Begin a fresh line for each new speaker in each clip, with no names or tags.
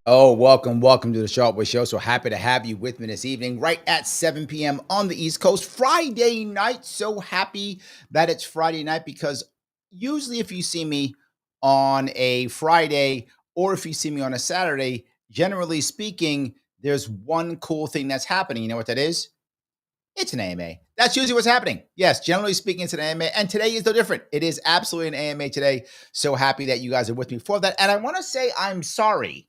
Oh, welcome to the Sharpe Show. So happy to have you with me this evening, right at 7 p.m. on the East Coast, Friday night. So happy that it's Friday night because usually if you see me on a Friday or if you see me on a Saturday, generally speaking, there's one cool thing that's happening. You know what that is? It's an AMA. That's usually what's happening. Yes, generally speaking, it's an AMA. And today is no different. It is absolutely an AMA today. So happy that you guys are with me for that. And I want to say I'm sorry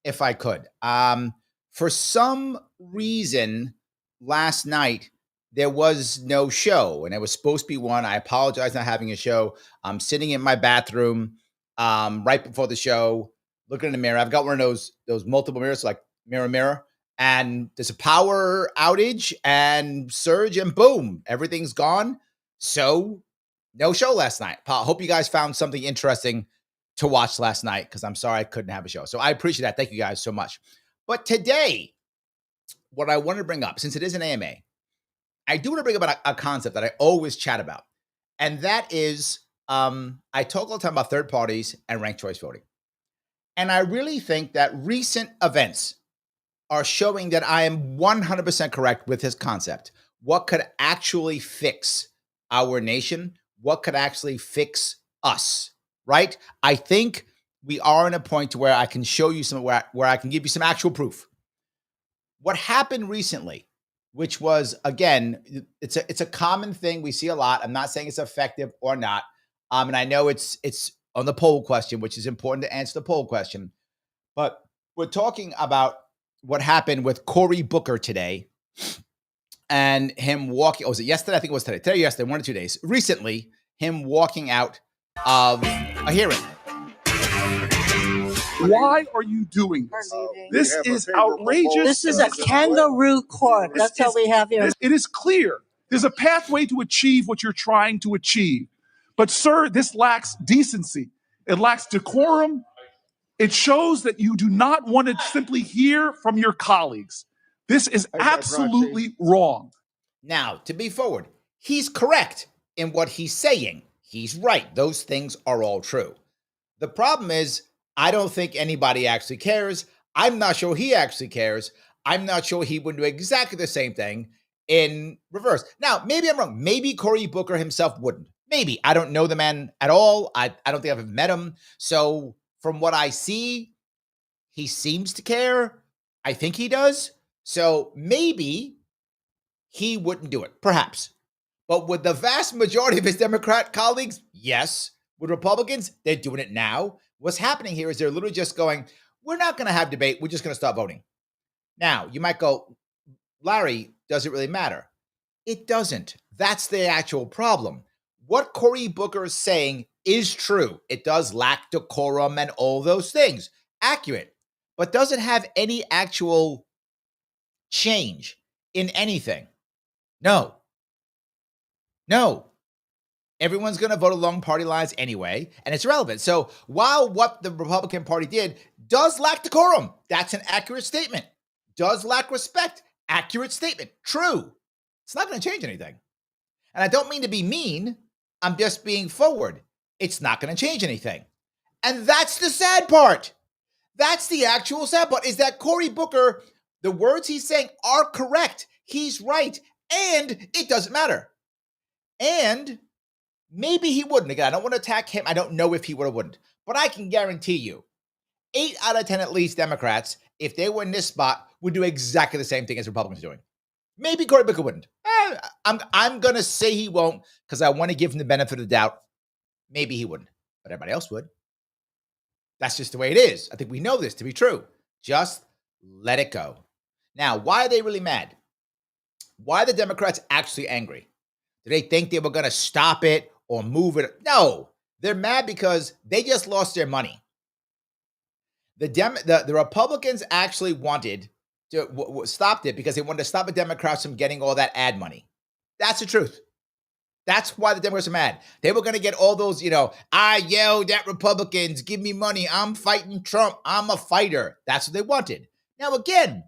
if I could. For some reason, last night, there was no show, and it was supposed to be one. I apologize not having a show. I'm sitting in my bathroom right before the show, looking in the mirror. I've got one of those multiple mirrors, like mirror, and there's a power outage and surge, and boom, everything's gone. So no show last night. Hope you guys found something interesting to watch last night, because I'm sorry I couldn't have a show. So I appreciate that. Thank you guys so much. But today, what I want to bring up, since it is an AMA, I do want to bring up a concept that I always chat about. And that is, I talk all the time about third parties and ranked choice voting. And I really think that recent events are showing that I am 100% correct with this concept. What could actually fix our nation? What could actually fix us? Right? I think we are in a point to where I can show you some, where I can give you some actual proof. What happened recently, which was, again, it's a common thing we see a lot. I'm not saying it's effective or not. And I know it's on the poll question, which is important to answer the poll question. But we're talking about what happened with Cory Booker today and him walking. Was it yesterday? I think it was today. Today, yesterday, 1 or 2 days. Recently, him walking out of a hearing.
Why are you doing this? This is outrageous.
This is a kangaroo court. That's what we have here.
It is clear. There's a pathway to achieve what you're trying to achieve. But, sir, this lacks decency. It lacks decorum. It shows that you do not want to simply hear from your colleagues. This is absolutely wrong.
Now, to be forward, he's correct in what he's saying. He's right. Those things are all true. The problem is, I don't think anybody actually cares. I'm not sure he actually cares. I'm not sure he would do exactly the same thing in reverse. Now, maybe I'm wrong. Maybe Cory Booker himself wouldn't. Maybe. I don't know the man at all. I don't think I've ever met him. So from what I see, he seems to care. I think he does. So maybe he wouldn't do it. Perhaps. But with the vast majority of his Democrat colleagues, yes. With Republicans, they're doing it now. What's happening here is they're literally just going, we're not going to have debate. We're just going to stop voting. Now, you might go, Larry, does it really matter? It doesn't. That's the actual problem. What Cory Booker is saying is true. It does lack decorum and all those things. Accurate. But does it have any actual change in anything? No. Everyone's going to vote along party lines anyway, and it's irrelevant. So while what the Republican Party did does lack decorum, that's an accurate statement. Does lack respect, accurate statement. True. It's not going to change anything. And I don't mean to be mean. I'm just being forward. It's not going to change anything. And that's the sad part. That's the actual sad part, is that Cory Booker, the words he's saying are correct. He's right. And it doesn't matter. And maybe he wouldn't. Again, I don't want to attack him. I don't know if he would or wouldn't. But I can guarantee you, 8 out of 10 at least Democrats, if they were in this spot, would do exactly the same thing as Republicans are doing. Maybe Cory Booker wouldn't. I'm going to say he won't because I want to give him the benefit of the doubt. Maybe he wouldn't, but everybody else would. That's just the way it is. I think we know this to be true. Just let it go. Now, why are they really mad? Why are the Democrats actually angry? Do they think they were going to stop it or move it? No, they're mad because they just lost their money. The Republicans actually wanted to stopped it because they wanted to stop the Democrats from getting all that ad money. That's the truth. That's why the Democrats are mad. They were going to get all those, I yelled at Republicans, give me money. I'm fighting Trump. I'm a fighter. That's what they wanted. Now, again,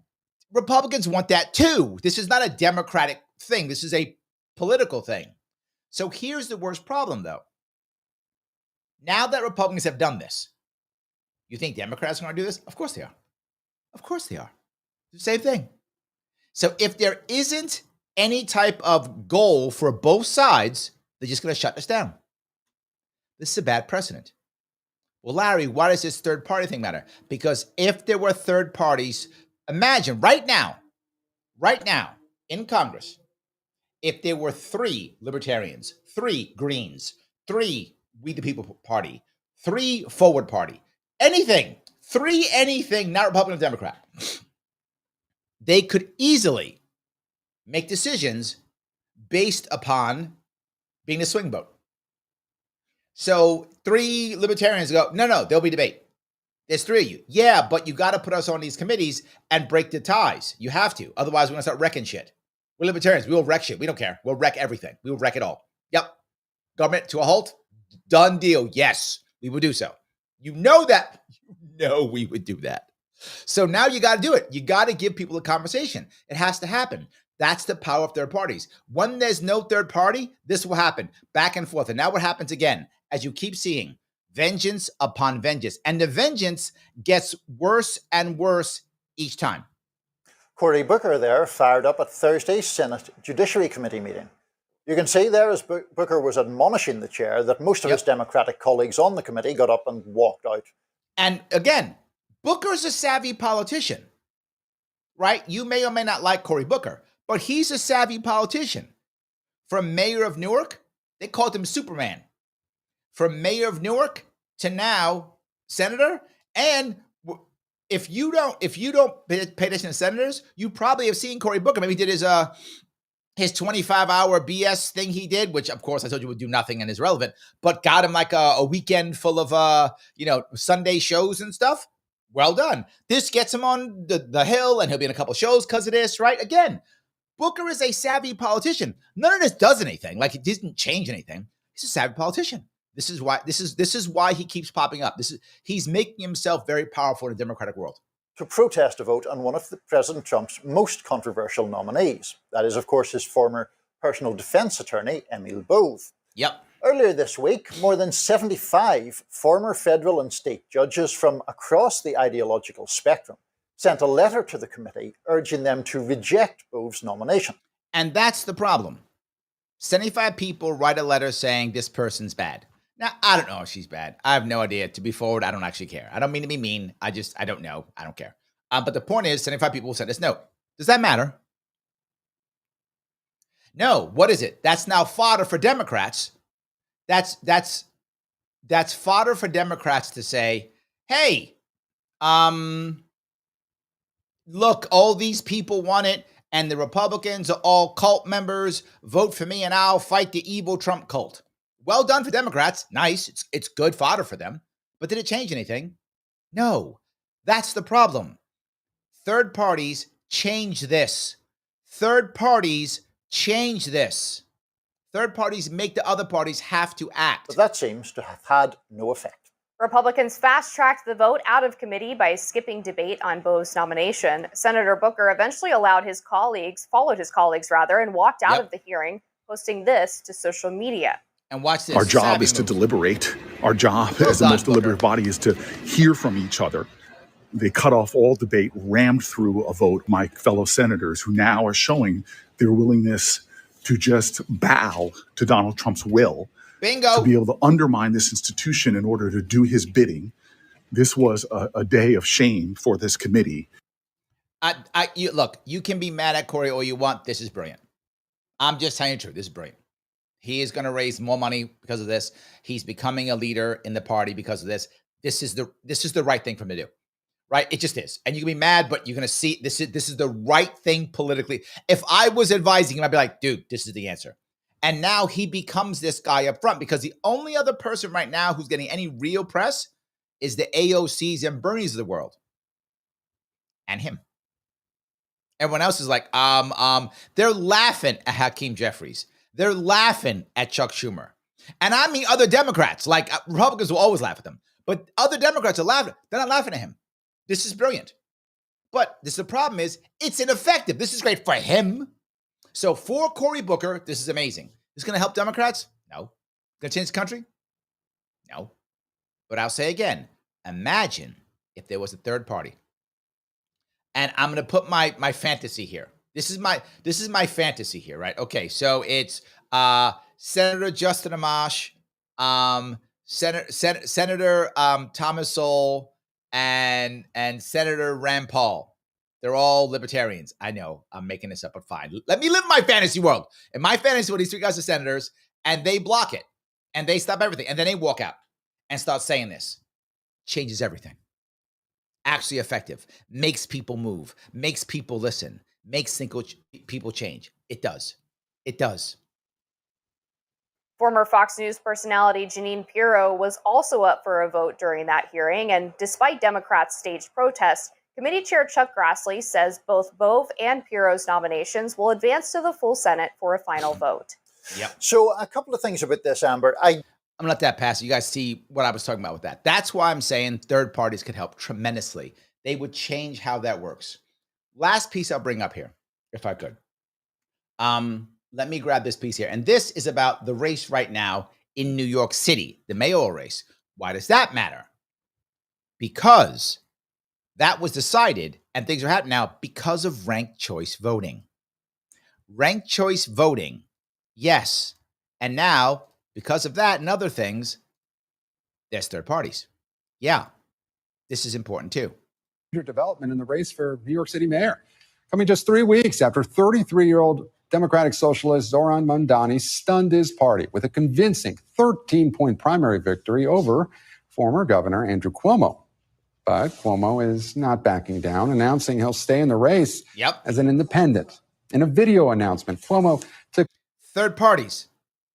Republicans want that too. This is not a Democratic thing. This is a political thing. So here's the worst problem, though. Now that Republicans have done this, you think Democrats are going to do this? Of course they are. Of course they are. The same thing. So if there isn't any type of goal for both sides, they're just going to shut this down. This is a bad precedent. Well, Larry, why does this third party thing matter? Because if there were third parties, imagine right now in Congress, if there were 3 libertarians, 3 Greens, 3 We the People Party, 3 Forward Party, anything, 3 anything, not Republican or Democrat, they could easily make decisions based upon being a swing vote. So 3 libertarians go, no, there'll be debate. There's 3 of you. Yeah, but you got to put us on these committees and break the ties. You have to. Otherwise, we're going to start wrecking shit. We're libertarians. We will wreck shit. We don't care. We'll wreck everything. We will wreck it all. Yep. Government to a halt. Done deal. Yes, we will do so. You know that. You know we would do that. So now you got to do it. You got to give people a conversation. It has to happen. That's the power of third parties. When there's no third party, this will happen back and forth. And now what happens again, as you keep seeing, vengeance upon vengeance. And the vengeance gets worse and worse each time.
Cory Booker there fired up at Thursday's Senate Judiciary Committee meeting. You can see there as Booker was admonishing the chair that most of his Democratic colleagues on the committee got up and walked out.
And again, Booker's a savvy politician, right? You may or may not like Cory Booker, but he's a savvy politician. From mayor of Newark, they called him Superman. From mayor of Newark to now senator. And if you don't pay attention to senators, you probably have seen Cory Booker. Maybe he did his 25-hour BS thing he did, which of course I told you would do nothing and is relevant, but got him like a weekend full of Sunday shows and stuff. Well done. This gets him on the Hill, and he'll be in a couple shows because of this, right? Again, Booker is a savvy politician. None of this does anything. Like, it didn't change anything. He's a savvy politician. This is why he keeps popping up. He's making himself very powerful in the Democratic world.
To protest a vote on one of President Trump's most controversial nominees. That is, of course, his former personal defense attorney, Emil Bove.
Yep.
Earlier this week, more than 75 former federal and state judges from across the ideological spectrum sent a letter to the committee urging them to reject Bove's nomination.
And that's the problem. 75 people write a letter saying this person's bad. Now, I don't know if she's bad. I have no idea. To be forward, I don't actually care. I don't mean to be mean. I don't know. I don't care. But the point is, 75 people sent this note. Does that matter? No. What is it? That's now fodder for Democrats. That's fodder for Democrats to say, hey, look, all these people want it, and the Republicans are all cult members. Vote for me, and I'll fight the evil Trump cult. Well done for Democrats. Nice. It's good fodder for them. But did it change anything? No. That's the problem. Third parties change this. Third parties change this. Third parties make the other parties have to act.
But that seems to have had no effect.
Republicans fast-tracked the vote out of committee by skipping debate on Bove's nomination. Senator Booker eventually followed his colleagues, and walked out of the hearing, posting this to social media.
And watch this.
Our job is to deliberate. Our job as the most deliberative body is to hear from each other. They cut off all debate, rammed through a vote, my fellow senators, who now are showing their willingness to just bow to Donald Trump's will.
Bingo.
To be able to undermine this institution in order to do his bidding. This was a day of shame for this committee.
Look, you can be mad at Cory all you want. This is brilliant. I'm just telling you the truth. This is brilliant. He is going to raise more money because of this. He's becoming a leader in the party because of this. This is the right thing for him to do. Right? It just is. And you can be mad, but you're going to see this is the right thing politically. If I was advising him, I'd be like, dude, this is the answer. And now he becomes this guy up front because the only other person right now who's getting any real press is the AOCs and Bernies of the world. And him. Everyone else is like, they're laughing at Hakeem Jeffries. They're laughing at Chuck Schumer. And I mean other Democrats, like Republicans will always laugh at them. But other Democrats are laughing. They're not laughing at him. This is brilliant. But the problem is it's ineffective. This is great for him. So for Cory Booker, this is amazing. This is going to help Democrats? No. Going to change the country? No. But I'll say again, imagine if there was a third party. And I'm going to put my fantasy here. This is my fantasy here, right? Okay, so it's Senator Justin Amash, Senator Thomas Sowell, and Senator Rand Paul. They're all libertarians. I know I'm making this up, but fine. Let me live my fantasy world. In my fantasy world, these three guys are senators, and they block it, and they stop everything, and then they walk out and start saying this. Changes everything. Actually effective. Makes people move. Makes people listen. Makes people change. It does. It does.
Former Fox News personality Jeanine Pirro was also up for a vote during that hearing, and despite Democrats' staged protests, Committee Chair Chuck Grassley says both Bove and Pirro's nominations will advance to the full Senate for a final vote.
Yep.
So a couple of things about this, Amber. I'm
gonna let that pass. You guys see what I was talking about with that. That's why I'm saying third parties could help tremendously. They would change how that works. Last piece I'll bring up here, if I could. Let me grab this piece here. And this is about the race right now in New York City, the mayoral race. Why does that matter? Because that was decided, and things are happening now because of ranked choice voting. Ranked choice voting, yes. And now, because of that and other things, there's third parties. Yeah, this is important too.
Development in the race for New York City mayor. Coming just 3 weeks after 33-year-old Democratic Socialist Zoran Mamdani stunned his party with a convincing 13-point primary victory over former Governor Andrew Cuomo. But Cuomo is not backing down, announcing he'll stay in the race as an independent. In a video announcement, Cuomo took
third parties.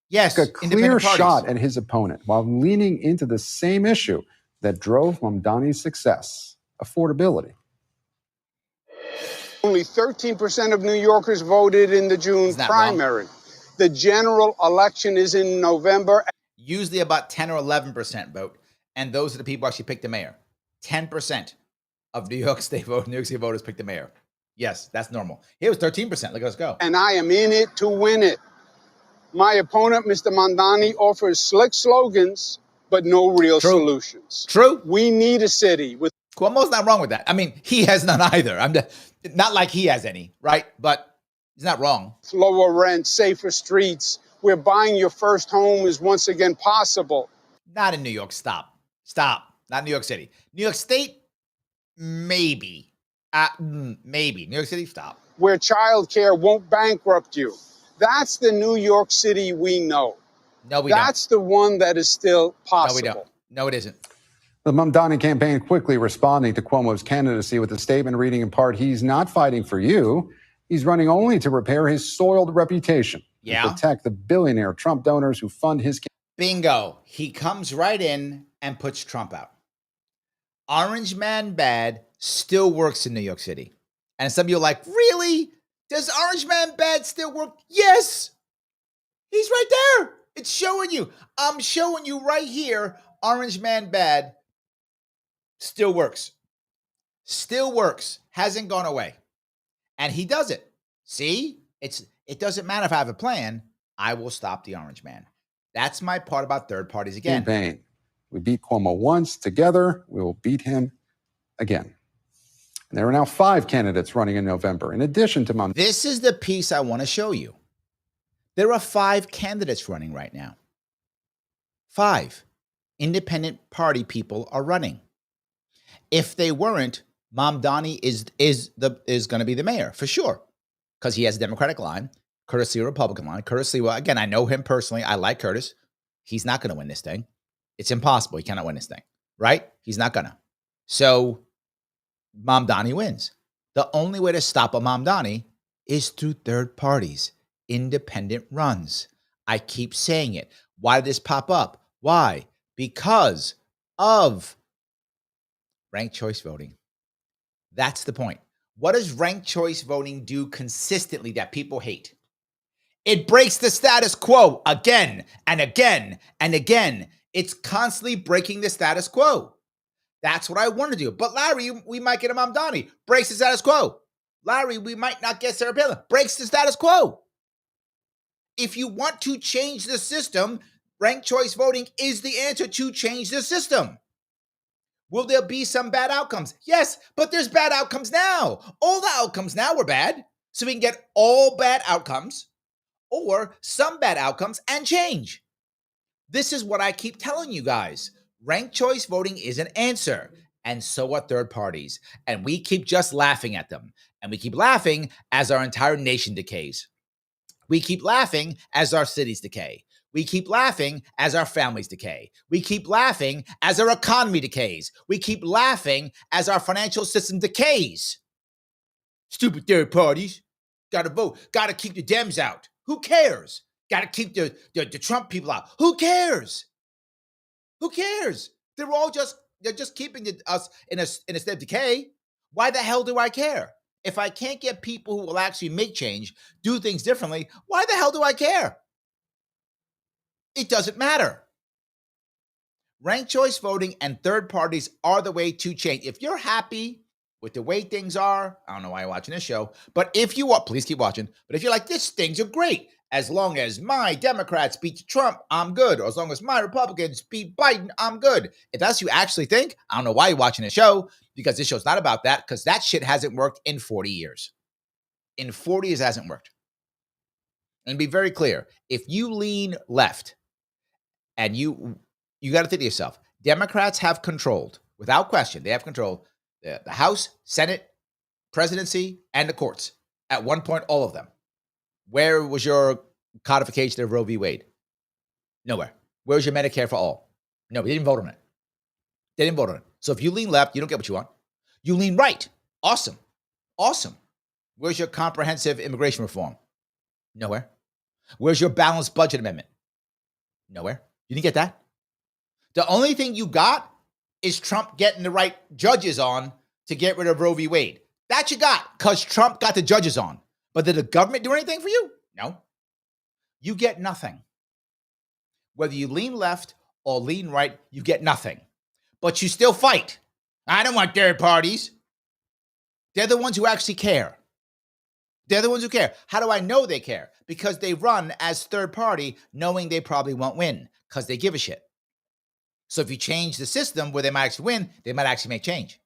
Yes,
a clear shot at his opponent while leaning into the same issue that drove Mamdani's success, affordability.
Only 13% of New Yorkers voted in the June primary.
Wrong?
The general election is in November.
Usually about 10 or 11% vote, and those are the people who actually pick the mayor. 10% of New York City voters pick the mayor. Yes, that's normal. Here was 13%. Look at us go.
And I am in it to win it. My opponent, Mr. Mamdani, offers slick slogans, but no real solutions.
True.
We need a city with...
Cuomo's not wrong with that. I mean, he has none either. Not like he has any, right? But he's not wrong.
Lower rent, safer streets, where buying your first home is once again possible.
Not in New York. Stop. Not New York City. New York State, maybe. Maybe. New York City, stop.
Where childcare won't bankrupt you. That's the New York City we know.
No, we don't.
That's the one that is still possible.
No, we don't. No, it isn't.
The Mamdani campaign quickly responding to Cuomo's candidacy with a statement reading in part, he's not fighting for you. He's running only to repair his soiled reputation and protect the billionaire Trump donors who fund his campaign.
Bingo. He comes right in and puts Trump out. Orange Man Bad still works in New York City. And some of you are like, really? Does Orange Man Bad still work? Yes. He's right there. It's showing you. I'm showing you right here. Orange Man Bad still works. Still works. Hasn't gone away. And he does it. See? It doesn't matter if I have a plan. I will stop the Orange Man. That's my part about third parties again.
Campaign. We beat Cuomo once. Together, we will beat him again. And there are now 5 candidates running in November, in addition to Mamdani.
This is the piece I want to show you. There are 5 candidates running right now. 5 independent party people are running. If they weren't, Mamdani is going to be the mayor for sure, because he has a Democratic line, Curtis Lee a Republican line. Curtis Lee, well, again, I know him personally. I like Curtis. He's not going to win this thing. It's impossible. He cannot win this thing, right? He's not gonna. So Mamdani wins. The only way to stop a Mamdani is through third parties, independent runs. I keep saying it. Why did this pop up? Why? Because of ranked choice voting. That's the point. What does ranked choice voting do consistently that people hate? It breaks the status quo again and again and again. It's constantly breaking the status quo. That's what I want to do. But Larry, we might get a Mamdani. Breaks the status quo. Larry, we might not get Sarah Palin. Breaks the status quo. If you want to change the system, ranked choice voting is the answer to change the system. Will there be some bad outcomes? Yes, but there's bad outcomes now. All the outcomes now were bad. So we can get all bad outcomes or some bad outcomes and change. This is what I keep telling you guys. Ranked choice voting is an answer, and so are third parties. And we keep just laughing at them. And we keep laughing as our entire nation decays. We keep laughing as our cities decay. We keep laughing as our families decay. We keep laughing as our economy decays. We keep laughing as our financial system decays. Stupid third parties. Gotta vote. Gotta keep the Dems out. Who cares? Gotta keep the Trump people out. Who cares? Who cares? They're just keeping us in a state of decay. Why the hell do I care? If I can't get people who will actually make change, do things differently, why the hell do I care? It doesn't matter. Ranked choice voting and third parties are the way to change. If you're happy with the way things are, I don't know why you're watching this show, but if you are, please keep watching. But if you're like, things are great, as long as my Democrats beat Trump, I'm good. Or as long as my Republicans beat Biden, I'm good. If that's what you actually think, I don't know why you're watching this show, because this show's not about that, because that shit hasn't worked in 40 years. In 40 years, it hasn't worked. And to be very clear, if you lean left, and you got to think to yourself, Democrats have controlled, without question, they have controlled the House, Senate, presidency, and the courts. At one point, all of them. Where was your codification of Roe v. Wade? Nowhere. Where's your Medicare for all? No, they didn't vote on it. They didn't vote on it. So if you lean left, you don't get what you want. You lean right. Awesome. Awesome. Where's your comprehensive immigration reform? Nowhere. Where's your balanced budget amendment? Nowhere. You didn't get that? The only thing you got is Trump getting the right judges on to get rid of Roe v. Wade. That you got because Trump got the judges on. But did the government do anything for you? No. You get nothing. Whether you lean left or lean right, you get nothing. But you still fight. I don't want third parties. They're the ones who actually care. They're the ones who care. How do I know they care? Because they run as third party knowing they probably won't win because they give a shit. So if you change the system where they might actually win, they might actually make change.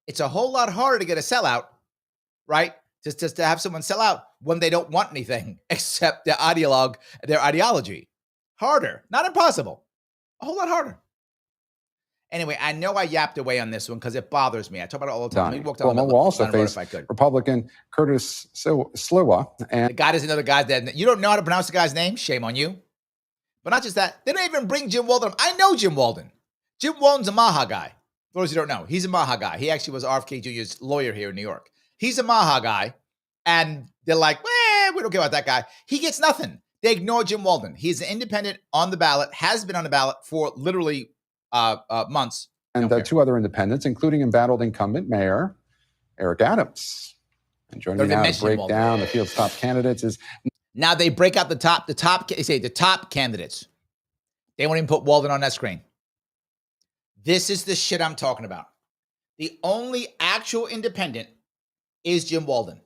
It's a whole lot harder to get a sellout, right? Just to have someone sell out when they don't want anything except their ideology. Harder, not impossible. A whole lot harder. Anyway, I know I yapped away on this one because it bothers me. I talk about it all the time.
We'll also face Republican Curtis Sliwa. And
the guy is another guy that you don't know how to pronounce the guy's name. Shame on you. But not just that. They don't even bring Jim Walden. I know Jim Walden. Jim Walden's a Maha guy. For those who don't know, he's a Maha guy. He actually was RFK Jr.'s lawyer here in New York. He's a Maha guy. And they're like, we don't care about that guy. He gets nothing. They ignore Jim Walden. He's an independent on the ballot, has been on the ballot for literally months.
And two other independents, including embattled incumbent Mayor Eric Adams. And joining me now to break down the field's top candidates is...
Now they break out they say the top candidates. They won't even put Walden on that screen. This is the shit I'm talking about. The only actual independent is Jim Walden.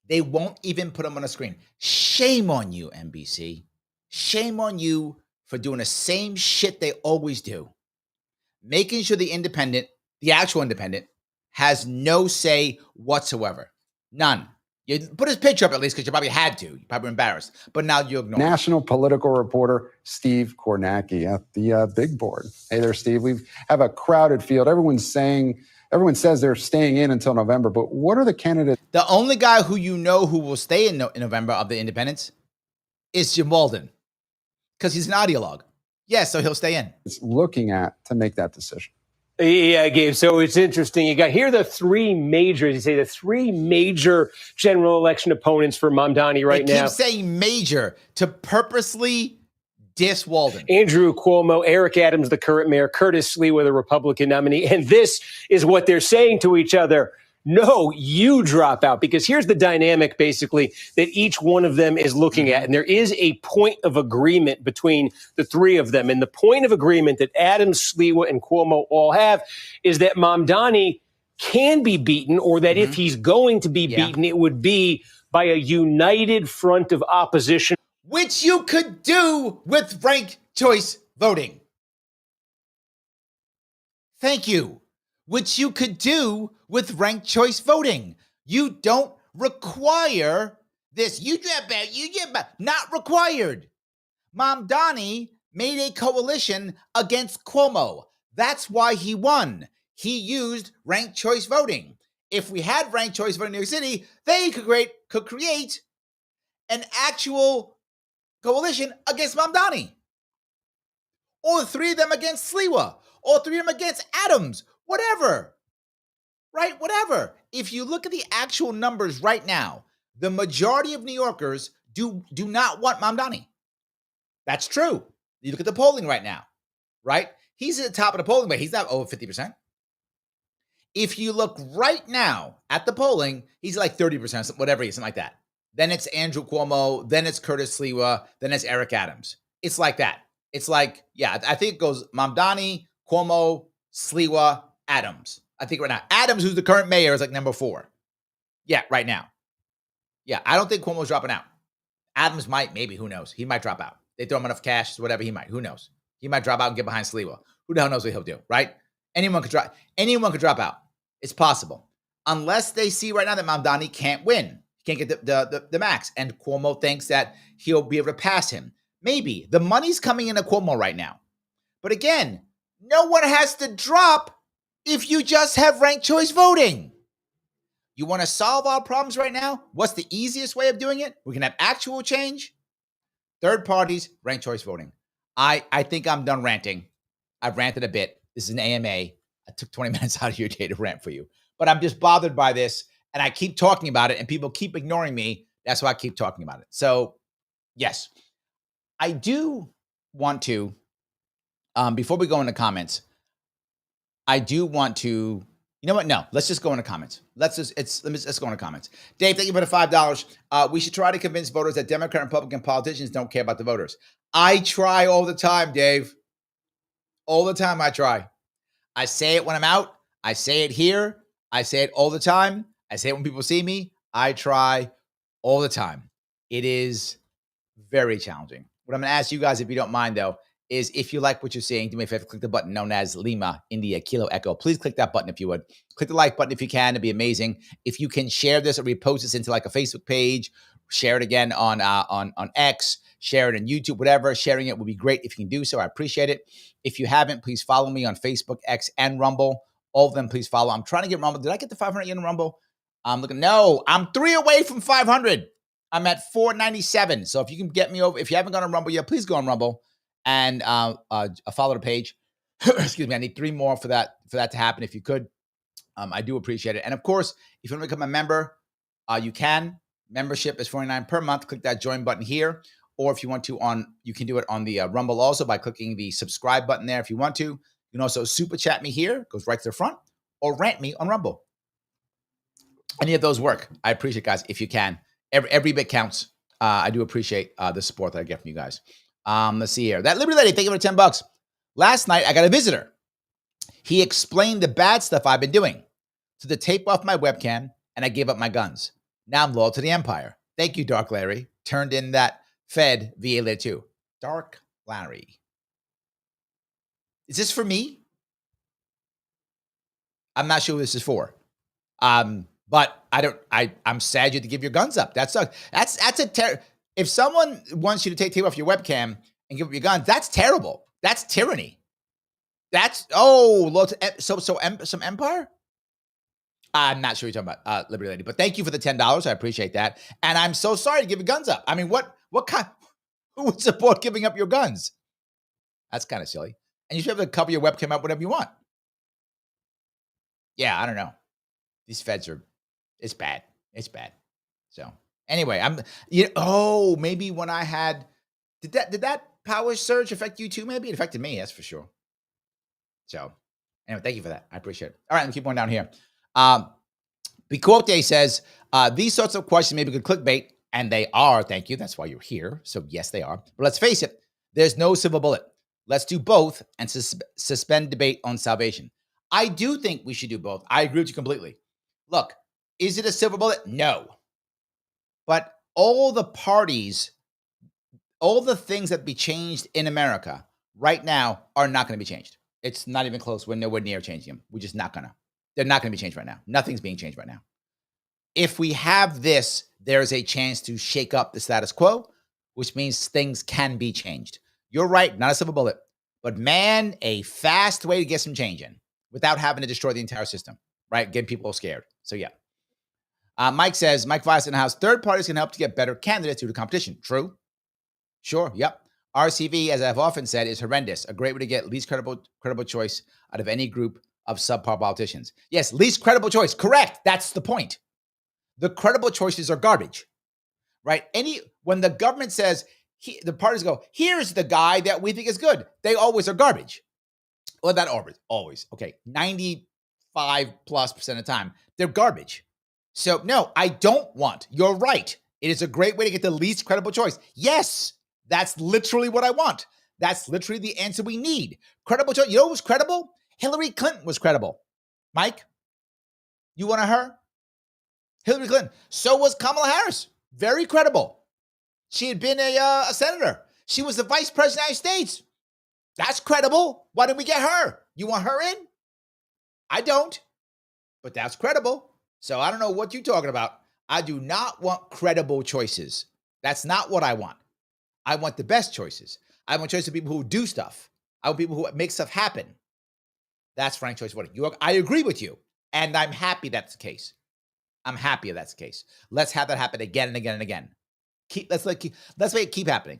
They won't even put him on a screen. Shame on you, NBC. Shame on you for doing the same shit they always do. Making sure the actual independent, has no say whatsoever. None. You put his picture up at least because you probably had to. You probably were embarrassed. But now you ignore
National political reporter Steve Kornacki at the big board. Hey there, Steve. We have a crowded field. Everyone says they're staying in until November, but what are the candidates?
The only guy who you know who will stay in November of the independents is Jim Walden because he's an ideologue. Yes, so he'll stay in.
It's looking at to make that decision.
Yeah, Gabe. So it's interesting. Here are the three major, the three major general election opponents for Mamdani right now.
They keep saying major to purposely diss Walden.
Andrew Cuomo, Eric Adams, the current mayor, Curtis Sliwa, the Republican nominee. And this is what they're saying to each other. no, you drop out. Because here's the dynamic, basically, that each one of them is looking at. And there is a point of agreement between the three of them. And the point of agreement that Adams, Sliwa, and Cuomo all have is that Mamdani can be beaten, or that if he's going to be beaten, it would be by a united front of opposition.
Which you could do with ranked choice voting. Thank you. Which you could do with ranked choice voting. You don't require this. You get back. Not required. Mamdani made a coalition against Cuomo. That's why he won. He used ranked choice voting. If we had ranked choice voting in New York City, they could create an actual coalition against Mamdani. Or the three of them against Sliwa. Or three of them against Adams. Whatever. Right? Whatever. If you look at the actual numbers right now, the majority of New Yorkers do not want Mamdani. That's true. You look at the polling right now, right? He's at the top of the polling, but he's not over 50%. If you look right now at the polling, he's like 30%, whatever he is, something like that. Then it's Andrew Cuomo, then it's Curtis Sliwa, then it's Eric Adams. It's like that. It's like, yeah, I think it goes Mamdani, Cuomo, Sliwa, Adams. I think right now. Adams, who's the current mayor, is like number 4. Yeah, right now. Yeah, I don't think Cuomo's dropping out. Adams might, maybe, who knows? He might drop out. They throw him enough cash, whatever, he might. Who knows? He might drop out and get behind Sliwa. Who the hell knows what he'll do, right? Anyone could drop out. It's possible. Unless they see right now that Mamdani can't win. He can't get the max. And Cuomo thinks that he'll be able to pass him. Maybe. The money's coming into Cuomo right now. But again, no one has to drop if you just have ranked choice voting. You want to solve our problems right now? What's the easiest way of doing it? We can have actual change. Third parties, ranked choice voting. I think I'm done ranting. I've ranted a bit. This is an AMA. I took 20 minutes out of your day to rant for you. But I'm just bothered by this, and I keep talking about it, and people keep ignoring me. That's why I keep talking about it. So, yes. I do want to, before we go into comments, I do want to, you know what? No, let's just go into comments. Let's go into comments. Dave, thank you for the $5. We should try to convince voters that Democrat and Republican politicians don't care about the voters. I try all the time, Dave. All the time I try. I say it when I'm out. I say it here. I say it all the time. I say it when people see me. I try all the time. It is very challenging. What I'm going to ask you guys, if you don't mind, though, is if you like what you're seeing, do me a favor, click the button known as Lima, India, Kilo, Echo. Please click that button if you would. Click the like button if you can. It'd be amazing. If you can share this or repost this into like a Facebook page, share it again on X, share it on YouTube, whatever. Sharing it would be great if you can do so. I appreciate it. If you haven't, please follow me on Facebook, X, and Rumble. All of them, please follow. I'm trying to get Rumble. Did I get the 500 yet in Rumble? I'm looking. No, I'm 3 away from 500. I'm at 497. So if you can get me over, if you haven't gone on Rumble yet, please go on Rumble and follow the page. Excuse me. I need 3 more for that to happen. If you could, I do appreciate it. And of course, if you want to become a member, you can. Membership is $49 per month. Click that join button here. Or if you want to, you can do it on the Rumble also by clicking the subscribe button there if you want to. You can also super chat me here, goes right to the front, or rant me on Rumble. Any of those work. I appreciate it, guys, if you can. Every bit counts. I do appreciate the support that I get from you guys. Let's see here. That Liberty Lady, thank you for $10. Last night, I got a visitor. He explained the bad stuff I've been doing. So to tape off my webcam, and I gave up my guns. Now I'm loyal to the Empire. Thank you, Dark Larry. Turned in that Fed VA later too. Dark Larry. Is this for me? I'm not sure who this is for. But I'm sad you had to give your guns up. That sucks. If someone wants you to take off your webcam and give up your guns, that's terrible. That's tyranny. Some Empire? I'm not sure what you're talking about, Liberty Lady, but thank you for the $10. I appreciate that. And I'm so sorry to give your guns up. I mean, who would support giving up your guns? That's kind of silly. And you should be able to cover your webcam up whatever you want. Yeah, I don't know. These feds it's bad. It's bad. So anyway, maybe when I had, did that power surge affect you too? Maybe it affected me. That's for sure. So anyway, thank you for that. I appreciate it. All right, let's keep going down here. Bicote says, these sorts of questions may be good clickbait, and they are, thank you. That's why you're here. So yes, they are. But let's face it, there's no silver bullet. Let's do both and suspend debate on salvation. I do think we should do both. I agree with you completely. Look, is it a silver bullet? No. But all the parties, all the things that be changed in America right now are not going to be changed. It's not even close. We're nowhere near changing them. We're just not going to. They're not going to be changed right now. Nothing's being changed right now. If we have this, there's a chance to shake up the status quo, which means things can be changed. You're right, not a silver bullet, but man, a fast way to get some change in without having to destroy the entire system, right? Getting people scared. So yeah. Mike says, Mike Weiss in the house, third parties can help to get better candidates due to competition. True. Sure. Yep. RCV, as I've often said, is horrendous. A great way to get least credible choice out of any group of subpar politicians. Yes, least credible choice. Correct. That's the point. The credible choices are garbage, right? When the government says, the parties go, here's the guy that we think is good, they always are garbage. Well, not always. Okay, 95+% of the time, they're garbage. So no, I don't want, you're right. It is a great way to get the least credible choice. Yes, that's literally what I want. That's literally the answer we need. Credible choice. You know who was credible? Hillary Clinton was credible. Mike, you want her? Hillary Clinton. So was Kamala Harris. Very credible. She had been a senator. She was the vice president of the United States. That's credible. Why didn't we get her? You want her in? I don't. But that's credible. So I don't know what you're talking about. I do not want credible choices. That's not what I want. I want the best choices. I want choices of people who do stuff. I want people who make stuff happen. That's ranked choice voting. I agree with you. And I'm happy that's the case. I'm happy that's the case. Let's have that happen again and again and again. Let's make it keep happening.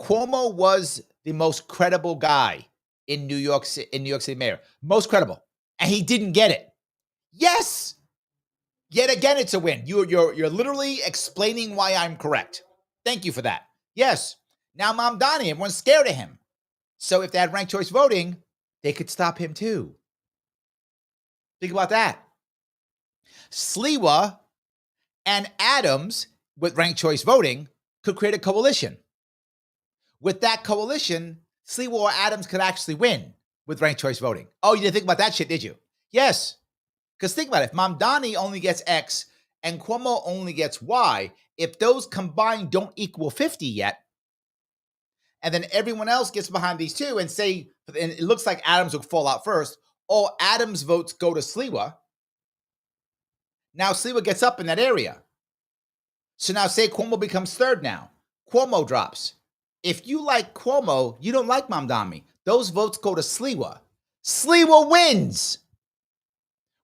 Cuomo was the most credible guy in New York City mayor. Most credible. And he didn't get it. Yes. Yet again, it's a win. You're literally explaining why I'm correct. Thank you for that. Yes. Now Mamdani, everyone's scared of him. So if they had ranked choice voting, they could stop him too. Think about that. Sliwa and Adams, with ranked choice voting, could create a coalition. With that coalition, Sliwa or Adams could actually win with ranked choice voting. Oh, you didn't think about that shit, did you? Yes. Because think about it. If Mamdani only gets X and Cuomo only gets Y, if those combined don't equal 50 yet, and then everyone else gets behind these two and it looks like Adams will fall out first, all Adams votes go to Sliwa. Now Sliwa gets up in that area. So now say Cuomo becomes third now. Cuomo drops. If you like Cuomo, you don't like Mamdani. Those votes go to Sliwa. Sliwa wins.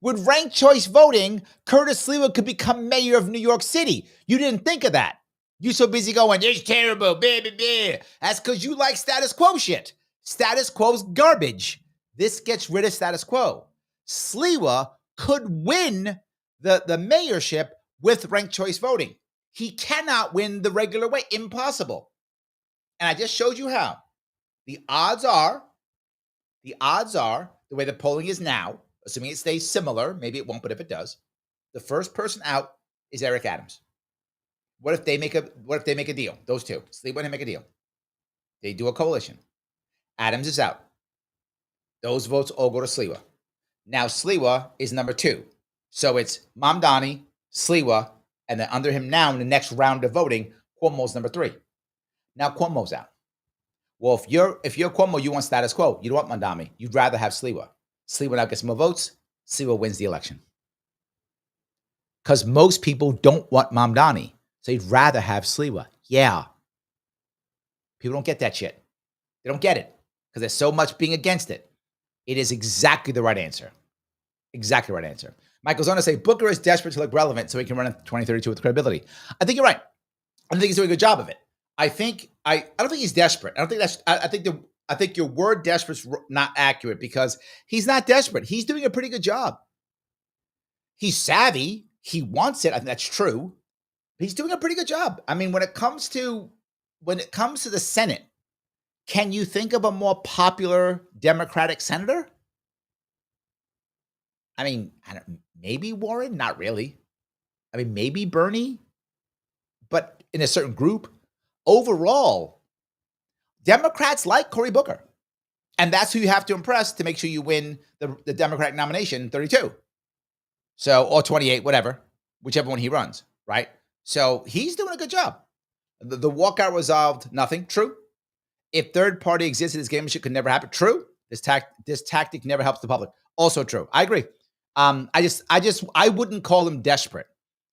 With ranked choice voting, Curtis Sliwa could become mayor of New York City. You didn't think of that. You're so busy going, it's terrible, baby. That's because you like status quo shit. Status quo's garbage. This gets rid of status quo. Sliwa could win the mayorship with ranked choice voting. He cannot win the regular way. Impossible. And I just showed you how. The odds are, the way the polling is now, assuming it stays similar, maybe it won't, but if it does, the first person out is Eric Adams. What if they make a deal? Those two, Sliwa and him make a deal. They do a coalition. Adams is out. Those votes all go to Sliwa. Now Sliwa is number 2. So it's Mamdani, Sliwa, and then under him now in the next round of voting, Cuomo's number 3. Now Cuomo's out. Well, if you're Cuomo, you want status quo. You don't want Mamdani. You'd rather have Sliwa. Sliwa now gets more votes. Sliwa wins the election. Because most people don't want Mamdani. So you'd rather have Sliwa. Yeah. People don't get that shit. They don't get it. Because there's so much being against it. It is exactly the right answer. Exactly the right answer. Mike goes on to say, Booker is desperate to look relevant so he can run in 2032 with credibility. I think you're right. I think he's doing a good job of it. I don't think he's desperate. I think your word desperate is not accurate because he's not desperate. He's doing a pretty good job. He's savvy. He wants it. I think that's true. He's doing a pretty good job. I mean, when it comes to the Senate, can you think of a more popular Democratic senator? I mean, maybe Warren, not really. I mean, maybe Bernie, but in a certain group. Overall, Democrats like Cory Booker. And that's who you have to impress to make sure you win the Democratic nomination in 32. So, or 28, whatever, whichever one he runs, right? So he's doing a good job. The walkout resolved nothing. True. If third party existed, this game could never happen. True. This tactic never helps the public. Also true. I agree. I wouldn't call him desperate.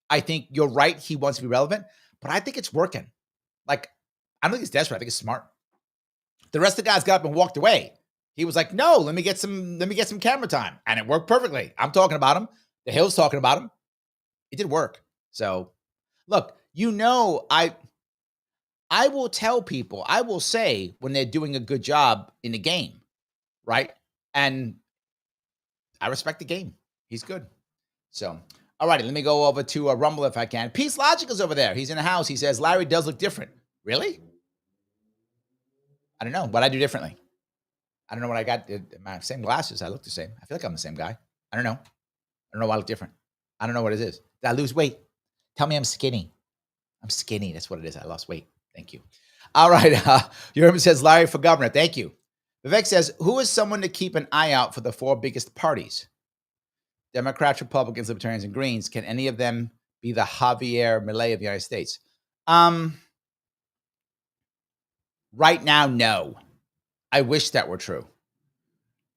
I think you're right. He wants to be relevant, but I think it's working. Like, I don't think it's desperate. I think it's smart. The rest of the guys got up and walked away. He was like, "No, let me get some camera time," and it worked perfectly. I'm talking about him. The Hill's talking about him. It did work. So, look, I will tell people, I will say when they're doing a good job in the game, right? And I respect the game. He's good. So, all righty, let me go over to Rumble if I can. Peace Logic is over there. He's in the house. He says, Larry does look different. Really? I don't know what I do differently. I don't know what I got. My same glasses. I look the same. I feel like I'm the same guy. I don't know. I don't know why I look different. I don't know what it is. Did I lose weight? Tell me I'm skinny. I'm skinny. That's what it is. I lost weight. Thank you. All right. Yerman says, Larry for governor. Thank you. Vivek says, who is someone to keep an eye out for the four biggest parties? Democrats, Republicans, Libertarians, and Greens. Can any of them be the Javier Milei of the United States? Right now, no. I wish that were true.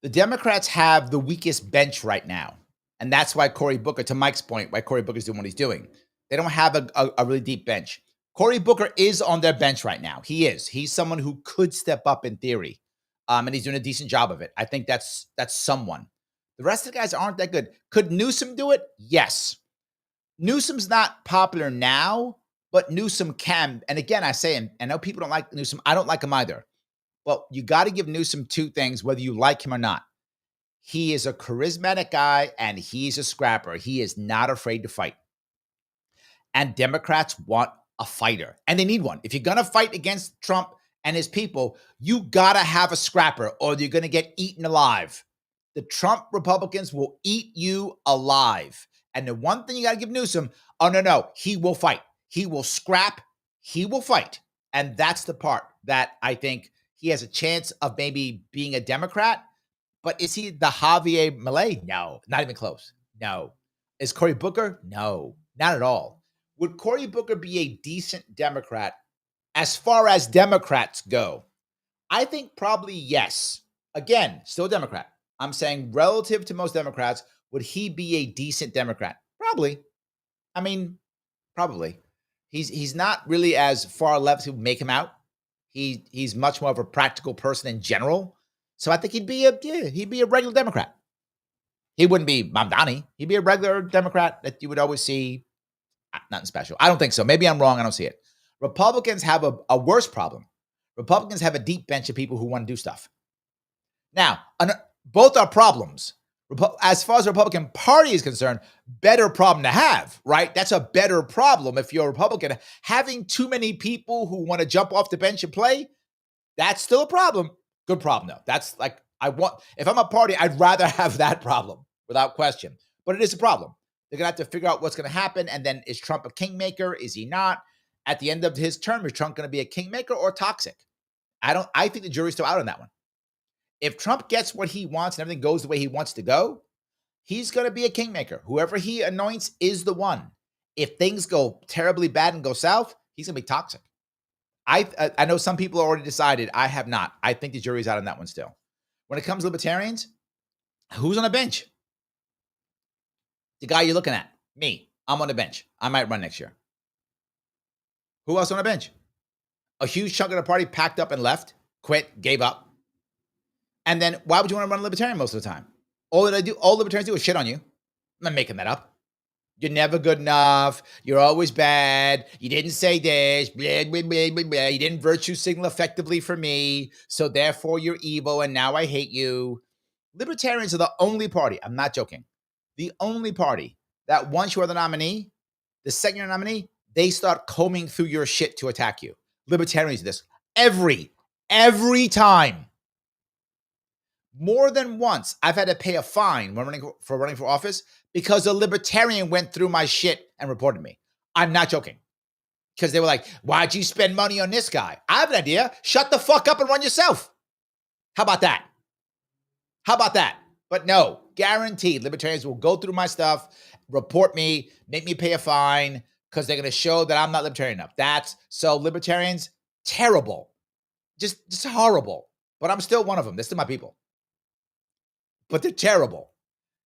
The Democrats have the weakest bench right now. And that's why Cory Booker, to Mike's point, why Cory Booker's doing what he's doing. They don't have a really deep bench. Cory Booker is on their bench right now. He is. He's someone who could step up in theory. And he's doing a decent job of it. I think that's someone. The rest of the guys aren't that good. Could Newsom do it? Yes. Newsom's not popular now, but Newsom can. And again, I know people don't like Newsom. I don't like him either. Well, you got to give Newsom two things, whether you like him or not. He is a charismatic guy, and he's a scrapper. He is not afraid to fight. And Democrats want a fighter, and they need one. If you're going to fight against Trump and his people, you got to have a scrapper, or you're going to get eaten alive. The Trump Republicans will eat you alive. And the one thing you got to give Newsom, no, he will fight. He will scrap. He will fight. And that's the part that I think he has a chance of maybe being a Democrat. But is he the Javier Milei? No, not even close. No. Is Cory Booker? No, not at all. Would Cory Booker be a decent Democrat as far as Democrats go? I think probably yes. Again, still a Democrat. I'm saying relative to most Democrats, would he be a decent Democrat? Probably. I mean, probably. He's not really as far left as people make him out. He's much more of a practical person in general. So I think he'd be a regular Democrat. He wouldn't be Mamdani. He'd be a regular Democrat that you would always see. Nothing special. I don't think so. Maybe I'm wrong. I don't see it. Republicans have a worse problem. Republicans have a deep bench of people who want to do stuff. Now, both are problems. As far as the Republican Party is concerned, better problem to have, right? That's a better problem if you're a Republican. Having too many people who want to jump off the bench and play, that's still a problem. Good problem, though. That's like, if I'm a party, I'd rather have that problem without question. But it is a problem. They're going to have to figure out what's going to happen. And then is Trump a kingmaker? Is he not? At the end of his term, is Trump going to be a kingmaker or toxic? I think the jury's still out on that one. If Trump gets what he wants and everything goes the way he wants to go, he's going to be a kingmaker. Whoever he anoints is the one. If things go terribly bad and go south, he's going to be toxic. I know some people already decided. I have not. I think the jury's out on that one still. When it comes to libertarians, who's on the bench? The guy you're looking at. Me. I'm on the bench. I might run next year. Who else on the bench? A huge chunk of the party packed up and left, quit, gave up. And then why would you want to run a libertarian most of the time? All libertarians do is shit on you. I'm not making that up. You're never good enough. You're always bad. You didn't say this. Blah, blah, blah, blah, blah. You didn't virtue signal effectively for me. So therefore you're evil and now I hate you. Libertarians are the only party, I'm not joking, the only party that once you are the nominee, the second you're the nominee, they start combing through your shit to attack you. Libertarians do this every time. More than once, I've had to pay a fine when running for office because a libertarian went through my shit and reported me. I'm not joking. Because they were like, why'd you spend money on this guy? I have an idea. Shut the fuck up and run yourself. How about that? How about that? But no, guaranteed, libertarians will go through my stuff, report me, make me pay a fine, because they're going to show that I'm not libertarian enough. So libertarians, terrible. Just horrible. But I'm still one of them. They're still my people. But they're terrible.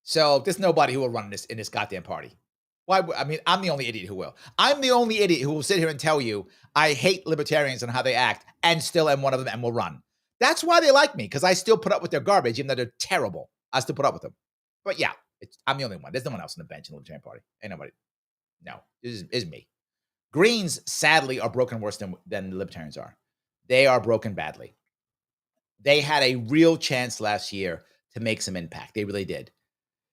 So there's nobody who will run in this goddamn party. Why? I mean, I'm the only idiot who will. I'm the only idiot who will sit here and tell you I hate libertarians and how they act, and still am one of them and will run. That's why they like me, because I still put up with their garbage, even though they're terrible. I still put up with them. But yeah, I'm the only one. There's no one else on the bench in the Libertarian Party. Ain't nobody. No, this is me. Greens, sadly, are broken worse than the Libertarians are. They are broken badly. They had a real chance last year to make some impact. They really did.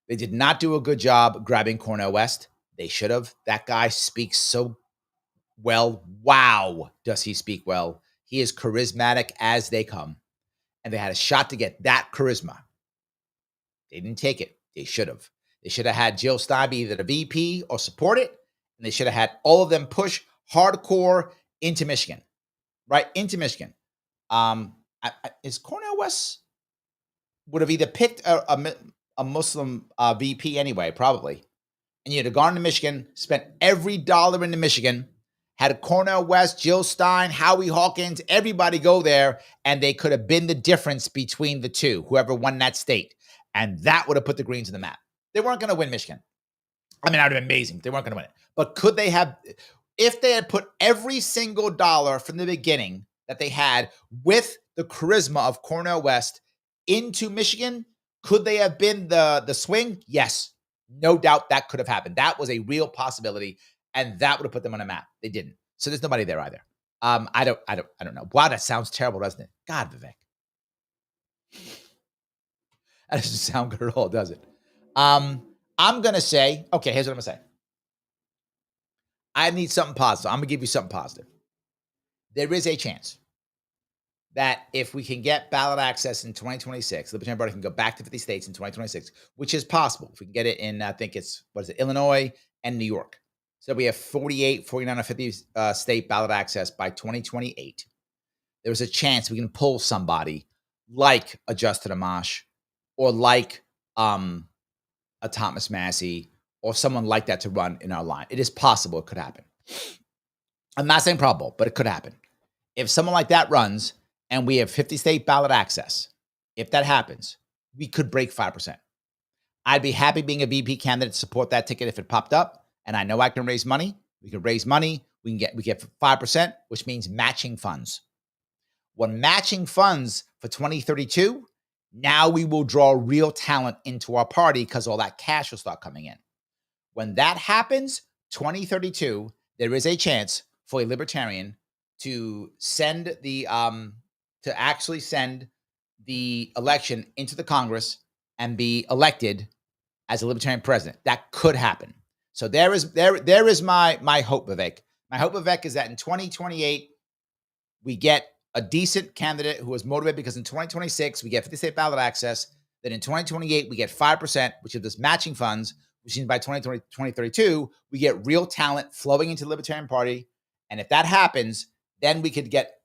They did not do a good job grabbing Cornel West. They should have. That guy speaks so well. Wow, does he speak well. He is charismatic as they come. And they had a shot to get that charisma. They didn't take it. They should have. They should have had Jill Stein be either the VP or support it. And they should have had all of them push hardcore into Michigan. Right? Into Michigan. Is Cornel West would have either picked a Muslim VP anyway, probably. And you'd have gone to Michigan, spent every dollar into Michigan, had Cornel West, Jill Stein, Howie Hawkins, everybody go there, and they could have been the difference between the two, whoever won that state. And that would have put the Greens on the map. They weren't going to win Michigan. I mean, that would have been amazing. They weren't going to win it. But could they have, if they had put every single dollar from the beginning that they had with the charisma of Cornel West into Michigan, could they have been the swing? Yes. No doubt that could have happened. That was a real possibility, and that would have put them on a map. They didn't. So there's nobody there either. I don't know. Wow, that sounds terrible, doesn't it? God, Vivek. That doesn't sound good at all, does it? I'm gonna say, okay, here's what I'm gonna say. I need something positive. I'm gonna give you something positive. There is a chance that if we can get ballot access in 2026, the Libertarian Party can go back to 50 states in 2026, which is possible. If we can get it in, I think it's, Illinois and New York. So we have 48, 49, or 50 state ballot access by 2028. There's a chance we can pull somebody like a Justin Amash or like a Thomas Massie or someone like that to run in our line. It is possible. It could happen. I'm not saying probable, but it could happen. If someone like that runs, and we have 50 state ballot access, if that happens, we could break 5%. I'd be happy being a VP candidate to support that ticket if it popped up, and I know I can raise money. We can raise money. We get 5%, which means matching funds. When matching funds for 2032, now we will draw real talent into our party because all that cash will start coming in. When that happens, 2032, there is a chance for a libertarian to send the actually send the election into the Congress and be elected as a libertarian president. That could happen. So there is my hope, Vivek. My hope, Vivek, is that in 2028 we get a decent candidate who is motivated, because in 2026 we get 50 state ballot access. Then in 2028 we get 5%, which is this matching funds, which means by 2032 we get real talent flowing into the Libertarian Party. And if that happens, then we could get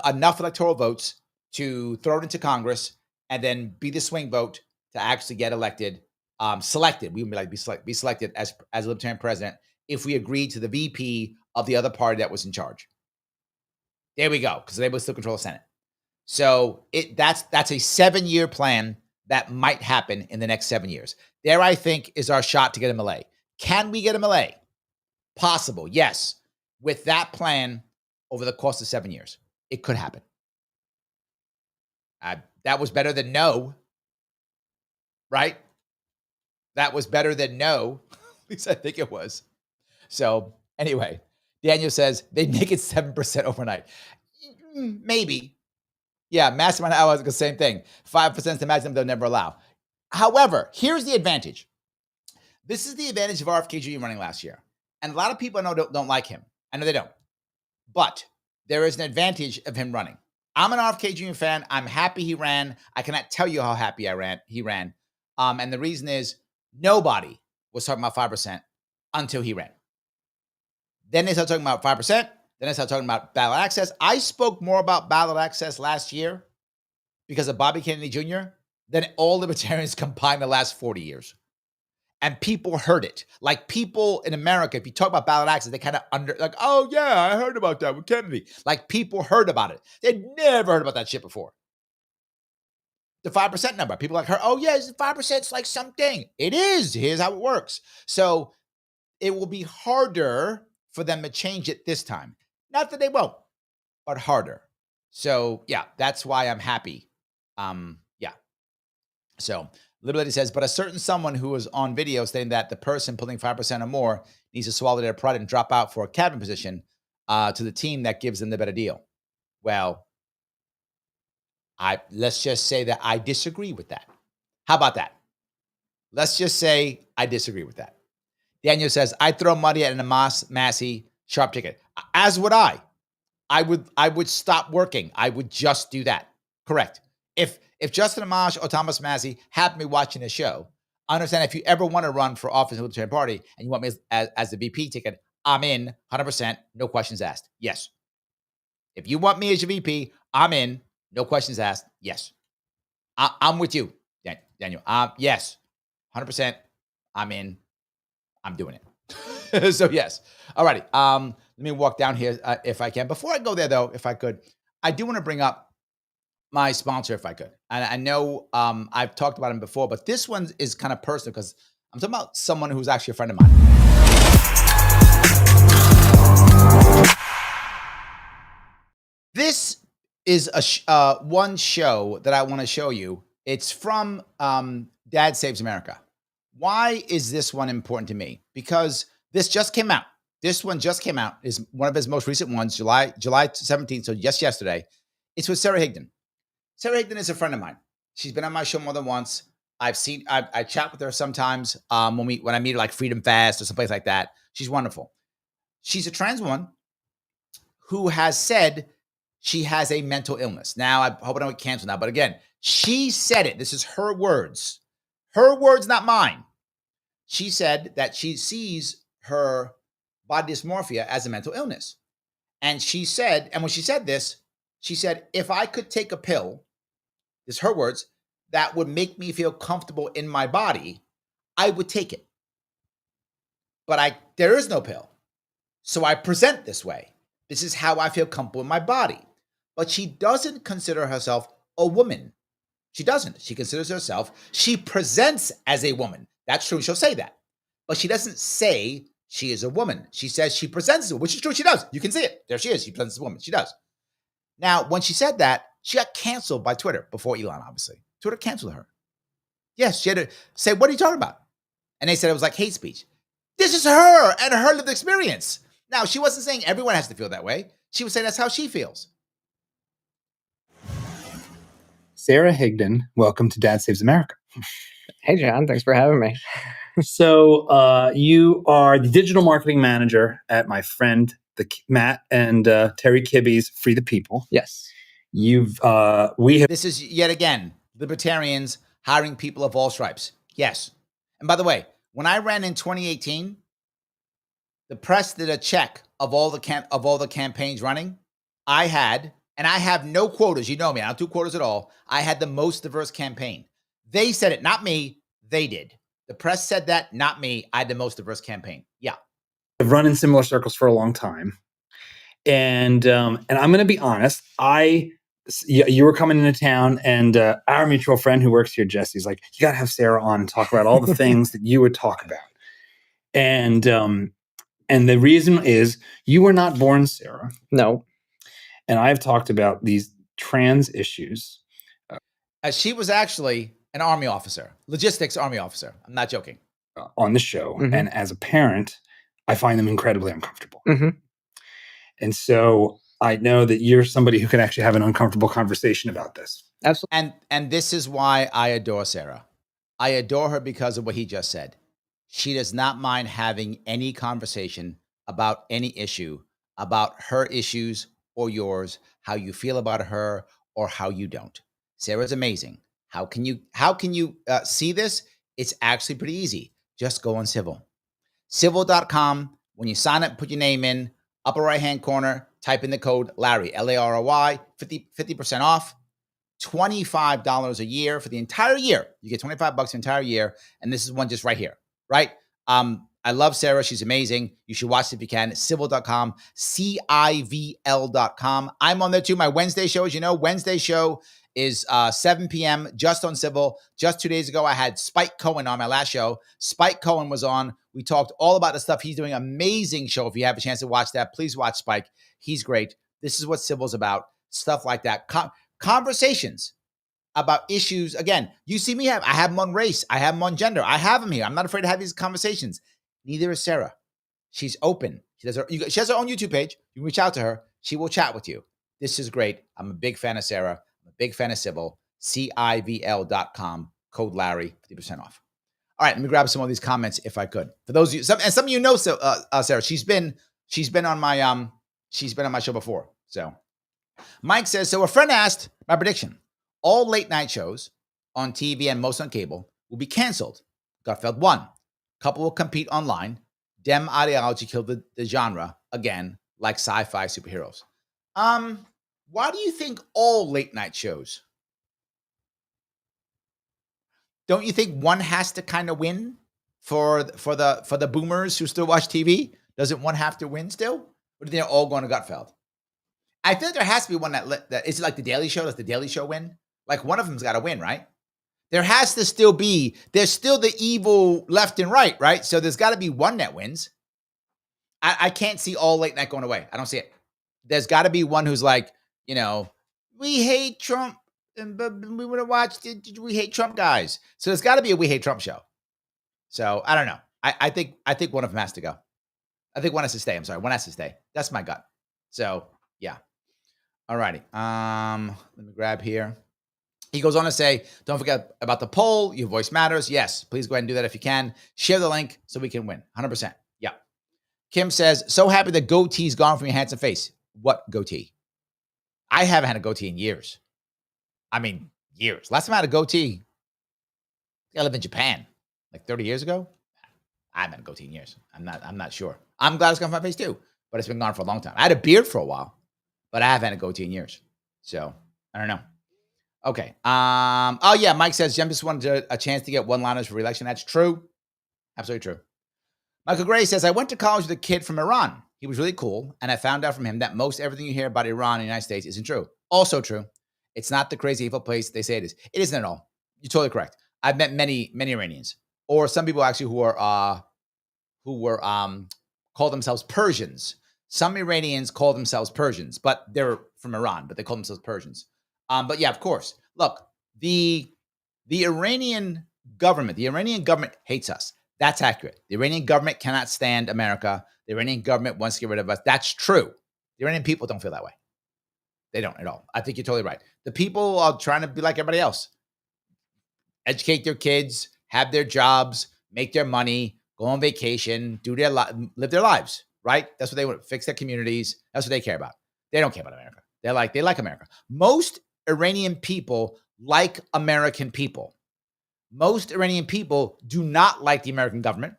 enough electoral votes to throw it into Congress and then be the swing vote to actually get elected, selected. We would be selected as a Libertarian president if we agreed to the VP of the other party that was in charge. There we go, because they would still control the Senate. So that's a 7-year plan that might happen in the next 7 years. There, I think, is our shot to get him LA. Can we get him LA? Possible, yes. With that plan over the course of 7 years. It could happen. That was better than no, right? That was better than no. At least I think it was. So anyway, Daniel says they'd make it 7% overnight. Maybe. Yeah, mastermind hours, the same thing. 5% is the maximum they'll never allow. However, here's the advantage. This is the advantage of RFK Jr. running last year. And a lot of people I know don't like him. I know they don't. But there is an advantage of him running. I'm an RFK Jr. fan. I'm happy he ran. I cannot tell you how happy he ran. And the reason is nobody was talking about 5% until he ran. Then they started talking about 5%. Then they started talking about ballot access. I spoke more about ballot access last year because of Bobby Kennedy Jr. than all libertarians combined the last 40 years. And people heard it. Like people in America, if you talk about ballot access, they kind of like, oh yeah, I heard about that with Kennedy. Like people heard about it. They'd never heard about that shit before. The 5% number. People like her, oh yeah, 5% is like something. It is. Here's how it works. So it will be harder for them to change it this time. Not that they won't, but harder. So yeah, that's why I'm happy. Yeah. So Little Lady says, but a certain someone who was on video saying that the person pulling 5% or more needs to swallow their pride and drop out for a cabinet position to the team that gives them the better deal. Well, let's just say that I disagree with that. How about that? Let's just say I disagree with that. Daniel says, I'd throw money at an Massie Sharpe ticket. As would I. I would stop working. I would just do that. Correct. If Justin Amash or Thomas Massie happen to be watching the show, understand if you ever want to run for office in the Libertarian Party and you want me as the VP ticket, I'm in 100%, no questions asked. Yes. If you want me as your VP, I'm in, no questions asked. Yes. I'm with you, Daniel. Yes. 100%, I'm in. I'm doing it. So yes. All righty. Let me walk down here if I can. Before I go there, though, if I could, I do want to bring up my sponsor, if I could. And I know I've talked about him before, but this one is kind of personal because I'm talking about someone who's actually a friend of mine. This is one show that I want to show you. It's from Dad Saves America. Why is this one important to me? Because this just came out. This one just came out. Is one of his most recent ones, July 17th, so just yesterday. It's with Sarah Higdon. Sarah Higdon is a friend of mine. She's been on my show more than once. I chat with her sometimes when I meet her like Freedom Fest or someplace like that. She's wonderful. She's a trans woman who has said she has a mental illness. Now, I hope I don't get canceled now, but again, she said it. This is her words. Her words, not mine. She said that she sees her body dysmorphia as a mental illness. And she said, and when she said this, she said, if I could take a pill, this is her words, that would make me feel comfortable in my body, I would take it. But there is no pill. So I present this way. This is how I feel comfortable in my body. But she doesn't consider herself a woman. She doesn't. She considers herself, she presents as a woman. That's true. She'll say that. But she doesn't say she is a woman. She says she presents as a woman, which is true. She does. You can see it. There she is. She presents as a woman. She does. Now, when she said that, she got canceled by Twitter before Elon, obviously. Twitter canceled her. Yes, she had to say, what are you talking about? And they said it was like hate speech. This is her and her lived experience. Now, she wasn't saying everyone has to feel that way. She was saying that's how she feels.
Sarah Higdon, welcome to Dad Saves America.
Hey, John. Thanks for having me.
So you are the digital marketing manager at my friend Matt and Terry Kibbe's Free the People.
Yes.
This is yet again libertarians hiring people of all stripes. Yes. And by the way, when I ran in 2018, the press did a check of all the campaigns running. I have no quotas. You know me. I don't do quotas at all. I had the most diverse campaign. They said it, not me. They did. The press said that, not me. I had the most diverse campaign. Yeah.
I've run in similar circles for a long time. And I'm going to be honest. You were coming into town, and our mutual friend who works here, Jesse's like, you got to have Sarah on and talk about all the things that you would talk about. And the reason is you were not born Sarah.
No.
And I've talked about these trans issues.
She was actually an Army officer, logistics Army officer. I'm not joking.
On the show. Mm-hmm. And as a parent, I find them incredibly uncomfortable.
Mm-hmm.
And so I know that you're somebody who can actually have an uncomfortable conversation about this.
Absolutely.
And this is why I adore Sarah. I adore her because of what he just said. She does not mind having any conversation about any issue, about her issues or yours, how you feel about her or how you don't. Sarah's amazing. How can you see this? It's actually pretty easy. Just go on Civil. Civil.com. When you sign up, put your name in, upper right-hand corner, type in the code Larry, Larry, 50% off, $25 a year for the entire year. You get $25 the entire year, and this is one just right here, right? I love Sarah. She's amazing. You should watch it if you can. Civil.com, CIVL.com. I'm on there too. My Wednesday show, as you know, Wednesday show is 7 p.m. just on Civil. Just 2 days ago, I had Spike Cohen on my last show. Spike Cohen was on. We talked all about the stuff he's doing. Amazing show. If you have a chance to watch that, please watch Spike. He's great. This is what Civil's about. Stuff like that. Conversations about issues. Again, you see me I have them on race. I have them on gender. I have them here. I'm not afraid to have these conversations. Neither is Sarah. She's open. She has her own YouTube page. You can reach out to her. She will chat with you. This is great. I'm a big fan of Sarah. I'm a big fan of Civil. CIVL.com. Code Larry, 50% off. All right, let me grab some of these comments if I could. For those of you, some of you know Sarah. She's been on my show before. So Mike says, so a friend asked my prediction. All late night shows on TV and most on cable will be canceled. Gutfeld won. Couple will compete online. Dem ideology killed the genre again, like sci-fi superheroes. Why do you think all late night shows? Don't you think one has to kind of win for the boomers who still watch TV? Doesn't one have to win still? Or do they all go to Gutfeld? I feel like there has to be one that is it like the Daily Show? Does the Daily Show win? Like one of them's got to win, right? There has to still be, there's still the evil left and right? So there's got to be one that wins. I can't see all late night going away. I don't see it. There's got to be one who's like, we hate Trump, but we would have watched it. We hate Trump guys. So there's got to be a we hate Trump show. So I don't know. I think one of them has to go. I think one has to stay. I'm sorry. One has to stay. That's my gut. So yeah. All righty. Let me grab here. He goes on to say, don't forget about the poll. Your voice matters. Yes, please go ahead and do that if you can. Share the link so we can win. 100%. Yeah. Kim says, so happy the goatee's gone from your handsome face. What goatee? I haven't had a goatee in years. I mean, years. Last time I had a goatee, I lived in Japan like 30 years ago. I haven't had a goatee in years. I'm not sure. I'm glad it's gone from my face too, but it's been gone for a long time. I had a beard for a while, but I haven't had a goatee in years. So I don't know. Okay. Oh yeah, Mike says Jim just wanted a chance to get one-liners for re-election. That's true. Absolutely true. Michael Gray says, I went to college with a kid from Iran. He was really cool, and I found out from him that most everything you hear about Iran and the United States isn't true. Also true. It's not the crazy evil place they say it is. It isn't at all. You're totally correct. I've met many Iranians, or some people actually who were call themselves Persians. Some Iranians call themselves Persians, but they're from Iran, but they call themselves Persians. But yeah, of course. Look, the Iranian government hates us. That's accurate. The Iranian government cannot stand America. The Iranian government wants to get rid of us. That's true. The Iranian people don't feel that way. They don't at all. I think you're totally right. The people are trying to be like everybody else. Educate their kids, have their jobs, make their money, go on vacation, live their lives, right? That's what they want. Fix their communities. That's what they care about. They don't care about America. They like America. Most Iranian people like American people. Most Iranian people do not like the American government,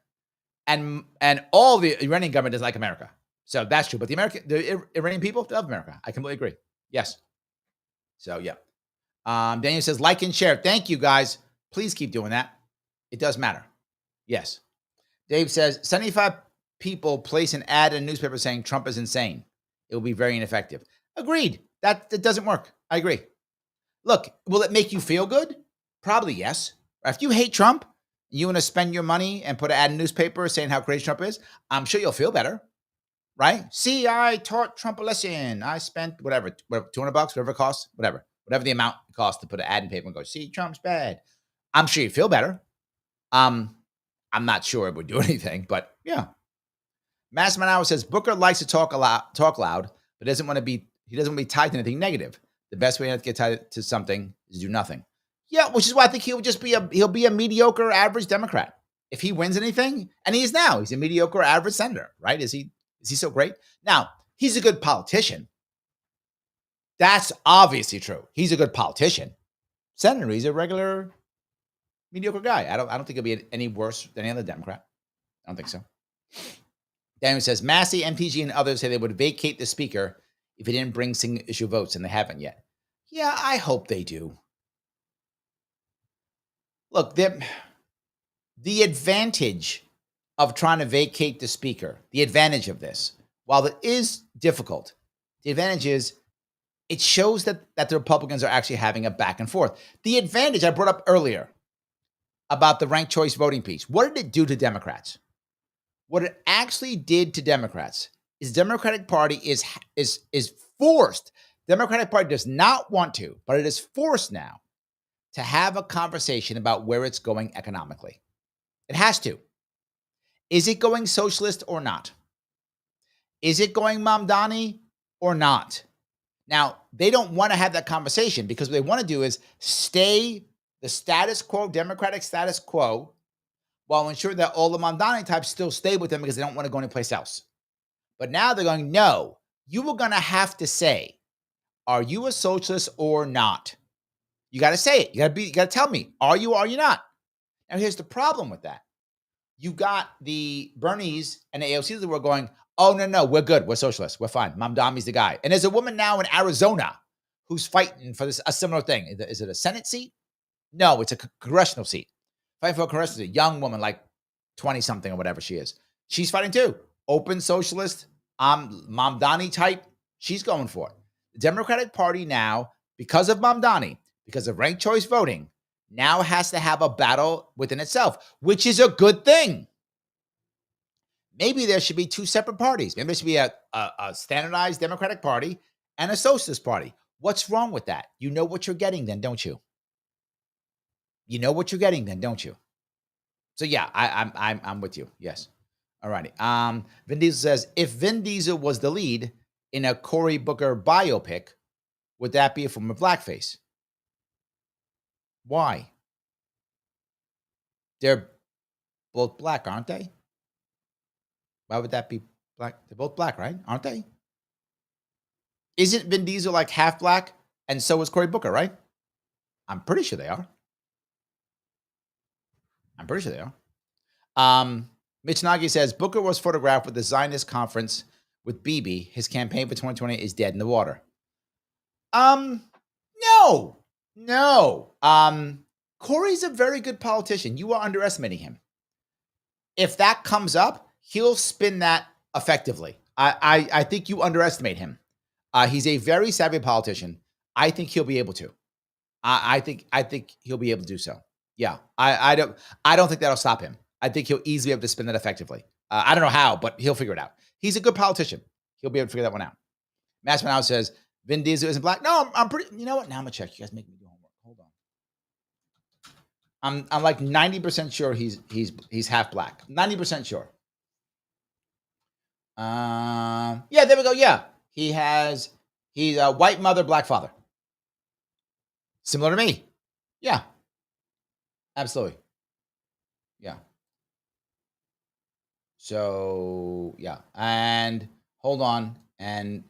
and all the Iranian government does like America. So that's true. But the Iranian people love America. I completely agree. Yes. So yeah. Daniel says, like and share. Thank you, guys. Please keep doing that. It does matter. Yes. Dave says, 75 people place an ad in a newspaper saying Trump is insane. It will be very ineffective. Agreed. That doesn't work. I agree. Look, will it make you feel good? Probably yes. If you hate Trump, you want to spend your money and put an ad in a newspaper saying how crazy Trump is, I'm sure you'll feel better, right? See, I taught Trump a lesson. I spent whatever $200, whatever it costs, whatever the amount it costs to put an ad in paper and go, see, Trump's bad. I'm sure you feel better. I'm not sure it would do anything, but yeah. Mass Manawa says Booker likes to talk loud, but doesn't want to be tied to anything negative. The best way not to get tied to something is do nothing. Yeah, which is why I think he'll be a mediocre average Democrat. If he wins anything, and he is now, he's a mediocre average senator, right? Is he so great? Now, he's a good politician. That's obviously true. He's a good politician. Senator, he's a regular mediocre guy. I don't think he'll be any worse than any other Democrat. I don't think so. Daniel says, Massie, MTG, and others say they would vacate the speaker if he didn't bring single issue votes, and they haven't yet. Yeah, I hope they do. Look, the advantage of trying to vacate the speaker, the advantage of this, while it is difficult, the advantage is it shows that the Republicans are actually having a back and forth. The advantage I brought up earlier about the ranked choice voting piece, what did it do to Democrats? What it actually did to Democrats is the Democratic Party is forced. Democratic Party does not want to, but it is forced now to have a conversation about where it's going economically. It has to. Is it going socialist or not? Is it going Mamdani or not? Now, they don't want to have that conversation because what they want to do is stay the status quo, Democratic status quo, while ensuring that all the Mamdani types still stay with them because they don't want to go anyplace else. But now they're going, no, you were going to have to say, are you a socialist or not? You got to say it. You got to tell me, are you or are you not? Now, here's the problem with that. You got the Bernies and the AOCs that were going, oh, no, we're good. We're socialists. We're fine. Mamdani's the guy. And there's a woman now in Arizona who's fighting for a similar thing. Is it a Senate seat? No, it's a congressional seat. Fighting for a congressional seat. Young woman, like 20-something or whatever she is. She's fighting too. Open socialist, Mamdani type. She's going for it. The Democratic Party now, because of Mamdani, because of ranked choice voting, now has to have a battle within itself, which is a good thing. Maybe there should be two separate parties. Maybe there should be a standardized Democratic Party and a Socialist Party. What's wrong with that? You know what you're getting then, don't you? You know what you're getting then, don't you? So yeah, I'm with you. Yes. All righty. Vin Diesel says, if Vin Diesel was the lead in a Cory Booker biopic, would that be a form of blackface? Why? They're both black, aren't they? Why would that be black? They're both black, right? Aren't they? Isn't Vin Diesel like half black? And so is Cory Booker, right? I'm pretty sure they are. Mitch Nagy says, Booker was photographed with the Zionist conference with Bibi. His campaign for 2020 is dead in the water. No. Cory's a very good politician. You are underestimating him. If that comes up, he'll spin that effectively. I think you underestimate him. He's a very savvy politician. I think he'll be able to. I think he'll be able to do so. Yeah, I don't think that'll stop him. I think he'll easily be able to spin that effectively. I don't know how, but he'll figure it out. He's a good politician. He'll be able to figure that one out. Mass Manal says Vin Diesel isn't black. No, I'm pretty. You know what? Now I'm gonna check. You guys make me do homework. Hold on. I'm like 90% sure he's half black. 90% sure. Yeah, there we go. Yeah, he's a white mother, black father. Similar to me. Yeah. Absolutely. Yeah. So yeah, and hold on, and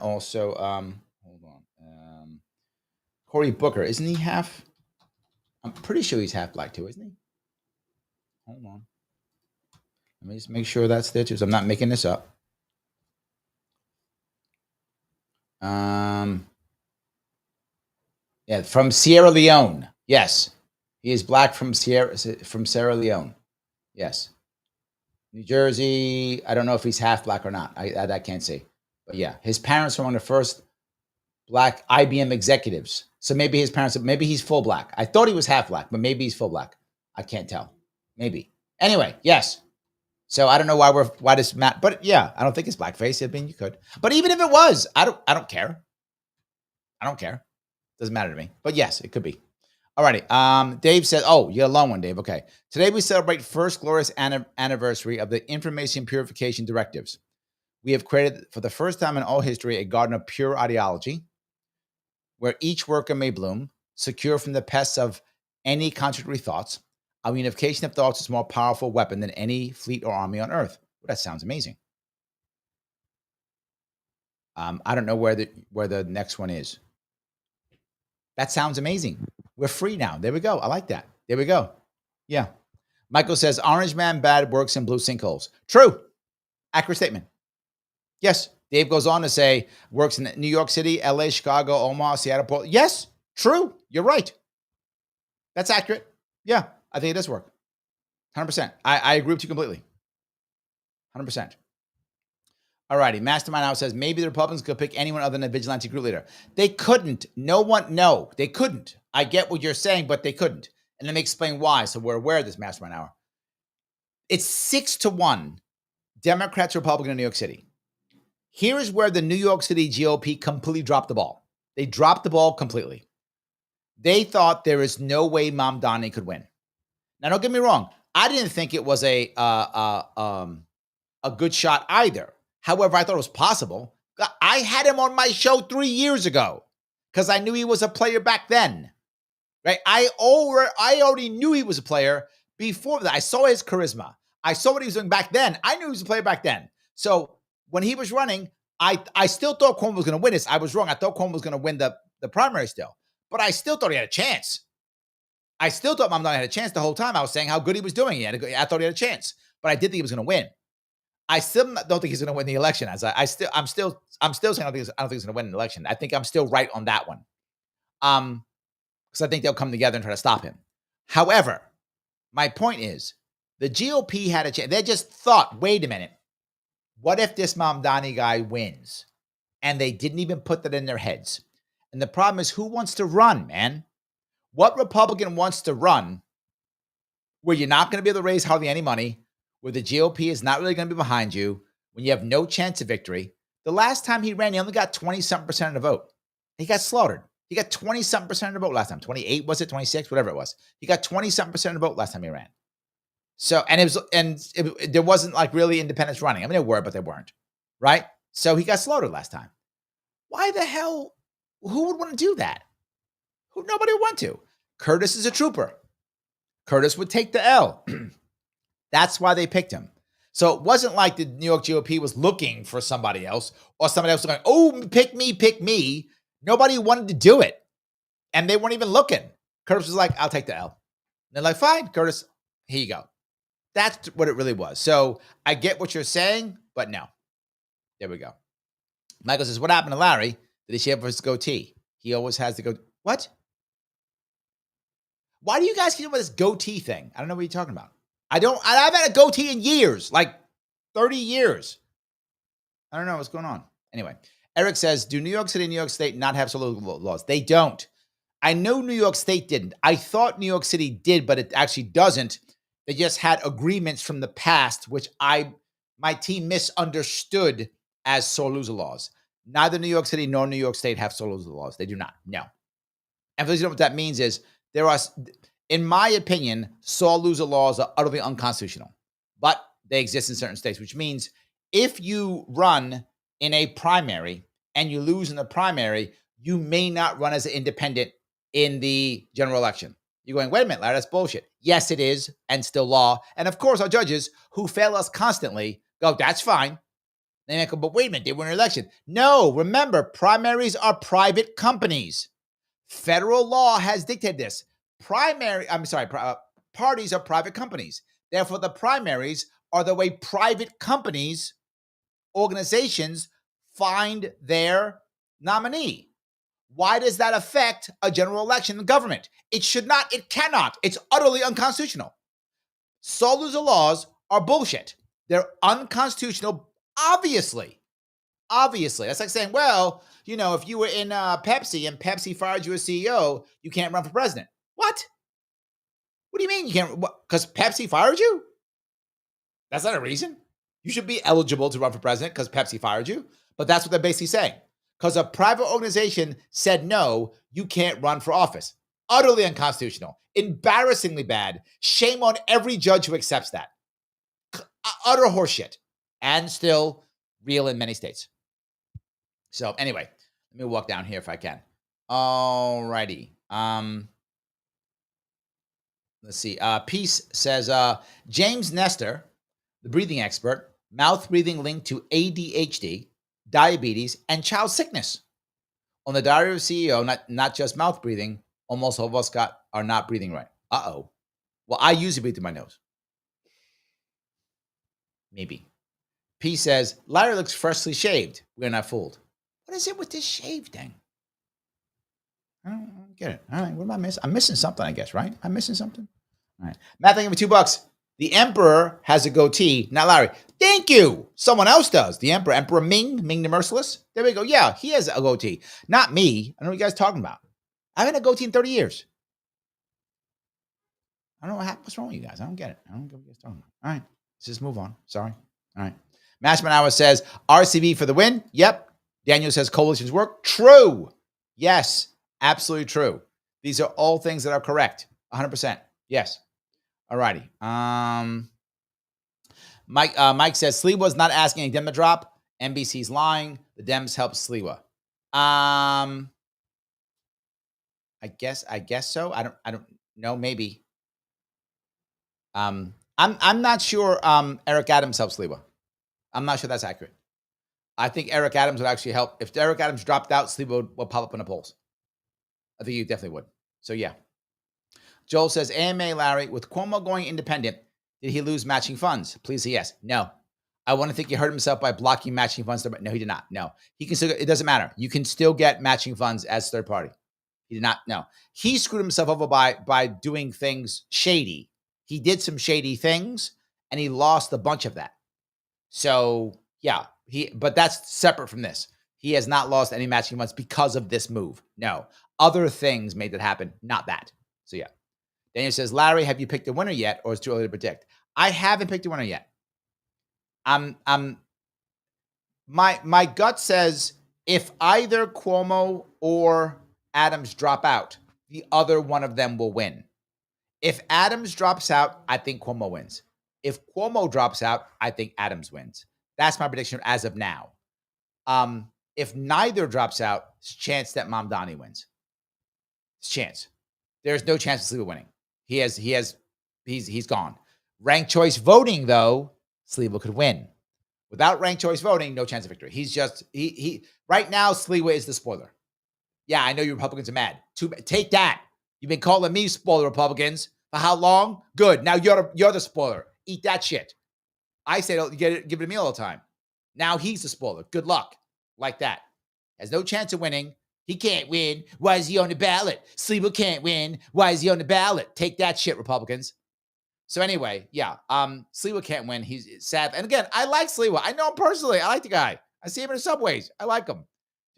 also hold on, Cory Booker, isn't he half? I'm pretty sure he's half black too, isn't he? Hold on, let me just make sure that's there too, so I'm not making this up. Yeah, from Sierra Leone. Yes, he is black from Sierra Leone. Yes. New Jersey, I don't know if he's half black or not. I can't see. But yeah, his parents were one of the first black IBM executives. So maybe he's full black. I thought he was half black, but maybe he's full black. I can't tell. Maybe. Anyway, yes. So I don't know why this Matt, but yeah, I don't think it's blackface. I mean, you could. But even if it was, I don't care. I don't care. Doesn't matter to me. But yes, it could be. Alrighty. Dave said, oh, you're a long one, Dave. Okay. Today we celebrate first glorious anniversary of the Information Purification Directives. We have created, for the first time in all history, a garden of pure ideology where each worker may bloom, secure from the pests of any contradictory thoughts. Our unification of thoughts is a more powerful weapon than any fleet or army on earth. Well, that sounds amazing. I don't know where the next one is. That sounds amazing. We're free now. There we go. I like that. There we go. Yeah. Michael says, Orange Man bad works in blue sinkholes. True. Accurate statement. Yes. Dave goes on to say, works in New York City, LA, Chicago, Omaha, Seattle, Portland. Yes. True. You're right. That's accurate. Yeah. I think it does work. 100%. I agree with you completely. 100%. All righty. Mastermind now says, maybe the Republicans could pick anyone other than a vigilante group leader. They couldn't. No, they couldn't. I get what you're saying, but they couldn't. And let me explain why. So we're aware of this, Mastermind Hour. It's 6-1 Democrats, Republican in New York City. Here is where the New York City GOP completely dropped the ball. They dropped the ball completely. They thought there is no way Mamdani could win. Now, don't get me wrong. I didn't think it was a good shot either. However, I thought it was possible. I had him on my show 3 years ago because I knew he was a player back then. Right? I already knew he was a player before that. I saw his charisma. I saw what he was doing back then. I knew he was a player back then. So when he was running, I still thought Cuomo was going to win this. I was wrong. I thought Cuomo was going to win the primary still. But I still thought he had a chance. I still thought Mamdani had a chance the whole time. I was saying how good he was doing. I thought he had a chance. But I did think he was going to win. I still don't think he's going to win the election. I'm still saying I don't think he's going to win an election. I think I'm still right on that one. Because I think they'll come together and try to stop him. However, my point is, the GOP had a chance. They just thought, wait a minute, what if this Mamdani guy wins? And they didn't even put that in their heads. And the problem is, who wants to run, man? What Republican wants to run where you're not going to be able to raise hardly any money, where the GOP is not really going to be behind you, when you have no chance of victory? The last time he ran, he only got 20-something% of the vote. He got slaughtered. He got 20-something% of the vote last time. 28, was it? 26? Whatever it was. He got 20-something% of the vote last time he ran. So, there wasn't like really independents running. I mean, there were, but they weren't. Right? So he got slaughtered last time. Why the hell? Who would want to do that? Nobody would want to. Curtis is a trooper. Curtis would take the L. That's why they picked him. So it wasn't like the New York GOP was looking for somebody else or somebody else was going, oh, pick me. Nobody wanted to do it. And they weren't even looking. Curtis was like, I'll take the L. And they're like, fine, Curtis, here you go. That's what it really was. So I get what you're saying, but no. There we go. Michael says, what happened to Larry? Did he shave his goatee? He always has the goatee. What? Why do you guys keep with this goatee thing? I don't know what you're talking about. I've had a goatee in years, like 30 years. I don't know what's going on. Anyway, Eric says, do New York City and New York State not have solo laws? They don't. I know New York State didn't. I thought New York City did, but it actually doesn't. They just had agreements from the past, which my team misunderstood as solo laws. Neither New York City nor New York State have solo laws. They do not. No. And for those who don't know what that means is, there are, in my opinion, sole-loser laws are utterly unconstitutional, but they exist in certain states, which means if you run in a primary and you lose in the primary, you may not run as an independent in the general election. You're going, wait a minute, Larry, that's bullshit. Yes, it is, and still law. And of course, our judges who fail us constantly go, that's fine. They go, but wait a minute, they won an election. No, remember, primaries are private companies. Federal law has dictated this. Parties are private companies. Therefore, the primaries are the way private companies, organizations, find their nominee. Why does that affect a general election in government? It should not. It cannot. It's utterly unconstitutional. Sole-loser laws are bullshit. They're unconstitutional, obviously. Obviously. That's like saying, well, you know, if you were in Pepsi and Pepsi fired you as CEO, you can't run for president. What? What do you mean you can't? Because Pepsi fired you? That's not a reason. You should be eligible to run for president because Pepsi fired you. But that's what they're basically saying. Because a private organization said no, you can't run for office. Utterly unconstitutional. Embarrassingly bad. Shame on every judge who accepts that. Utter horseshit. And still real in many states. So anyway, let me walk down here if I can. All righty. Let's see. Peace says, James Nestor, the breathing expert, mouth breathing linked to ADHD, diabetes, and child sickness. On the diary of a CEO, not just mouth breathing, almost all of us are not breathing right. Uh-oh. Well, I usually breathe through my nose. Maybe. P says, Larry looks freshly shaved. We're not fooled. What is it with this shave thing? I don't get it. All right, what am I missing? I'm missing something, I guess, right? I'm missing something. All right. Matt, thank you for $2. The Emperor has a goatee, not Larry. Thank you. Someone else does. The Emperor, Emperor Ming the Merciless. There we go. Yeah, he has a goatee. Not me. I don't know what you guys are talking about. I've had a goatee in 30 years. I don't know what's wrong with you guys. I don't get it. I don't get what you guys are talking about. All right, let's just move on. Sorry. All right. Mashman Hour says, RCB for the win. Yep. Daniel says coalitions work. True. Yes, absolutely true. These are all things that are correct. 100%. Yes. All righty. Mike says Sliwa's not asking any Dem to drop. NBC's lying. The Dems help Sliwa. I guess so. I don't know. Maybe. I'm not sure. Eric Adams helps Sliwa. I'm not sure that's accurate. I think Eric Adams would actually help. If Eric Adams dropped out, Sliwa would pop up in the polls. I think you definitely would. So yeah. Joel says, AMA Larry, with Cuomo going independent, did he lose matching funds? Please say yes. No. I want to think he hurt himself by blocking matching funds. No, he did not. No. He can still, it doesn't matter. You can still get matching funds as third party. He did not. No. He screwed himself over by doing things shady. He did some shady things and he lost a bunch of that. So yeah, but that's separate from this. He has not lost any matching funds because of this move. No. Other things made that happen, not that. So yeah. Daniel says, Larry, have you picked a winner yet, or is it too early to predict? I haven't picked a winner yet. My gut says if either Cuomo or Adams drop out, the other one of them will win. If Adams drops out, I think Cuomo wins. If Cuomo drops out, I think Adams wins. That's my prediction as of now. If neither drops out, it's a chance that Mamdani wins. It's a chance. There's no chance of Sliwa winning. He's gone. Ranked choice voting, though, Sliwa could win. Without ranked choice voting, no chance of victory. He's just he right now, Sliwa is the spoiler. Yeah, I know you Republicans are mad. Take that. You've been calling me spoiler Republicans for how long? Good. Now you're the spoiler. Eat that shit. I say give it to me all the time. Now he's the spoiler. Good luck. Like that. Has no chance of winning. He can't win. Why is he on the ballot? Sliwa can't win. Why is he on the ballot? Take that shit, Republicans. So anyway, yeah, Sliwa can't win. He's sad. And again, I like Sliwa. I know him personally. I like the guy. I see him in the subways. I like him.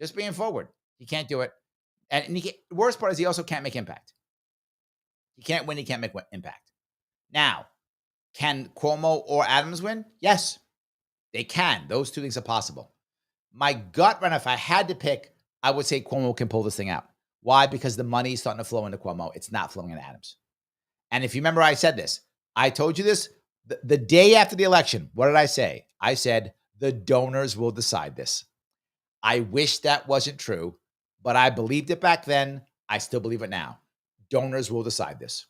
Just being forward. He can't do it. And the worst part is he also can't make impact. He can't win. He can't make impact. Now, can Cuomo or Adams win? Yes, they can. Those two things are possible. My gut run, if I had to pick, I would say Cuomo can pull this thing out. Why? Because the money is starting to flow into Cuomo. It's not flowing into Adams. And if you remember, I said this. I told you this the day after the election. What did I say? I said, the donors will decide this. I wish that wasn't true, but I believed it back then. I still believe it now. Donors will decide this.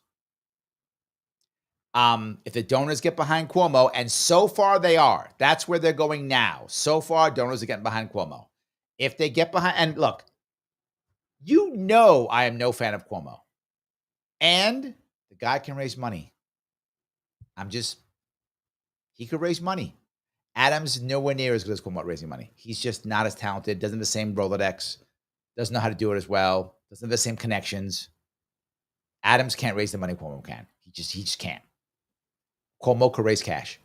If the donors get behind Cuomo, and so far they are, that's where they're going now. So far, donors are getting behind Cuomo. If they get behind, and look, you know I am no fan of Cuomo. And the guy can raise money. He could raise money. Adams is nowhere near as good as Cuomo at raising money. He's just not as talented, doesn't have the same Rolodex, doesn't know how to do it as well, doesn't have the same connections. Adams can't raise the money Cuomo can. He just can't. Cuomo could raise cash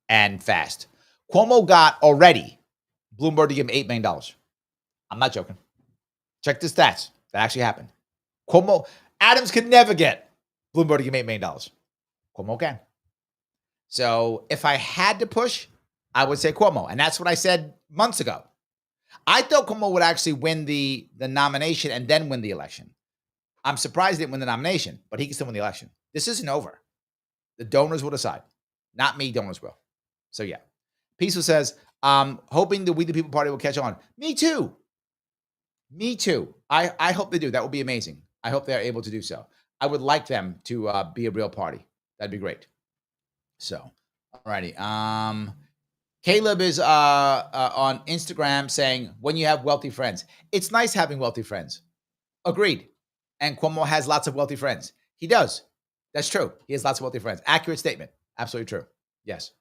and fast. Cuomo got already Bloomberg to give him $8 million. I'm not joking. Check the stats. That actually happened. Adams could never get Bloomberg to give him $8 million. Cuomo can. So if I had to push, I would say Cuomo. And that's what I said months ago. I thought Cuomo would actually win the nomination and then win the election. I'm surprised he didn't win the nomination, but he can still win the election. This isn't over. The donors will decide. Not me, donors will. So yeah. Peaceful says, hoping the We the People Party will catch on. Me too. Me too. I hope they do. That would be amazing. I hope they're able to do so. I would like them to be a real party. That'd be great. So, alrighty. Caleb is on Instagram saying, when you have wealthy friends. It's nice having wealthy friends. Agreed. And Cuomo has lots of wealthy friends. He does. That's true. He has lots of wealthy friends. Accurate statement. Absolutely true. Yes.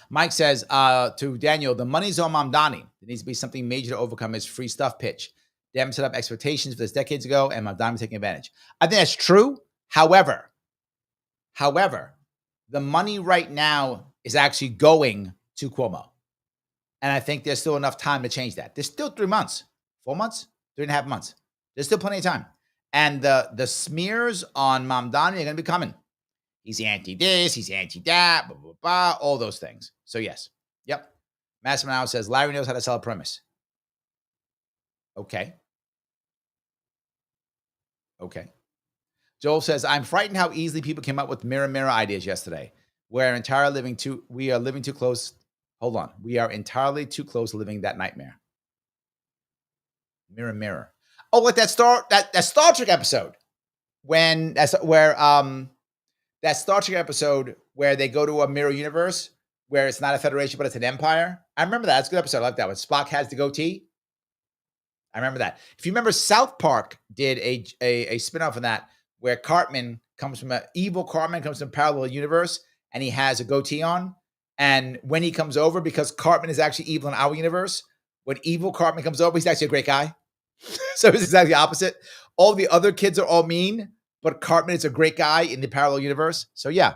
Mike says to Daniel, the money's on Mamdani. There needs to be something major to overcome his free stuff pitch. Dem set up expectations for this decades ago, and Mamdani taking advantage. I think that's true. However, the money right now is actually going to Cuomo. And I think there's still enough time to change that. There's still 3 months, 4 months, 3.5 months. There's still plenty of time. And the smears on Mamdani are going to be coming. He's anti-this, he's anti-that, blah, blah, blah, all those things. So yes. Yep. Massimiliano says, Larry knows how to sell a premise. Okay. Joel says, I'm frightened how easily people came up with mirror ideas yesterday. We are living too close. Hold on. We are entirely too close to living that nightmare. Mirror. Oh, like that Star Trek episode. That Star Trek episode where they go to a mirror universe where it's not a federation, but it's an empire. I remember that. It's a good episode. I like that one. Spock has the goatee. I remember that. If you remember, South Park did a spinoff of that where evil Cartman comes from a parallel universe and he has a goatee on. And when he comes over, because Cartman is actually evil in our universe, when evil Cartman comes over, he's actually a great guy. So it's exactly the opposite. All the other kids are all mean, but Cartman is a great guy in the parallel universe. So yeah,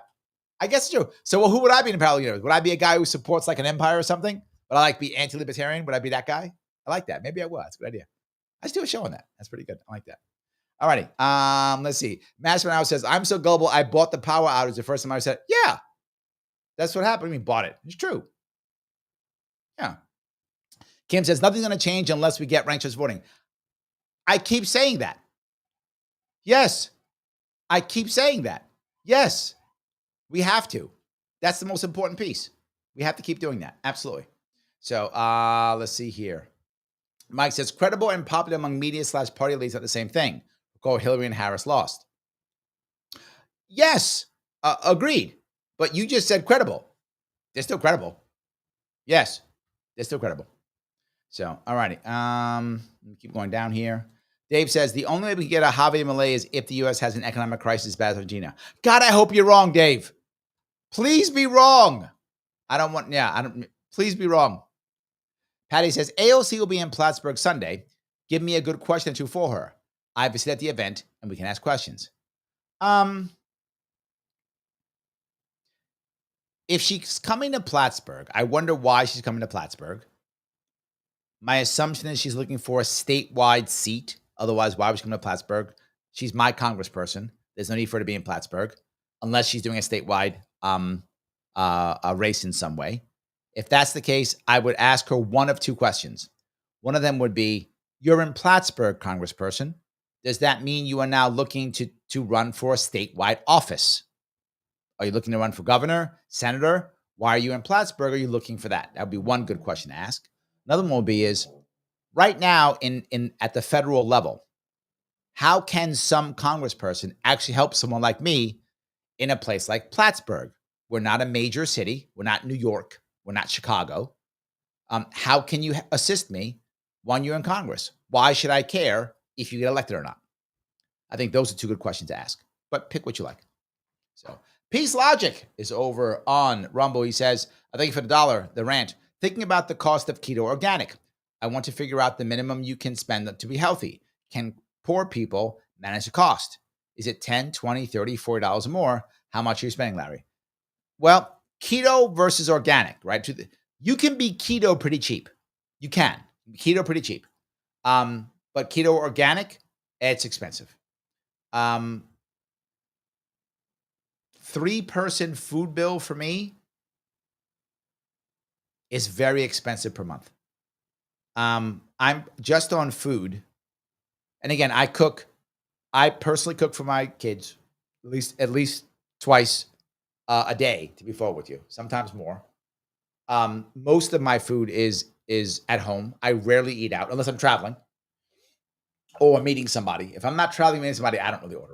I guess it's true. So who would I be in the parallel universe? Would I be a guy who supports like an empire or something? But I like be anti-libertarian. Would I be that guy? I like that. Maybe I will. That's a good idea. Let's do a show on that. That's pretty good. I like that. All righty. Let's see. Master now says, I'm so gullible. I bought the power outage the first time I said, yeah, that's what happened. We bought it. It's true. Yeah. Kim says, nothing's going to change unless we get ranked choice voting. I keep saying that. Yes. I keep saying that. Yes. We have to. That's the most important piece. We have to keep doing that. Absolutely. So let's see here. Mike says, credible and popular among media / party elites are the same thing. Recall Hillary and Harris lost. Yes. Agreed. But you just said credible. They're still credible. Yes. They're still credible. So, all righty. Keep going down here. Dave says, the only way we can get a Javier Milei is if the U.S. has an economic crisis as bad as Argentina. God, I hope you're wrong, Dave. Please be wrong. Please be wrong. Patty says, AOC will be in Plattsburgh Sunday. Give me a good question or two for her. I visited at the event, and we can ask questions. If she's coming to Plattsburgh, I wonder why she's coming to Plattsburgh. My assumption is she's looking for a statewide seat. Otherwise, why would she come to Plattsburgh? She's my congressperson. There's no need for her to be in Plattsburgh unless she's doing a statewide race in some way. If that's the case, I would ask her one of two questions. One of them would be, you're in Plattsburgh, congressperson. Does that mean you are now looking to run for a statewide office? Are you looking to run for governor, senator? Why are you in Plattsburgh? Are you looking for that? That would be one good question to ask. Another one will be is, right now at the federal level, how can some congressperson actually help someone like me in a place like Plattsburgh? We're not a major city. We're not New York. We're not Chicago. How can you assist me when you're in Congress? Why should I care if you get elected or not? I think those are two good questions to ask, but pick what you like. So Peace Logic is over on Rumble. He says, I thank you for the $1, the rant. Thinking about the cost of keto organic. I want to figure out the minimum you can spend to be healthy. Can poor people manage the cost? Is it $10, $20, $30, $40 or more? How much are you spending, Larry? Well, keto versus organic, right? You can be keto pretty cheap. You can. Keto pretty cheap. But keto organic, it's expensive. 3-person food bill for me is very expensive per month. I'm just on food. And again, I personally cook for my kids at least twice a day, to be forward with you, sometimes more. Most of my food is at home. I rarely eat out unless I'm traveling or meeting somebody. If I'm not traveling meeting somebody, I don't really order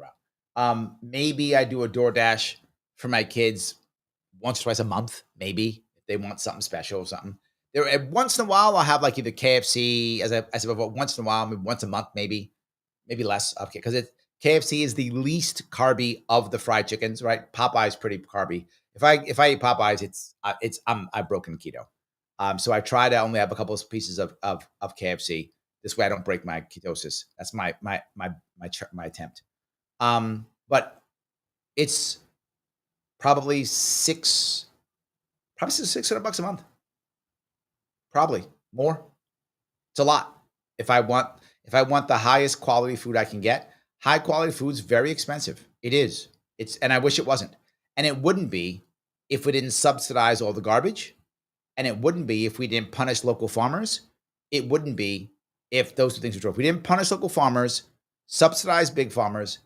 out. Maybe I do a DoorDash for my kids once or twice a month, maybe they want something special or something. Once in a while, I'll have like either KFC as a once in a while, maybe once a month, maybe less. Okay, because KFC is the least carby of the fried chickens, right? Popeye's pretty carby. If I eat Popeyes, I've broken keto. So I try to only have a couple of pieces of KFC. This way I don't break my ketosis. That's my attempt. But it's probably $600 a month. Probably more. It's a lot. If I want the highest quality food I can get, high quality food is very expensive. It is. And I wish it wasn't. And it wouldn't be if we didn't subsidize all the garbage. And it wouldn't be if we didn't punish local farmers. It wouldn't be if those two things were true. If we didn't punish local farmers, subsidize big farmers,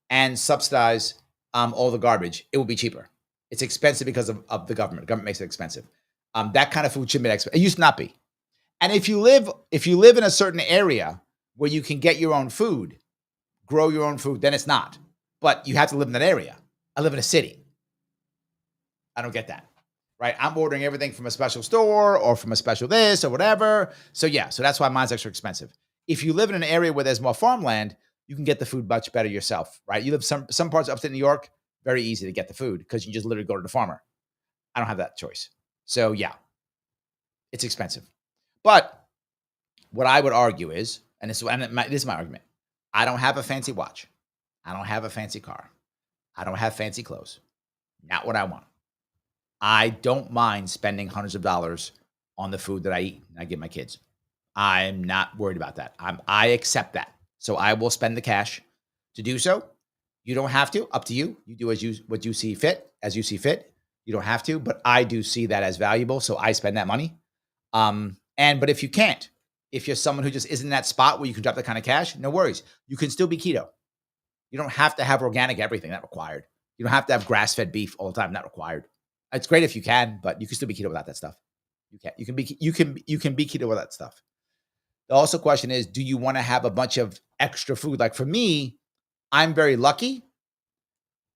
and subsidize all the garbage, it would be cheaper. It's expensive because of the government. The government makes it expensive. That kind of food should be expensive. It used to not be. And if you live in a certain area where you can get your own food, grow your own food, then it's not. But you have to live in that area. I live in a city. I don't get that. Right? I'm ordering everything from a special store or from a special this or whatever. So that's why mine's extra expensive. If you live in an area where there's more farmland, you can get the food much better yourself, right? You live some parts of upstate New York, very easy to get the food because you just literally go to the farmer. I don't have that choice. So it's expensive. But what I would argue is, and this is my argument, I don't have a fancy watch. I don't have a fancy car. I don't have fancy clothes. Not what I want. I don't mind spending hundreds of dollars on the food that I eat and I give my kids. I'm not worried about that. I accept that. So I will spend the cash to do so. You don't have to. Up to you. You do what you see fit, as you see fit. You don't have to, but I do see that as valuable, so I spend that money. But if you can't, if you're someone who just isn't in that spot where you can drop that kind of cash, no worries. You can still be keto. You don't have to have organic everything, not required. You don't have to have grass-fed beef all the time, not required. It's great if you can, but you can still be keto without that stuff. You can be keto with that stuff. The also question is, do you want to have a bunch of extra food? Like for me, I'm very lucky,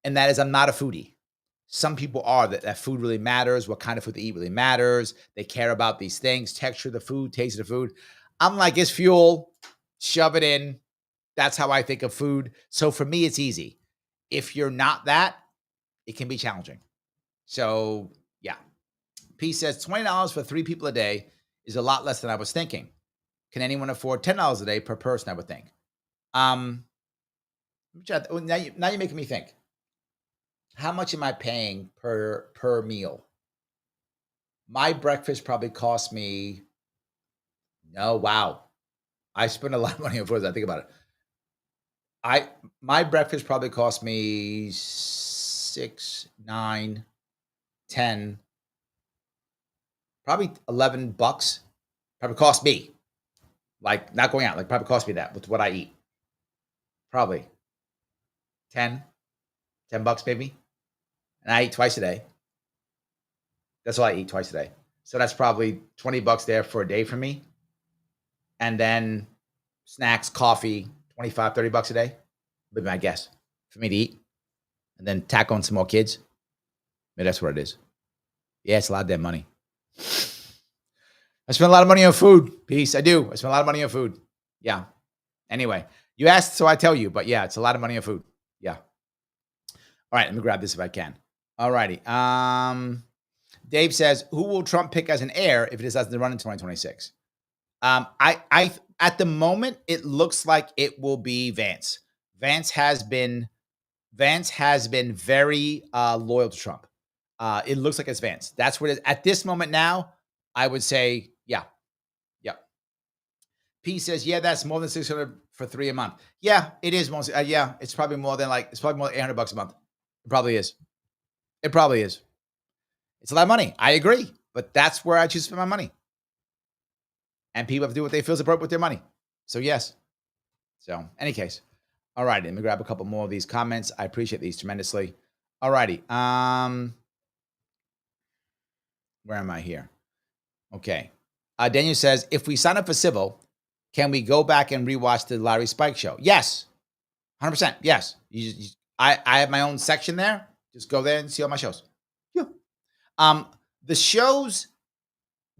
and that is I'm not a foodie. Some people are, that food really matters. What kind of food they eat really matters. They care about these things, texture of the food, taste of the food. I'm like, it's fuel, shove it in. That's how I think of food. So for me, it's easy. If you're not that, it can be challenging. So P says $20 for 3 people a day is a lot less than I was thinking. Can anyone afford $10 a day per person, I would think. Now you're making me think. How much am I paying per meal? My breakfast probably cost me, I spend a lot of money on food as I think about it. My breakfast probably cost me $6, $9, $10, probably $11. Probably cost me. Like not going out, like probably cost me that with what I eat. Probably $10 maybe. And I eat twice a day. That's all I eat, twice a day. So that's probably $20 there for a day for me. And then snacks, coffee, $25, $30 a day. Would be my guess for me to eat. And then tack on some more kids. Maybe that's what it is. Yeah, it's a lot of damn money. I spend a lot of money on food. Peace. I do. I spend a lot of money on food. Yeah. Anyway, you asked, so I tell you. But yeah, it's a lot of money on food. Yeah. All right, let me grab this if I can. All righty. Dave says, who will Trump pick as an heir if it decides to run in 2026? I at the moment, it looks like it will be Vance. Vance has been very loyal to Trump. It looks like it's Vance. That's what it is. At this moment now, I would say, yeah. P says, yeah, that's more than $600 for 3 a month. Yeah, it is mostly. It's probably more than $800 a month. It probably is. It's a lot of money. I agree, but that's where I choose to spend my money. And people have to do what they feel is appropriate with their money. So yes. So any case, all right. Let me grab a couple more of these comments. I appreciate these tremendously. All righty. Where am I here? Okay. Daniel says, if we sign up for civil, can we go back and rewatch the Larry Spike show? Yes. 100%. Yes. I have my own section there. Just go there and see all my shows. Yeah. The shows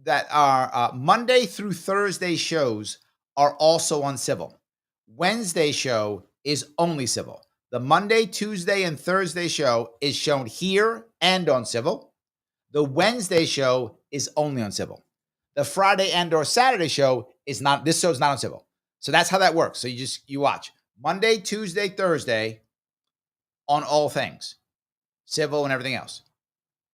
that are Monday through Thursday shows are also on civil. Wednesday show is only civil. The Monday, Tuesday, and Thursday show is shown here and on civil. The Wednesday show is only on civil. The Friday and or Saturday show is not, this show is not on civil. So that's how that works. So you watch Monday, Tuesday, Thursday on all things, civil and everything else.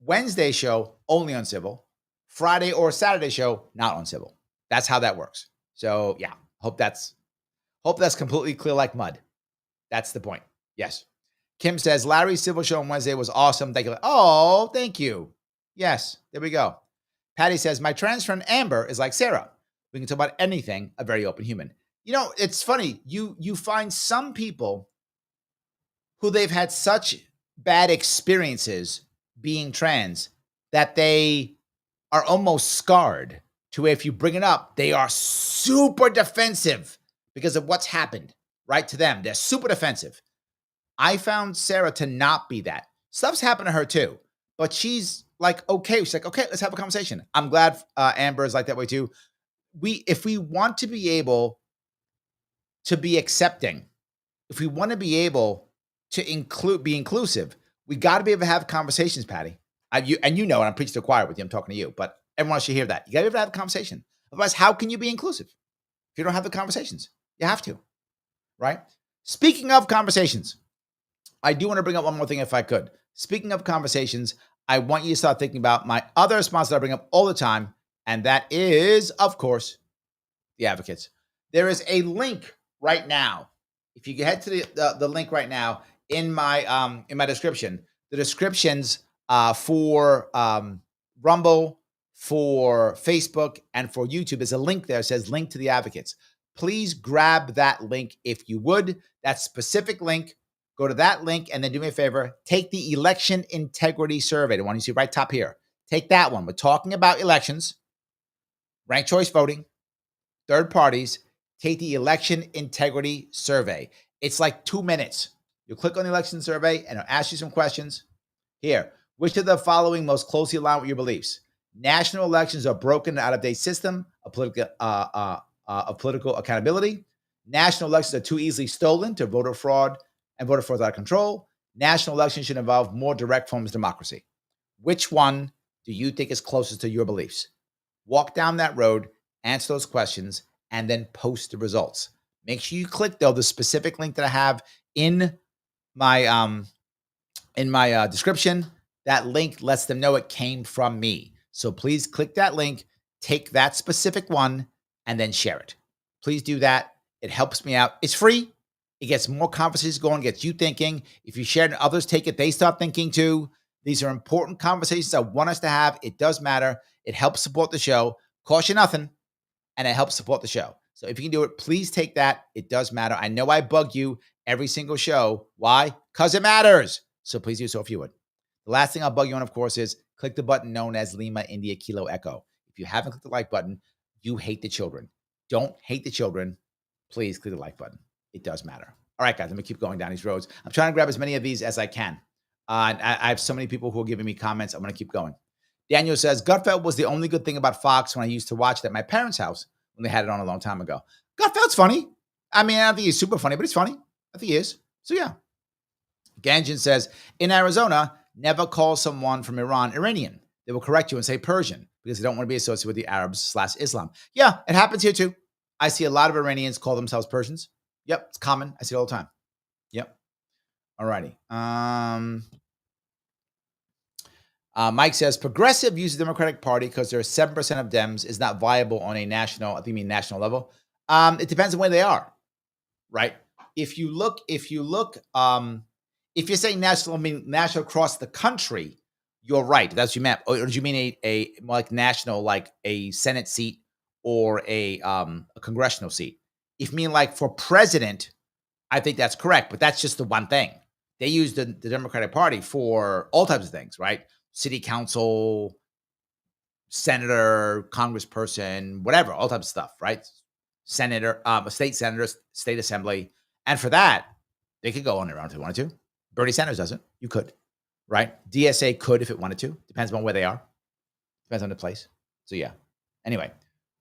Wednesday show only on civil. Friday or Saturday show not on civil. That's how that works. So yeah, hope that's completely clear like mud. That's the point. Yes. Kim says Larry's civil show on Wednesday was awesome. Thank you. Oh, thank you. Yes, there we go. Patty says my trans friend Amber is like Sarah. We can talk about anything. A very open human. You know, it's funny. You find some people who they've had such bad experiences being trans that they are almost scarred to where if you bring it up, they are super defensive because of what's happened, right, to them. They're super defensive. I found Sarah to not be that. Stuff's happened to her too, but she's like, okay. She's like, okay, let's have a conversation. I'm glad Amber is like that way too. If we want to be able to be accepting, if we want to be able to be inclusive, we got to be able to have conversations, Patty. And you know, and I'm preaching to the choir with you. I'm talking to you, but everyone should hear that. You got to be able to have a conversation. Otherwise, how can you be inclusive if you don't have the conversations? You have to, right? Speaking of conversations, I do want to bring up one more thing if I could. Speaking of conversations, I want you to start thinking about my other sponsor that I bring up all the time, and that is, of course, the Advocates. There is a link right now. If you head to the link right now in my description, the descriptions for Rumble, for Facebook, and for YouTube, there's a link there that says link to the Advocates. Please grab that link if you would. That specific link. Go to that link and then do me a favor. Take the election integrity survey, the one you see right top here. Take that one. We're talking about elections, ranked choice voting, third parties. Take the election integrity survey. It's like 2 minutes. You click on the election survey and it'll ask you some questions. Here, which of the following most closely align with your beliefs? National elections are broken and out-of-date system of political accountability. National elections are too easily stolen to voter fraud and voter fraud out of control. National elections should involve more direct forms of democracy. Which one do you think is closest to your beliefs? Walk down that road, answer those questions, and then post the results. Make sure you click, though, the specific link that I have in my description. That link lets them know it came from me. So please click that link, take that specific one, and then share it. Please do that. It helps me out. It's free. It gets more conversations going, gets you thinking. If you share it and others take it, they start thinking too. These are important conversations I want us to have. It does matter. It helps support the show. Costs you nothing, and it helps support the show. So if you can do it, please take that. It does matter. I know I bug you every single show. Why? Because it matters. So please do so if you would. The last thing I'll bug you on, of course, is click the button known as Lima India Kilo Echo. If you haven't clicked the like button, you hate the children. Don't hate the children. Please click the like button. It does matter. All right, guys, let me keep going down these roads. I'm trying to grab as many of these as I can. And I have so many people who are giving me comments. I'm going to keep going. Daniel says, Gutfeld was the only good thing about Fox when I used to watch it at my parents' house when they had it on a long time ago. Gutfeld's funny. I mean, I don't think he's super funny, but he's funny. I think he is. So, yeah. Ganjan says, in Arizona, never call someone from Iran Iranian. They will correct you and say Persian because they don't want to be associated with the Arabs/Islam. Yeah, it happens here too. I see a lot of Iranians call themselves Persians. Yep, it's common. I see it all the time. Yep. All righty. Mike says, progressive use the Democratic Party because there are 7% of Dems is not viable on a national, I think you mean national level. It depends on where they are, right? If you're saying national, I mean national across the country, you're right. That's what you meant. Or do you mean a more like national, like a Senate seat or a congressional seat? If you mean like for president, I think that's correct. But that's just the one thing. They use the Democratic Party for all types of things, right? City council, senator, congressperson, whatever, all types of stuff, right? Senator, state senators, state assembly. And for that, they could go on their own if they wanted to. Bernie Sanders doesn't. You could. right? DSA could if it wanted to. Depends on where they are. Depends on the place. So yeah. Anyway,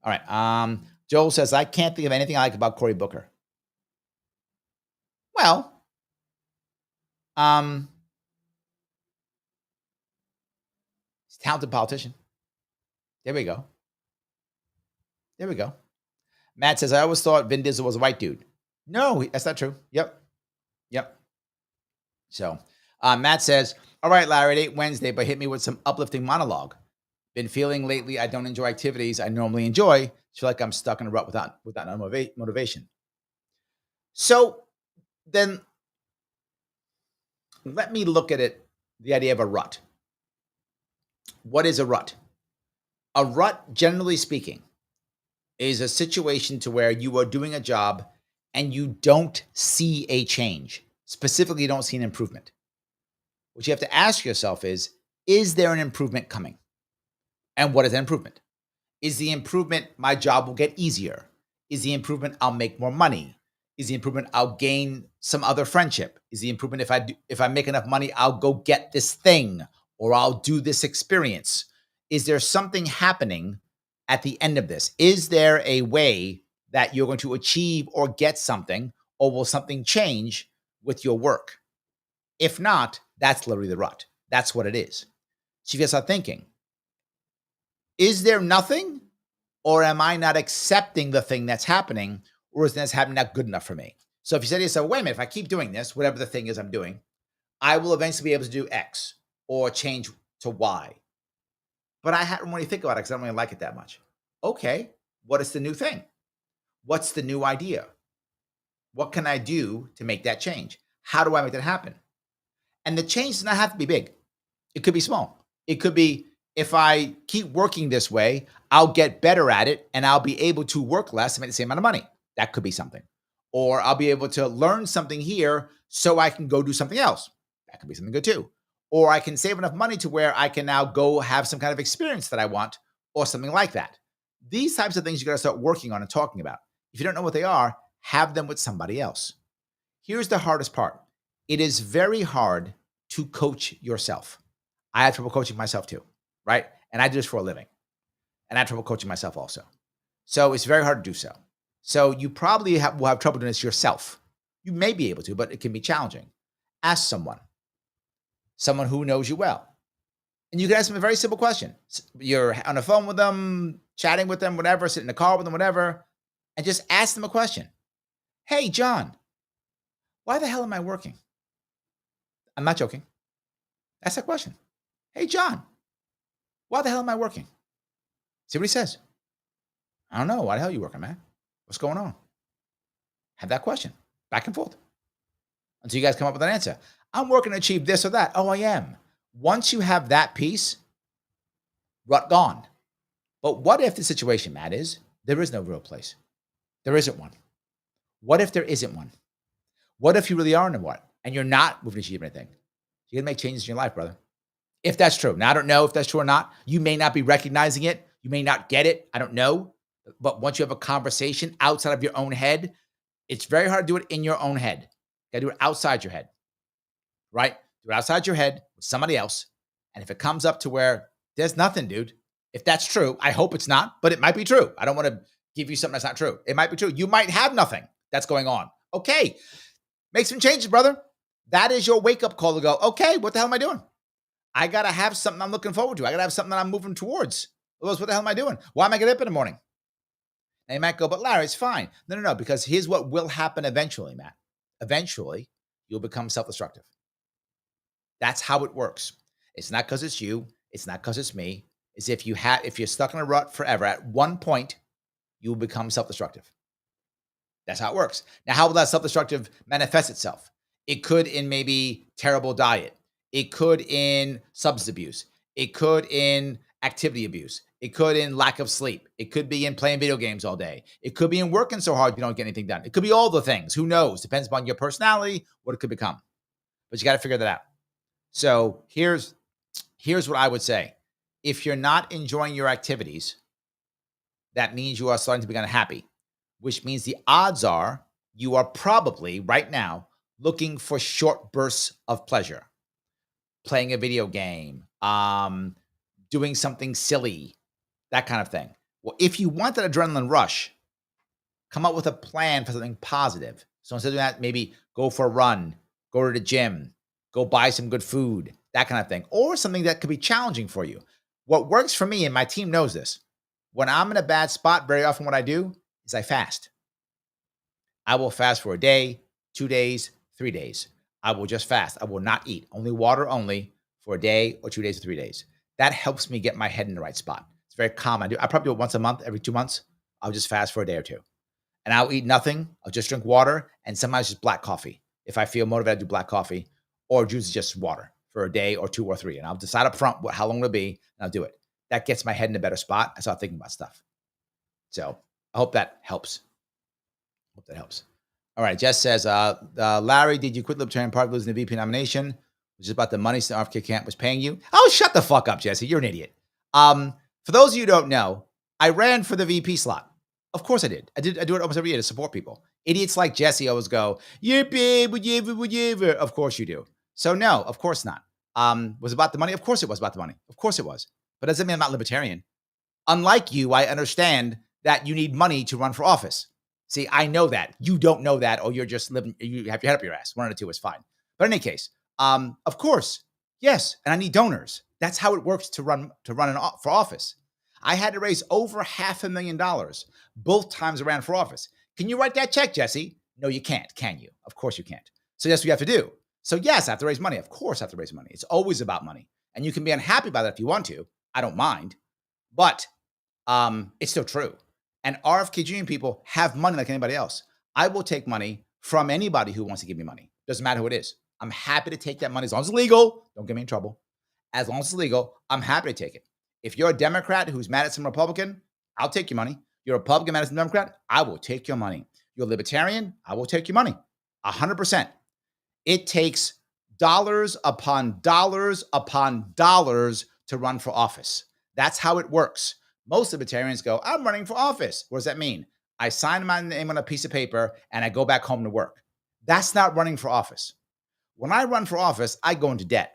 all right. Joel says, I can't think of anything I like about Cory Booker. Well, he's a talented politician. There we go. There we go. Matt says, I always thought Vin Diesel was a white dude. No, that's not true. Yep. So Matt says, all right, Larry, it ain't Wednesday, but hit me with some uplifting monologue. Been feeling lately I don't enjoy activities I normally enjoy. Feel like I'm stuck in a rut without motivation. So then let me look at it, the idea of a rut. What is a rut? A rut, generally speaking, is a situation to where you are doing a job and you don't see a change. Specifically, you don't see an improvement. What you have to ask yourself is there an improvement coming? And what is an improvement? Is the improvement my job will get easier? Is the improvement I'll make more money? Is the improvement I'll gain some other friendship? Is the improvement if I make enough money, I'll go get this thing or I'll do this experience? Is there something happening at the end of this? Is there a way that you're going to achieve or get something, or will something change with your work? If not, that's literally the rut. That's what it is. So you guys start thinking, is there nothing, or am I not accepting the thing that's happening, or is this happening not good enough for me? So if you say to yourself, wait a minute, if I keep doing this, whatever the thing is I'm doing, I will eventually be able to do X or change to Y. But I haven't really think about it because I don't really like it that much. Okay, what is the new thing? What's the new idea? What can I do to make that change? How do I make that happen? And the change does not have to be big. It could be small. It could be, if I keep working this way, I'll get better at it and I'll be able to work less and make the same amount of money. That could be something. Or I'll be able to learn something here so I can go do something else. That could be something good too. Or I can save enough money to where I can now go have some kind of experience that I want or something like that. These types of things you got to start working on and talking about. If you don't know what they are, have them with somebody else. Here's the hardest part. It is very hard to coach yourself. I have trouble coaching myself too, right? And I do this for a living. And I have trouble coaching myself also. So it's very hard to do so. So you probably will have trouble doing this yourself. You may be able to, but it can be challenging. Ask someone who knows you well. And you can ask them a very simple question. You're on the phone with them, chatting with them, whatever, sit in the car with them, whatever, and just ask them a question. Hey, John, why the hell am I working? I'm not joking. Ask that question. Hey, John, why the hell am I working? See what he says. I don't know. Why the hell are you working, man? What's going on? Have that question back and forth until you guys come up with an answer. I'm working to achieve this or that. Oh, I am. Once you have that piece, rut gone. But what if the situation, Matt, is there is no real place? There isn't one. What if there isn't one? What if you really are in a what? And you're not moving to achieve anything? You're going to make changes in your life, brother. If that's true. Now, I don't know if that's true or not. You may not be recognizing it. You may not get it. I don't know. But once you have a conversation outside of your own head, it's very hard to do it in your own head. You got to do it outside your head, right? Do it outside your head with somebody else. And if it comes up to where there's nothing, dude, if that's true, I hope it's not, but it might be true. I don't want to give you something that's not true. It might be true. You might have nothing that's going on. Okay. Make some changes, brother. That is your wake-up call to go, okay, what the hell am I doing? I got to have something I'm looking forward to. I got to have something that I'm moving towards. Otherwise, what the hell am I doing? Why am I getting up in the morning? And you might go, but Larry, it's fine. No, because here's what will happen eventually, Matt. Eventually, you'll become self-destructive. That's how it works. It's not because it's you. It's not because it's me. It's if you're stuck in a rut forever, at one point, you will become self-destructive. That's how it works. Now, how will that self-destructive manifest itself? It could in maybe terrible diet. It could in substance abuse. It could in activity abuse. It could in lack of sleep. It could be in playing video games all day. It could be in working so hard you don't get anything done. It could be all the things. Who knows? Depends upon your personality, what it could become. But you got to figure that out. So here's what I would say. If you're not enjoying your activities, that means you are starting to become unhappy, which means the odds are you are probably right now looking for short bursts of pleasure. playing a video game, doing something silly, that kind of thing. Well, if you want that adrenaline rush, come up with a plan for something positive. So instead of that, maybe go for a run, go to the gym, go buy some good food, that kind of thing, or something that could be challenging for you. What works for me, and my team knows this, when I'm in a bad spot, very often what I do is I fast. I will fast for a day, 2 days, 3 days. I will just fast. I will not eat. Only water only for a day or 2 days or 3 days. That helps me get my head in the right spot. It's very common. I probably do it once a month, every 2 months. I'll just fast for a day or two. And I'll eat nothing. I'll just drink water and sometimes just black coffee. If I feel motivated, I do black coffee, or juice is just water for a day or 2 or 3. And I'll decide up front how long it'll be, and I'll do it. That gets my head in a better spot. I start thinking about stuff. So I hope that helps. Hope that helps. All right. Jess says, Larry, did you quit Libertarian Party losing the VP nomination? Which is about the money the RFK camp was paying you? Oh, shut the fuck up, Jesse. You're an idiot. For those of you who don't know, I ran for the VP slot. Of course I did. I do it almost every year to support people. Idiots like Jesse always go, yeah, babe, whatever. Of course you do. So no, of course not. Was it about the money? Of course it was about the money. Of course it was. But doesn't mean I'm not libertarian. Unlike you, I understand that you need money to run for office. See, I know that. You don't know that, or you're just living, you have your head up your ass. One of the two is fine. But in any case, of course, yes, and I need donors. That's how it works to run for office. I had to raise over $500,000 both times I ran for office. Can you write that check, Jesse? No, you can't, can you? Of course you can't. So that's what you have to do. So yes, I have to raise money. Of course I have to raise money. It's always about money. And you can be unhappy about that if you want to. I don't mind. But it's still true. And RFK Jr. people have money like anybody else. I will take money from anybody who wants to give me money. Doesn't matter who it is. I'm happy to take that money as long as it's legal. Don't get me in trouble. As long as it's legal, I'm happy to take it. If you're a Democrat who's mad at some Republican, I'll take your money. You're a Republican mad at some Democrat, I will take your money. You're a Libertarian, I will take your money. 100%. It takes dollars upon dollars upon dollars to run for office. That's how it works. Most Libertarians go, I'm running for office. What does that mean? I sign my name on a piece of paper and I go back home to work. That's not running for office. When I run for office, I go into debt.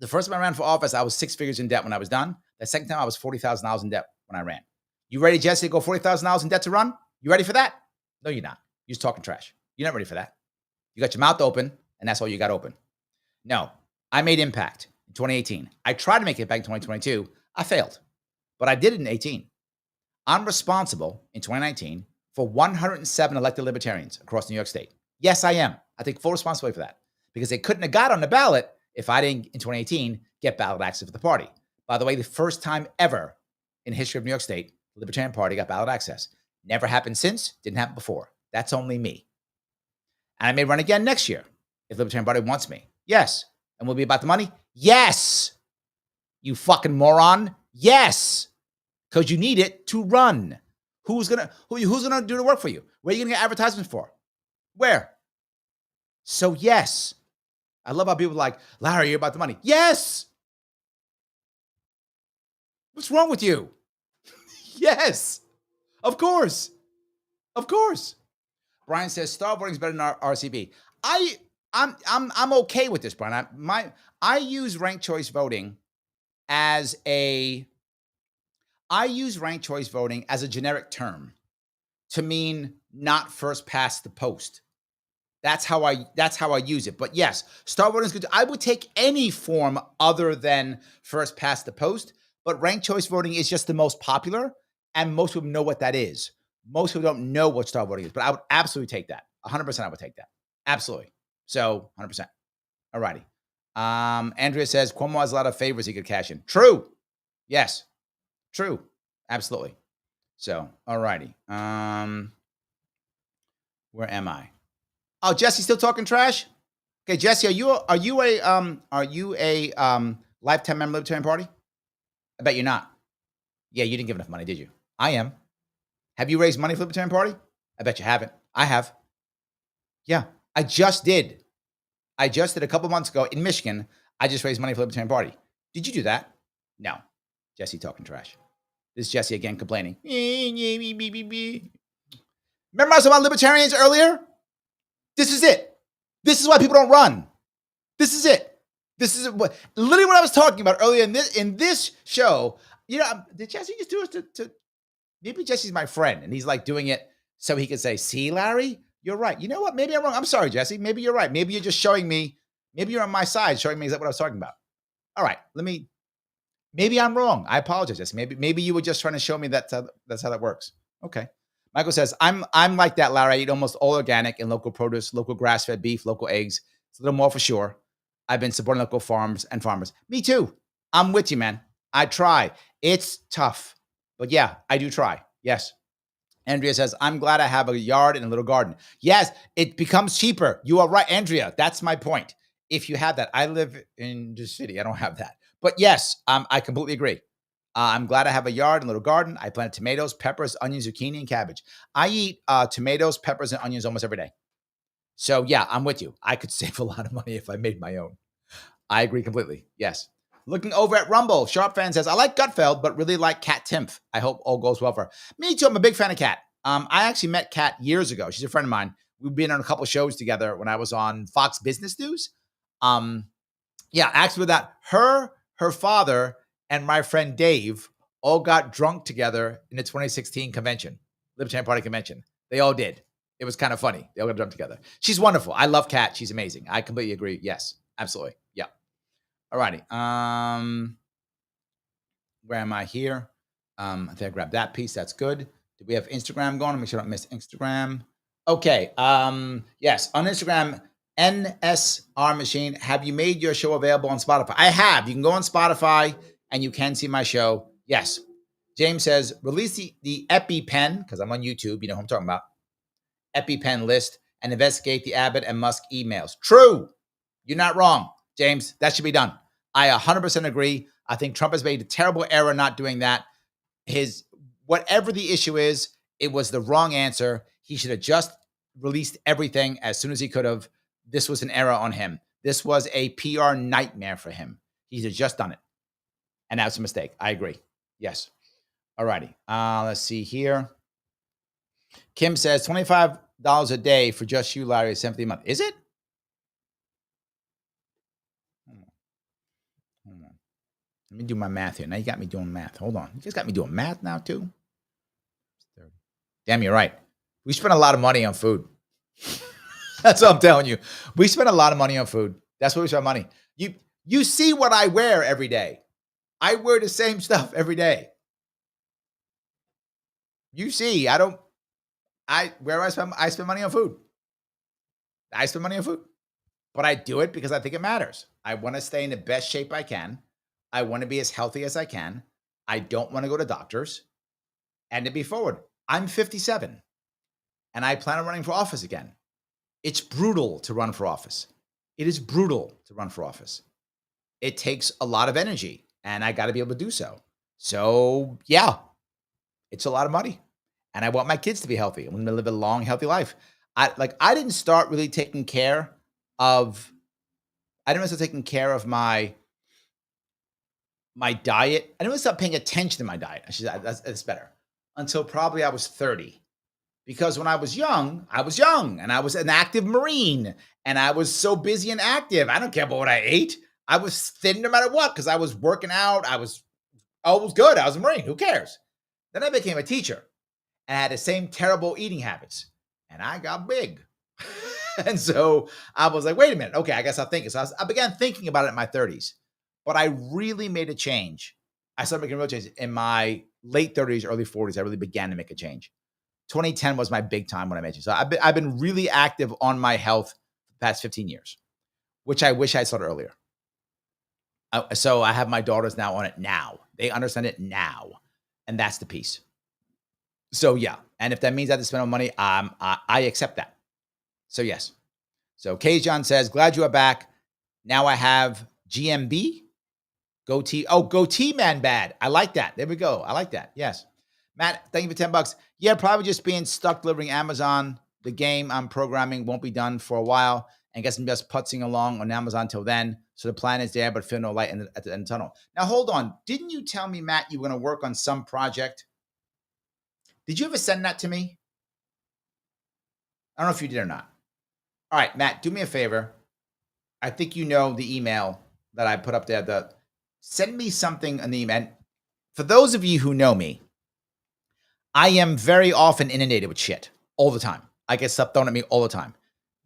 The first time I ran for office, I was 6 figures in debt when I was done. The second time, I was $40,000 in debt when I ran. You ready, Jesse, to go $40,000 in debt to run? You ready for that? No, you're not. You're just talking trash. You're not ready for that. You got your mouth open, and that's all you got open. No, I made impact in 2018. I tried to make it back in 2022. I failed, but I did it in 18. I'm responsible in 2019 for 107 elected libertarians across New York State. Yes, I am. I take full responsibility for that because they couldn't have got on the ballot if I didn't, in 2018, get ballot access for the party. By the way, the first time ever in the history of New York State, the Libertarian Party got ballot access. Never happened since, didn't happen before. That's only me. And I may run again next year if the Libertarian Party wants me. Yes. And will it be about the money? Yes. You fucking moron. Yes. Because you need it to run. Who's gonna do the work for you? Where are you gonna get advertisements for? Where? So yes. I love how people are like, Larry, you're about the money. Yes. What's wrong with you? Yes. Of course. Of course. Brian says star voting is better than RCB. I'm okay with this, Brian. I use ranked choice voting as a generic term to mean not first past the post. That's how I use it. But yes, star voting is good. I would take any form other than first past the post, but ranked choice voting is just the most popular, and most people know what that is. Most people don't know what star voting is, but I would absolutely take that. 100% I would take that. Absolutely. So 100%. All righty. Andrea says Cuomo has a lot of favors he could cash in. True. Yes. True. Absolutely. So, all righty. Where am I? Oh, Jesse still talking trash? Okay, Jesse, are you a lifetime member of the Libertarian Party? I bet you're not. Yeah, you didn't give enough money, did you? I am. Have you raised money for the Libertarian Party? I bet you haven't. I have. Yeah, I just did. A couple months ago in Michigan. I just raised money for the Libertarian Party. Did you do that? No. Jesse talking trash. This is Jesse again complaining. Remember I was about libertarians earlier? This is it. This is why people don't run. This is it. This is literally what I was talking about earlier in this show. You know, did Jesse just do it to maybe Jesse's my friend and he's like doing it so he can say, see, Larry, you're right. You know what? Maybe I'm wrong. I'm sorry, Jesse. Maybe you're right. Maybe you're just showing me, maybe you're on my side, showing me exactly what I was talking about. All right, maybe I'm wrong. I apologize, Jesse. Maybe you were just trying to show me that's how that works. Okay. Michael says, I'm like that, Larry. I eat almost all organic and local produce, local grass-fed beef, local eggs. It's a little more for sure. I've been supporting local farms and farmers. Me too. I'm with you, man. I try. It's tough. But yeah, I do try. Yes. Andrea says, I'm glad I have a yard and a little garden. Yes, it becomes cheaper. You are right, Andrea. That's my point. If you have that, I live in the city. I don't have that. But yes, I completely agree. I'm glad I have a yard and a little garden. I plant tomatoes, peppers, onions, zucchini, and cabbage. I eat tomatoes, peppers, and onions almost every day. So yeah, I'm with you. I could save a lot of money if I made my own. I agree completely. Yes. Looking over at Rumble, Sharpe fan says, I like Gutfeld, but really like Kat Timpf. I hope all goes well for her. Me too. I'm a big fan of Kat. I actually met Kat years ago. She's a friend of mine. We've been on a couple of shows together when I was on Fox Business News. Yeah, actually with that, her father, and my friend Dave all got drunk together in the 2016 convention, Libertarian Party convention. They all did. It was kind of funny. They all got drunk together. She's wonderful. I love Kat. She's amazing. I completely agree. Yes, absolutely. Yeah. All righty. Where am I here? I think I grabbed that piece. That's good. Do we have Instagram going? Make sure I don't miss Instagram. Okay. Yes, on Instagram, NSR Machine. Have you made your show available on Spotify? I have. You can go on Spotify and you can see my show. Yes. James says, release the EpiPen, because I'm on YouTube. You know who I'm talking about. EpiPen list and investigate the Abbott and Musk emails. True. You're not wrong, James. That should be done. I 100% agree. I think Trump has made a terrible error not doing that. Whatever the issue is, it was the wrong answer. He should have just released everything as soon as he could have. This was an error on him. This was a PR nightmare for him. He should have just done it. And that's a mistake. I agree. Yes. All righty. Let's see here. Kim says $25 a day for just you, Larry, $70 a month. Is it? Hold on. Let me do my math here. Now you got me doing math. Hold on. You guys got me doing math now too? Damn, you're right. We spend a lot of money on food. That's what I'm telling you. We spend a lot of money on food. That's what we spend money. You see what I wear every day. I wear the same stuff every day. You see, I spend money on food. I spend money on food. But I do it because I think it matters. I want to stay in the best shape I can. I want to be as healthy as I can. I don't want to go to doctors. And to be forward, I'm 57 and I plan on running for office again. It's brutal to run for office. It is brutal to run for office. It takes a lot of energy and I got to be able to do so. So yeah, it's a lot of money and I want my kids to be healthy. I want them to live a long, healthy life. I didn't start really taking care of my diet. I didn't really start paying attention to my diet. That's better. Until probably I was 30. Because when I was young and I was an active Marine and I was so busy and active. I don't care about what I ate. I was thin no matter what because I was working out. I was good. I was a Marine. Who cares? Then I became a teacher and I had the same terrible eating habits and I got big. And so I was like, wait a minute. Okay, I guess I'll think. So I began thinking about it in my 30s. But I really made a change. I started making a real change in my late 30s, early 40s. I really began to make a change. 2010 was my big time when I met you. So I've been really active on my health for the past 15 years, which I wish I started earlier. So I have my daughters now on it now. They understand it now. And that's the piece. So yeah. And if that means I have to spend more money, I accept that. So yes. So Kayjon says, glad you are back. Now I have GMB. Goatee. Oh, goatee man bad. I like that. There we go. I like that. Yes. Matt, thank you for $10. Yeah, probably just being stuck delivering Amazon. The game I'm programming won't be done for a while. And guess I'm just putzing along on Amazon till then. So the plan is there, but feel no light at the end of the tunnel. Now, hold on. Didn't you tell me, Matt, you were going to work on some project? Did you ever send that to me? I don't know if you did or not. All right, Matt, do me a favor. I think you know the email that I put up there. Send me something on the email. And for those of you who know me, I am very often inundated with shit all the time. I get stuff thrown at me all the time.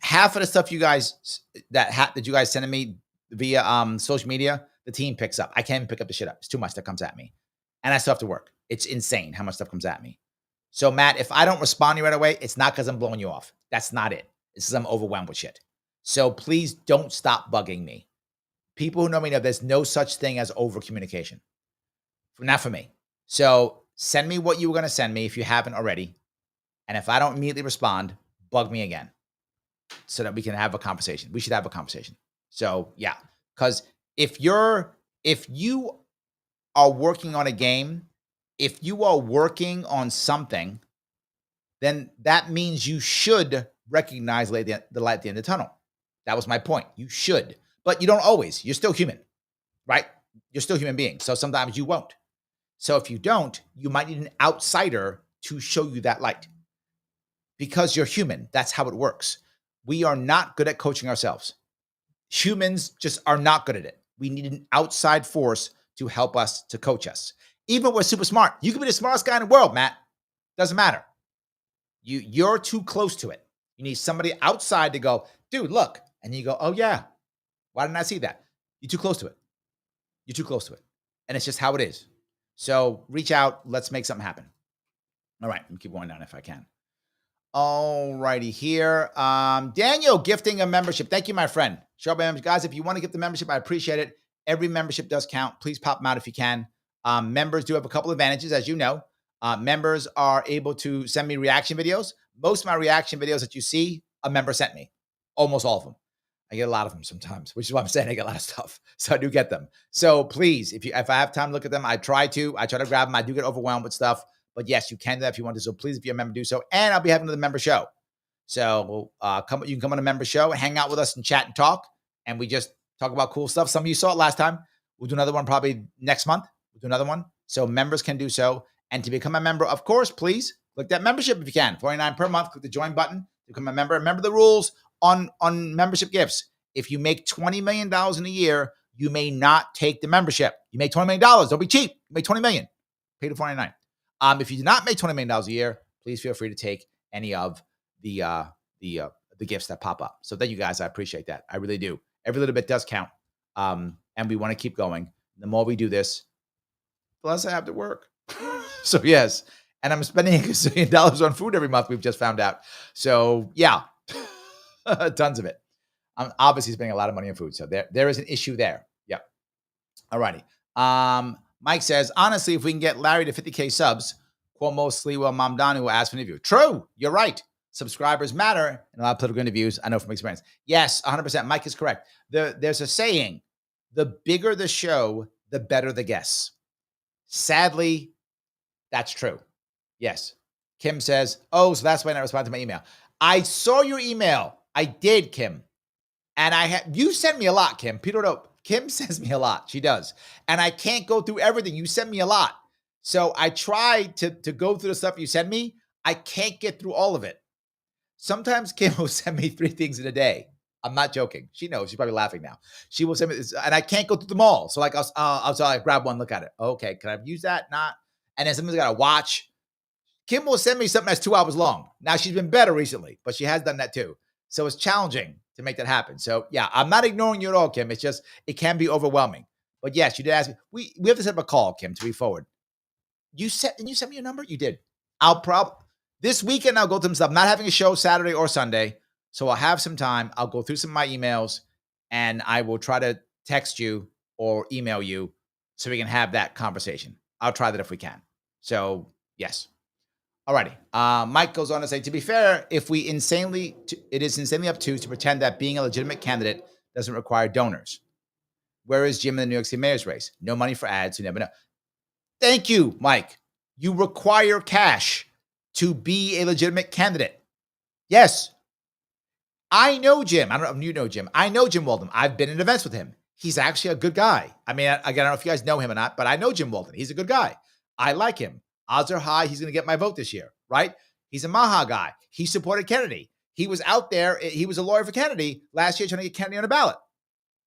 Half of the stuff you guys that you guys send me via social media, the team picks up. I can't even pick up the shit up. It's too much that comes at me, and I still have to work. It's insane how much stuff comes at me. So Matt, if I don't respond to you right away, it's not because I'm blowing you off. That's not it. It's because I'm overwhelmed with shit. So please don't stop bugging me. People who know me know there's no such thing as over communication. Not for me. So send me what you were going to send me if you haven't already. And if I don't immediately respond, bug me again so that we can have a conversation. We should have a conversation. So yeah, because if you are working on a game, if you are working on something, then that means you should recognize the light at the end of the tunnel. That was my point. You should, but you don't always. You're still human, right? You're still a human being. So sometimes you won't. So if you don't, you might need an outsider to show you that light. Because you're human. That's how it works. We are not good at coaching ourselves. Humans just are not good at it. We need an outside force to help us, to coach us. Even if we're super smart. You can be the smartest guy in the world, Matt. Doesn't matter. You're too close to it. You need somebody outside to go, dude, look. And you go, oh yeah. Why didn't I see that? You're too close to it. You're too close to it. And it's just how it is. So reach out. Let's make something happen. All right. Let me keep going down if I can. All righty here. Daniel gifting a membership. Thank you, my friend. Sharpe members. Guys, if you want to give the membership, I appreciate it. Every membership does count. Please pop them out if you can. Members do have a couple advantages, as you know. Members are able to send me reaction videos. Most of my reaction videos that you see, a member sent me. Almost all of them. I get a lot of them sometimes, which is why I'm saying I get a lot of stuff. So I do get them. So please, if I have time to look at them, I try to grab them. I do get overwhelmed with stuff. But yes, you can do that if you want to. So please, if you're a member, do so. And I'll be having the member show. So you can come on a member show and hang out with us and chat and talk. And we just talk about cool stuff. Some of you saw it last time. We'll do another one probably next month. We'll do another one. So members can do so. And to become a member, of course, please click that membership if you can. $49 per month. Click the join button to become a member. Remember the rules on membership gifts. If you make $20 million in a year, you may not take the membership. You make $20 million. Don't be cheap. You make $20 million. Pay the $49. If you do not make $20 million a year, please feel free to take any of the gifts that pop up. So thank you guys. I appreciate that. I really do. Every little bit does count. And we want to keep going. The more we do this, the less I have to work. So yes. And I'm spending $1 gazillion on food every month, we've just found out. So yeah, tons of it. I'm obviously spending a lot of money on food. So there is an issue there. Yep. All righty. Mike says, honestly, if we can get Larry to 50K subs, Cuomo, Sliwa, Mamdani will ask for an interview. True. You're right. Subscribers matter in a lot of political interviews. I know from experience. Yes, 100%. Mike is correct. There's a saying, the bigger the show, the better the guests. Sadly, that's true. Yes. Kim says, oh, so that's why I not responded to my email. I saw your email. I did, Kim. And you send me a lot, Kim. Peter, no, Kim sends me a lot. She does. And I can't go through everything. You send me a lot. So I try to go through the stuff you send me. I can't get through all of it. Sometimes Kim will send me 3 things in a day. I'm not joking. She knows. She's probably laughing now. She will send me this, and I can't go through them all. So like I'll grab one, look at it. Okay, can I use that? Not. And then somebody's got to watch. Kim will send me something that's 2 hours long. Now she's been better recently, but she has done that too. So it's challenging to make that happen. So yeah, I'm not ignoring you at all, Kim. It's just, it can be overwhelming. But yes, you did ask me. We have to set up a call, Kim, to be forward. Did you send me your number? You did. This weekend I'll go through some stuff. I'm not having a show Saturday or Sunday. So I'll have some time. I'll go through some of my emails and I will try to text you or email you so we can have that conversation. I'll try that if we can. So yes. Alrighty. Mike goes on to say, to be fair, it is insanely obtuse to pretend that being a legitimate candidate doesn't require donors. Where is Jim in the New York City mayor's race? No money for ads. You never know. Thank you, Mike. You require cash to be a legitimate candidate. Yes. I know Jim. I don't know if you know Jim. I know Jim Walden. I've been in events with him. He's actually a good guy. I mean, I don't know if you guys know him or not, but I know Jim Walden. He's a good guy. I like him. Odds are high he's going to get my vote this year, right? He's a Maha guy. He supported Kennedy. He was out there. He was a lawyer for Kennedy last year trying to get Kennedy on a ballot.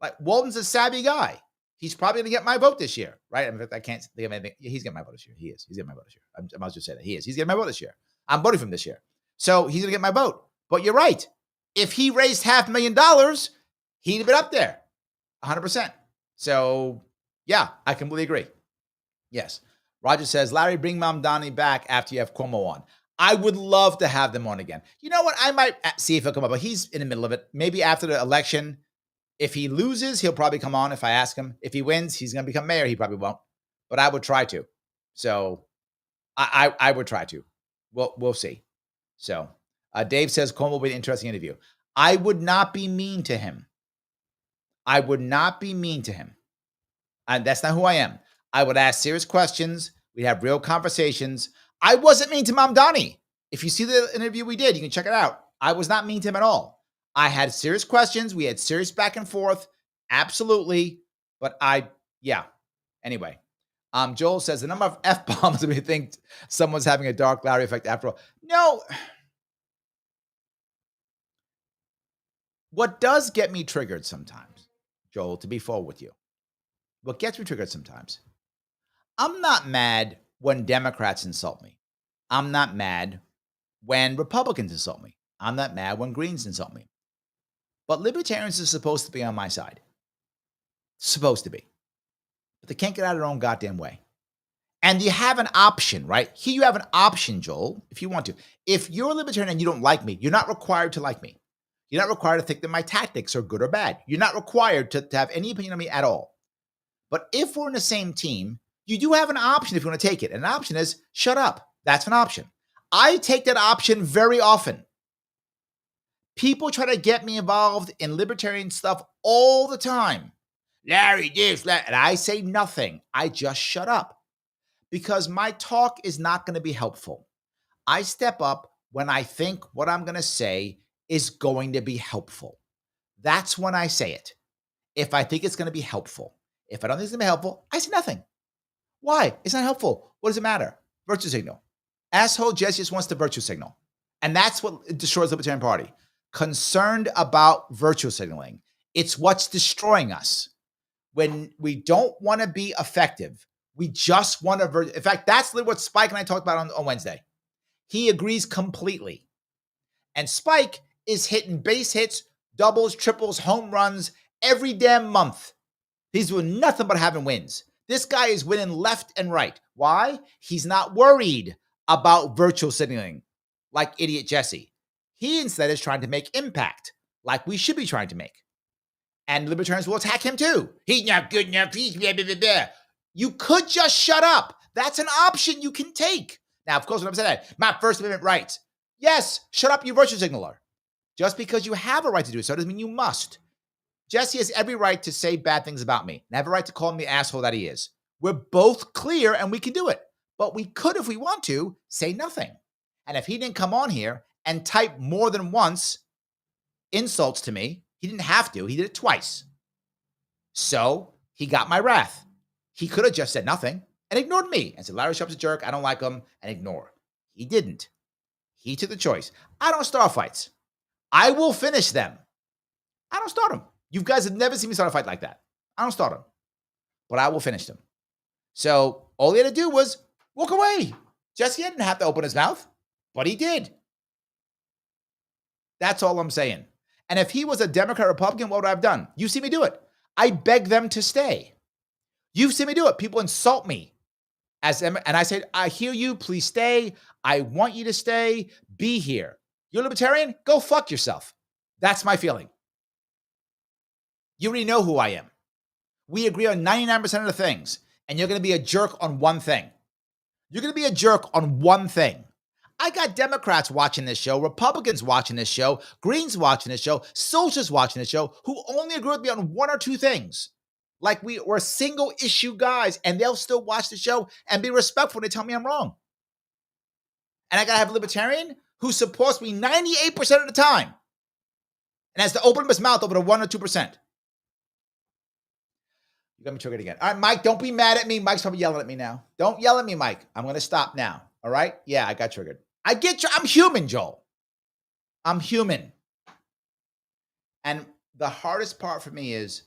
Like, Walden's a savvy guy. He's probably going to get my vote this year, right? In fact, I can't think of anything. He's getting my vote this year. He is. He's getting my vote this year. I must just say that. He is. He's getting my vote this year. I'm voting for him this year. So he's going to get my vote. But you're right. If he raised $500,000, he'd have been up there 100%. So, yeah, I completely agree. Yes. Roger says, Larry, bring Mamdani back after you have Cuomo on. I would love to have them on again. You know what? I might see if he'll come up, but he's in the middle of it. Maybe after the election, if he loses, he'll probably come on if I ask him. If he wins, he's going to become mayor. He probably won't, but I would try to. So I would try to. We'll see. So Dave says Cuomo will be an interesting interview. I would not be mean to him. I would not be mean to him. And that's not who I am. I would ask serious questions. We'd have real conversations. I wasn't mean to Mamdani. If you see the interview we did, you can check it out. I was not mean to him at all. I had serious questions. We had serious back and forth. Absolutely. But Anyway, Joel says the number of F-bombs we think someone's having a dark Larry effect after all. No. What does get me triggered sometimes, Joel, to be full with you, what gets me triggered sometimes, I'm not mad when Democrats insult me. I'm not mad when Republicans insult me. I'm not mad when Greens insult me. But libertarians are supposed to be on my side. Supposed to be. But they can't get out of their own goddamn way. And you have an option, right? Here you have an option, Joel, if you want to. If you're a libertarian and you don't like me, you're not required to like me. You're not required to think that my tactics are good or bad. You're not required to have any opinion on me at all. But if we're in the same team, you do have an option if you want to take it. And an option is shut up. That's an option. I take that option very often. People try to get me involved in libertarian stuff all the time. Larry, this, that. And I say nothing. I just shut up. Because my talk is not going to be helpful. I step up when I think what I'm going to say is going to be helpful. That's when I say it. If I think it's going to be helpful. If I don't think it's going to be helpful, I say nothing. Why? It's not helpful. What does it matter? Virtue signal. Asshole Jesse just wants to virtue signal. And that's what destroys the Libertarian Party. Concerned about virtue signaling. It's what's destroying us. When we don't want to be effective, we just want to... In fact, that's what Spike and I talked about on Wednesday. He agrees completely. And Spike is hitting base hits, doubles, triples, home runs every damn month. He's doing nothing but having wins. This guy is winning left and right. Why? He's not worried about virtual signaling like idiot Jesse. He instead is trying to make impact like we should be trying to make. And libertarians will attack him too. He's not good enough. He's blah, blah, blah, blah. You could just shut up. That's an option you can take. Now, of course, when I'm saying that, my First Amendment rights. Yes, shut up, you virtue signaler. Just because you have a right to do so doesn't mean you must. Jesse has every right to say bad things about me and have a right to call him the asshole that he is. We're both clear and we can do it. But we could, if we want to, say nothing. And if he didn't come on here and type more than once insults to me, he didn't have to. He did it twice. So he got my wrath. He could have just said nothing and ignored me and said, Larry Sharpe's a jerk. I don't like him, and ignore. He didn't. He took the choice. I don't start fights. I will finish them. I don't start them. You guys have never seen me start a fight like that. I don't start them, but I will finish them. So all he had to do was walk away. Jesse didn't have to open his mouth, but he did. That's all I'm saying. And if he was a Democrat or Republican, what would I have done? You see me do it. I beg them to stay. You've seen me do it. People insult me. And I said, I hear you. Please stay. I want you to stay. Be here. You're a libertarian? Go fuck yourself. That's my feeling. You already know who I am. We agree on 99% of the things, and you're going to be a jerk on one thing. You're going to be a jerk on one thing. I got Democrats watching this show, Republicans watching this show, Greens watching this show, Socialists watching this show, who only agree with me on one or two things. Like we're single issue guys, and they'll still watch the show and be respectful when they tell me I'm wrong. And I got to have a libertarian who supports me 98% of the time and has to open up his mouth over the 1 or 2%. You got me triggered again. All right, Mike, don't be mad at me. Mike's probably yelling at me now. Don't yell at me, Mike. I'm going to stop now. All right? Yeah, I got triggered. I get you. I'm human, Joel. I'm human. And the hardest part for me is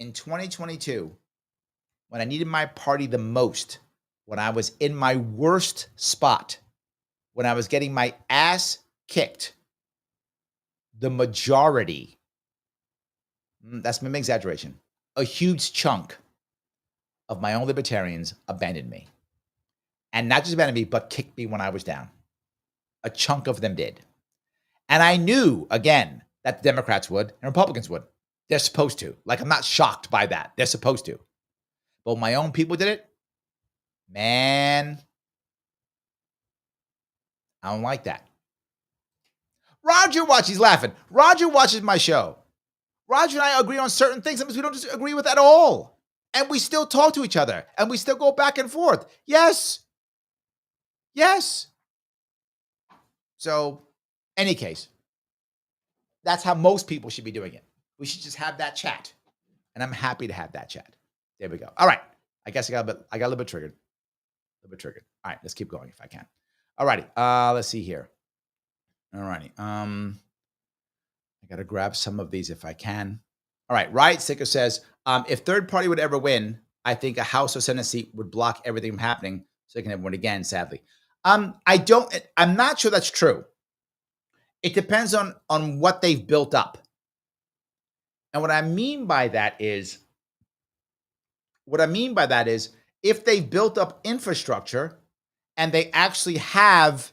in 2022, when I needed my party the most, when I was in my worst spot, when I was getting my ass kicked, the majority, that's an exaggeration, a huge chunk of my own libertarians abandoned me. And not just abandoned me, but kicked me when I was down. A chunk of them did. And I knew, again, that the Democrats would and Republicans would. They're supposed to. Like, I'm not shocked by that. They're supposed to. But when my own people did it, man, I don't like that. Roger watches, he's laughing. Roger watches my show. Roger and I agree on certain things, sometimes we don't just agree with at all. And we still talk to each other, and we still go back and forth. Yes. Yes. So, any case, that's how most people should be doing it. We should just have that chat. And I'm happy to have that chat. There we go. All right. I guess I got a little bit triggered. All right, let's keep going if I can. All righty. Let's see here. All righty. I got to grab some of these if I can. All right. Riot Sticker says, if third party would ever win, I think a House or Senate seat would block everything from happening so they can never win again, sadly. I'm not sure that's true. It depends on what they've built up. And what I mean by that is if they've built up infrastructure and they actually have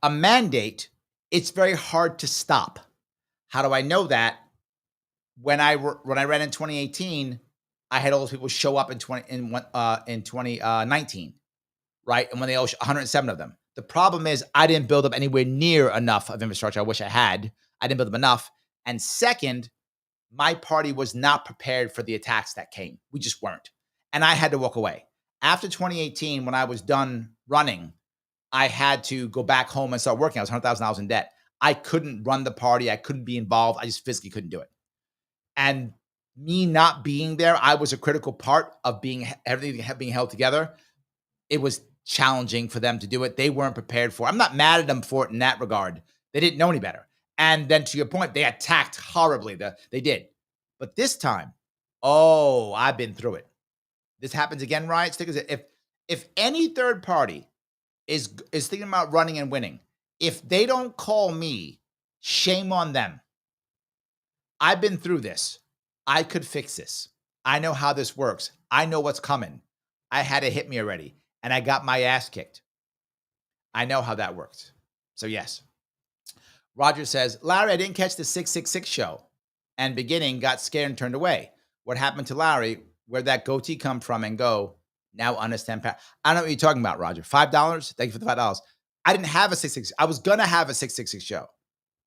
a mandate, it's very hard to stop. How do I know that? When I ran in 2018, I had all those people show up in 2019, right? And when they all 107 of them. The problem is I didn't build up anywhere near enough of infrastructure. I wish I had. I didn't build up enough. And second, my party was not prepared for the attacks that came. We just weren't. And I had to walk away. After 2018, when I was done running, I had to go back home and start working. I was $100,000 in debt. I couldn't run the party. I couldn't be involved. I just physically couldn't do it. And me not being there, I was a critical part of everything being held together. It was challenging for them to do it. They weren't prepared for it. I'm not mad at them for it in that regard. They didn't know any better. And then to your point, they attacked horribly. They did. But this time, I've been through it. This happens again, Riot Stickers. If any third party is thinking about running and winning, if they don't call me, shame on them. I've been through this. I could fix this. I know how this works. I know what's coming. I had it hit me already, and I got my ass kicked. I know how that works. So yes. Roger says, Larry, I didn't catch the 666 show and beginning, got scared and turned away. What happened to Larry? Where'd that goatee come from and go? Now understand. I don't know what you're talking about, Roger. $5? Thank you for the $5. I didn't have a 666. I was going to have a 666 show.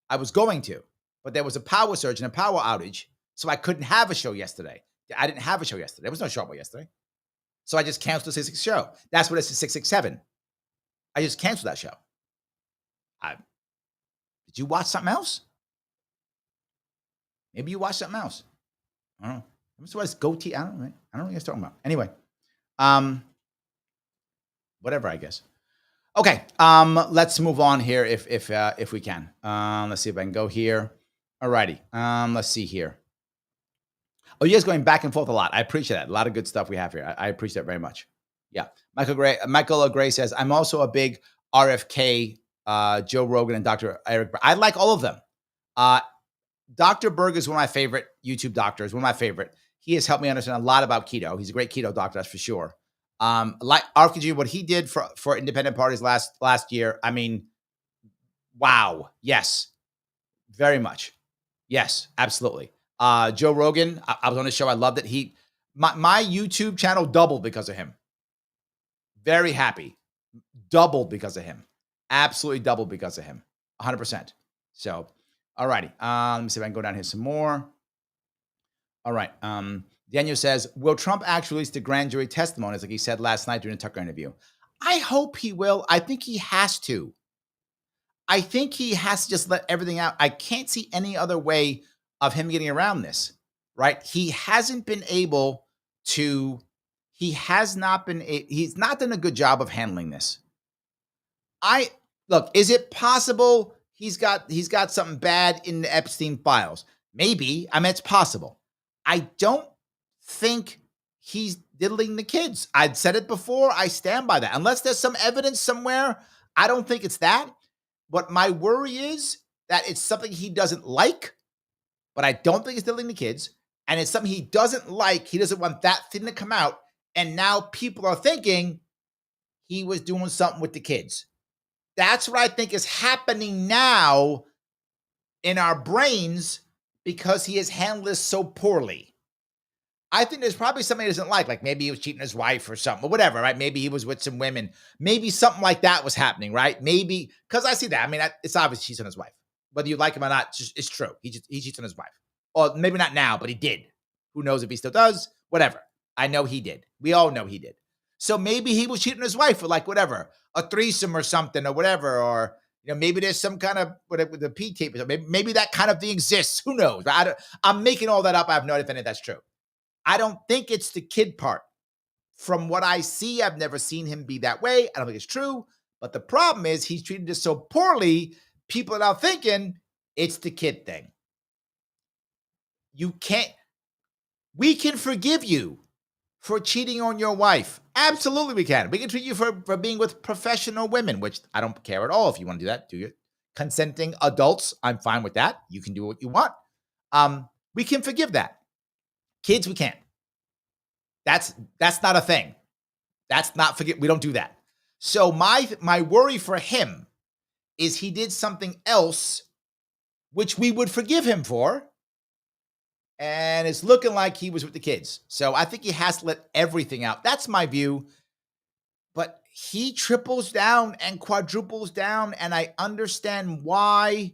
I was going to, but there was a power surge and a power outage, so I couldn't have a show yesterday. I didn't have a show yesterday. There was no show yesterday. So I just canceled the 666 show. That's what it's 667. I just canceled that show. Did you watch something else? Maybe you watched something else. I don't know. What's this goatee? I don't know what you're talking about. Anyway, whatever, I guess. Okay, let's move on here if we can. Let's see if I can go here. All righty. Let's see here. Oh, you guys going back and forth a lot. I appreciate that. A lot of good stuff we have here. I appreciate it very much. Yeah. Michael Gray says, I'm also a big RFK, Joe Rogan, and Dr. Eric. I like all of them. Dr. Berg is one of my favorite YouTube doctors, one of my favorite. He has helped me understand a lot about keto. He's a great keto doctor, that's for sure. Like RFK, what he did for independent parties last year, I mean, wow. Yes. Very much. Yes, absolutely. Joe Rogan, I was on his show. I loved it. My YouTube channel doubled because of him. Very happy. Doubled because of him. Absolutely doubled because of him. 100%. So, all righty. Let me see if I can go down here some more. All right. Daniel says, will Trump actually release the grand jury testimonies like he said last night during the Tucker interview? I hope he will. I think he has to. I think he has to just let everything out. I can't see any other way of him getting around this, right? He hasn't been able to, he's not done a good job of handling this. Look, is it possible he's got something bad in the Epstein files? Maybe. I mean, it's possible. I don't think he's diddling the kids. I'd said it before. I stand by that. Unless there's some evidence somewhere, I don't think it's that. But my worry is that it's something he doesn't like, but I don't think it's diddling the kids. And it's something he doesn't like. He doesn't want that thing to come out. And now people are thinking he was doing something with the kids. That's what I think is happening now in our brains because he has handled this so poorly. I think there's probably something he doesn't like maybe he was cheating his wife or something, or whatever, right? Maybe he was with some women. Maybe something like that was happening, right? Maybe, because I see that. I mean, it's obvious he's on his wife. Whether you like him or not, it's true. He cheats on his wife. Or maybe not now, but he did. Who knows if he still does? Whatever. I know he did. We all know he did. So maybe he was cheating on his wife with whatever, a threesome or something or whatever, or maybe there's some kind of whatever the P tape. Maybe that kind of thing exists. Who knows? I'm making all that up. I have no idea if any of that's true. I don't think it's the kid part. From what I see, I've never seen him be that way. I don't think it's true. But the problem is he's treated this so poorly, people are now thinking it's the kid thing. We can forgive you for cheating on your wife. Absolutely we can. We can treat you for being with professional women, which I don't care at all if you want to do that. Do you? Consenting adults, I'm fine with that. You can do what you want. We can forgive that. Kids, we can't. That's not a thing. That's not forget. We don't do that. So my worry for him is he did something else, which we would forgive him for, and it's looking like he was with the kids. So I think he has to let everything out. That's my view. But he triples down and quadruples down, and I understand why.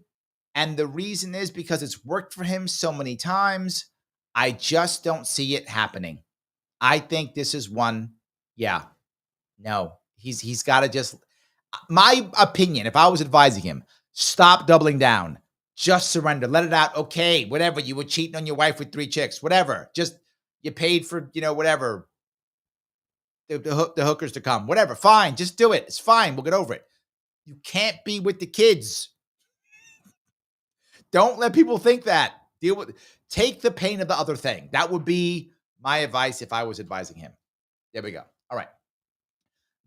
And the reason is because it's worked for him so many times. I just don't see it happening. I think this is one. Yeah. No. He's got to just, my opinion, if I was advising him, stop doubling down. Just surrender. Let it out. Okay, whatever. You were cheating on your wife with 3 chicks. Whatever. Just, you paid for, whatever. The hookers to come. Whatever. Fine. Just do it. It's fine. We'll get over it. You can't be with the kids. Don't let people think that. Take the pain of the other thing. That would be my advice if I was advising him. There we go. All right.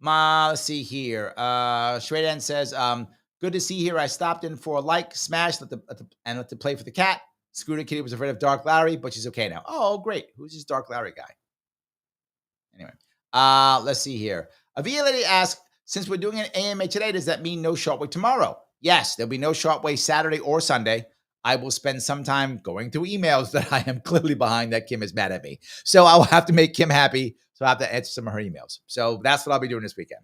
Let's see here. Shredan says, good to see here. I stopped in for a smash, let the play for the cat. Scooter Kitty was afraid of Dark Larry, but she's okay now. Oh, great. Who's this Dark Larry guy? Anyway, let's see here. Avia Lady asked, since we're doing an AMA today, does that mean no Sharpe Way tomorrow? Yes, there'll be no Sharpe Way Saturday or Sunday. I will spend some time going through emails that I am clearly behind that Kim is mad at me. So I will have to make Kim happy. So I have to answer some of her emails. So that's what I'll be doing this weekend.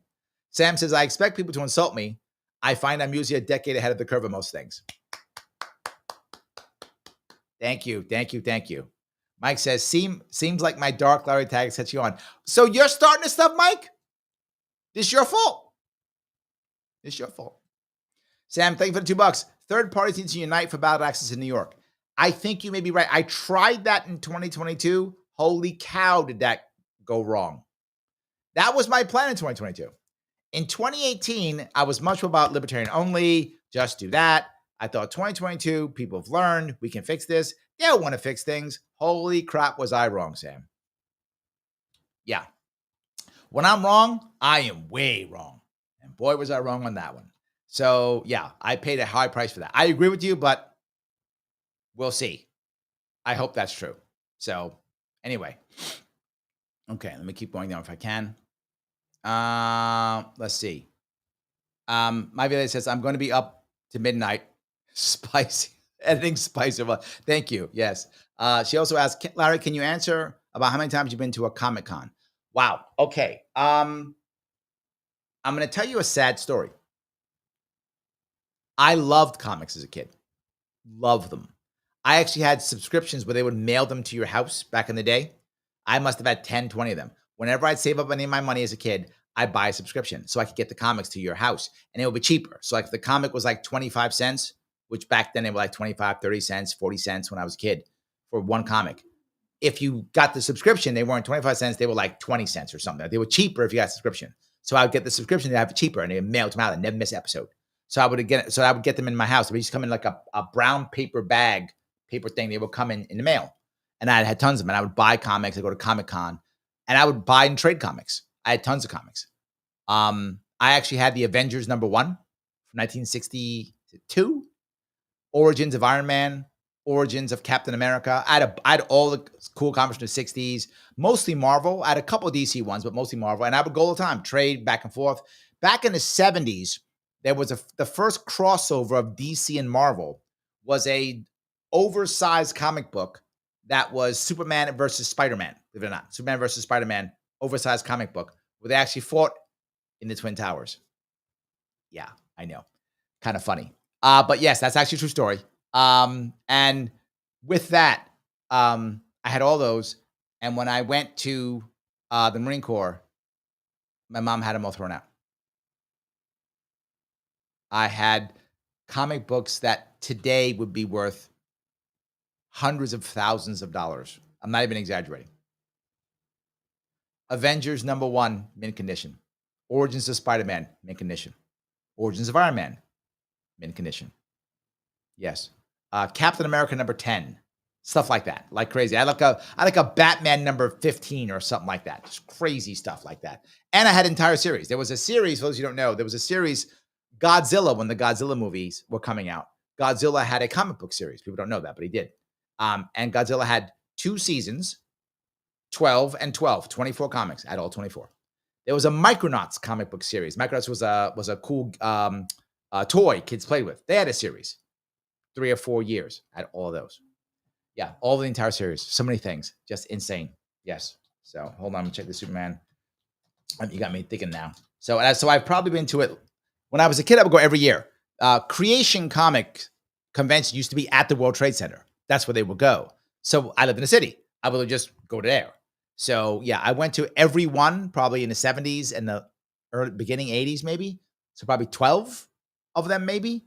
Sam says, I expect people to insult me. I find I'm usually a decade ahead of the curve of most things. Thank you. Mike says, seems like my Dark Larry tag sets you on. So you're starting this stuff, Mike? This is your fault. Sam, thank you for the $2. Third parties need to unite for ballot access in New York. I think you may be right. I tried that in 2022. Holy cow, did that go wrong. That was my plan in 2022. In 2018, I was much more about libertarian only, just do that. I thought 2022, people have learned, we can fix this. They'll want to fix things. Holy crap, was I wrong, Sam. Yeah. When I'm wrong, I am way wrong. And boy, was I wrong on that one. So, yeah, I paid a high price for that. I agree with you, but we'll see. I hope that's true. So, anyway. Okay, let me keep going down if I can. Let's see. My video says, I'm going to be up to midnight. Spicy. Editing spicy. Thank you. Yes. She also asked, Larry, can you answer about how many times you've been to a Comic-Con? Wow. Okay. I'm going to tell you a sad story. I loved comics as a kid. Loved them. I actually had subscriptions where they would mail them to your house back in the day. I must have had 10, 20 of them. Whenever I'd save up any of my money as a kid, I'd buy a subscription so I could get the comics to your house. And it would be cheaper. So like if the comic was like 25 cents, which back then they were like 25, 30 cents, 40 cents when I was a kid for one comic. If you got the subscription, they weren't 25 cents. They were like 20 cents or something. They were cheaper if you got a subscription. So I would get the subscription, they'd have it cheaper, and they would mail them out and never miss an episode. So I would get them in my house. They would just come in like a brown paper bag, paper thing. They would come in the mail. and I had tons of them. And I would buy comics. I'd go to Comic-Con, and I would buy and trade comics. I had tons of comics. I actually had the Avengers #1 from 1962, Origins of Iron Man, Origins of Captain America. I had all the cool comics from the 60s, mostly Marvel. I had a couple of DC ones, but mostly Marvel. And I would go all the time, trade back and forth. Back in the 70s, there was the first crossover of DC and Marvel was a oversized comic book that was Superman versus Spider-Man, believe it or not. Superman versus Spider-Man, oversized comic book, where they actually fought in the Twin Towers. Yeah, I know. Kind of funny. But yes, that's actually a true story. And with that, I had all those. And when I went to the Marine Corps, my mom had them all thrown out. I had comic books that today would be worth hundreds of thousands of dollars. I'm not even exaggerating. Avengers #1, mint condition. Origins of Spider-Man, mint condition. Origins of Iron Man, mint condition. Yes. Captain America #10. Stuff like that. Like crazy. I like a Batman #15 or something like that. Just crazy stuff like that. And I had an entire series. There was a series, for those you don't know, there was a series, Godzilla, when the Godzilla movies were coming out. Godzilla had a comic book series. People don't know that, but he did. And Godzilla had 2 seasons, 12 and 12, 24 comics. I had all 24. There was a Micronauts comic book series. Micronauts was a cool toy kids played with. They had a series, 3 or 4 years. I had all of those. Yeah, all the entire series. So many things. Just insane. Yes. So hold on, I'm gonna check the Superman. You got me thinking now. So I've probably been to it. When I was a kid, I would go every year. Creation Comic Convention used to be at the World Trade Center. That's where they would go. So I live in the city. I would just go there. So yeah, I went to every one probably in the 70s and the beginning 80s, maybe. So probably 12 of them, maybe.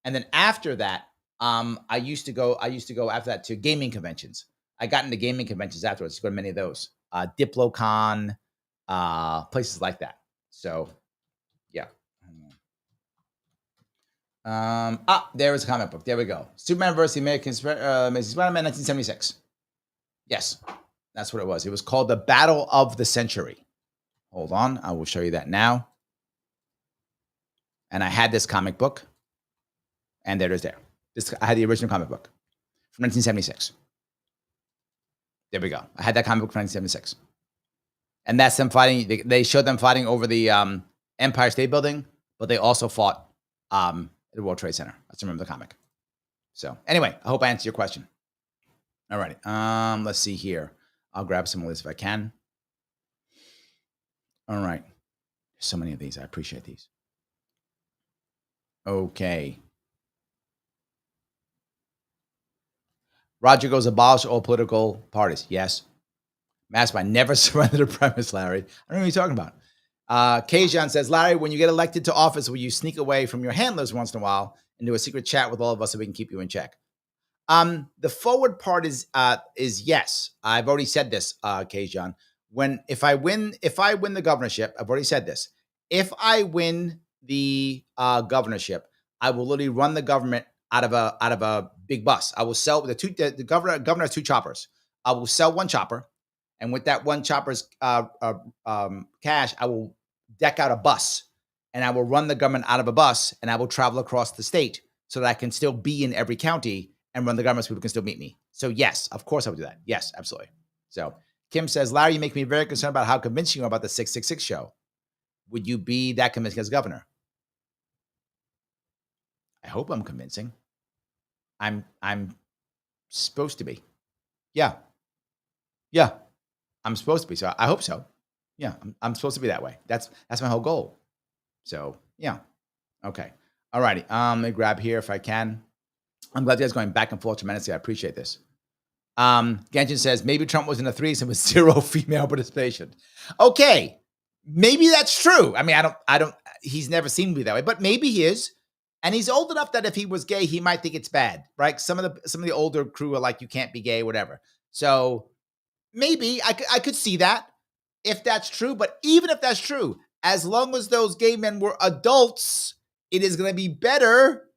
And then after that, I used to go after that to gaming conventions. I got into gaming conventions afterwards. To go to many of those. DiploCon, places like that. So yeah. There was a comic book. There we go. Superman vs. Amazing Spider-Man, 1976. Yes, that's what it was. It was called the Battle of the Century. Hold on, I will show you that now. And I had this comic book, and there it is. There. I had the original comic book from 1976. There we go. I had that comic book from 1976, and that's them fighting. They showed them fighting over the Empire State Building, but they also fought at the World Trade Center. I just remember the comic. So anyway, I hope I answered your question. All right. Let's see here. I'll grab some of this if I can. All right. So many of these. I appreciate these. Okay. Roger goes, abolish all political parties. Yes. Massie, never surrender to premise, Larry. I don't know what you're talking about. Kajan says, Larry, when you get elected to office, will you sneak away from your handlers once in a while and do a secret chat with all of us so we can keep you in check? The forward part is yes. I've already said this, Kajan. If I win the governorship, I've already said this. If I win the governorship, I will literally run the government out of a big bus. I will sell the governor has 2 choppers. I will sell 1 chopper, and with that 1 chopper's cash, I will deck out a bus, and I will run the government out of a bus, and I will travel across the state so that I can still be in every county and run the government so people can still meet me. So yes, of course I would do that. Yes, absolutely. So Kim says, Larry, you make me very concerned about how convincing you are about the 666 show. Would you be that convincing as governor? I hope I'm convincing. I'm supposed to be. Yeah. I'm supposed to be. So I hope so. Yeah, I'm supposed to be that way. That's my whole goal. So yeah. Okay. All righty. Let me grab here if I can. I'm glad you guys are going back and forth tremendously. I appreciate this. Genshin says, maybe Trump was in a threesome with 0 female participation. Okay. Maybe that's true. I mean, I don't, he's never seen me that way, but maybe he is. And he's old enough that if he was gay, he might think it's bad, right? Some of the older crew are like, you can't be gay, whatever. So maybe I could see that if that's true. But even if that's true, as long as those gay men were adults, it is going to be better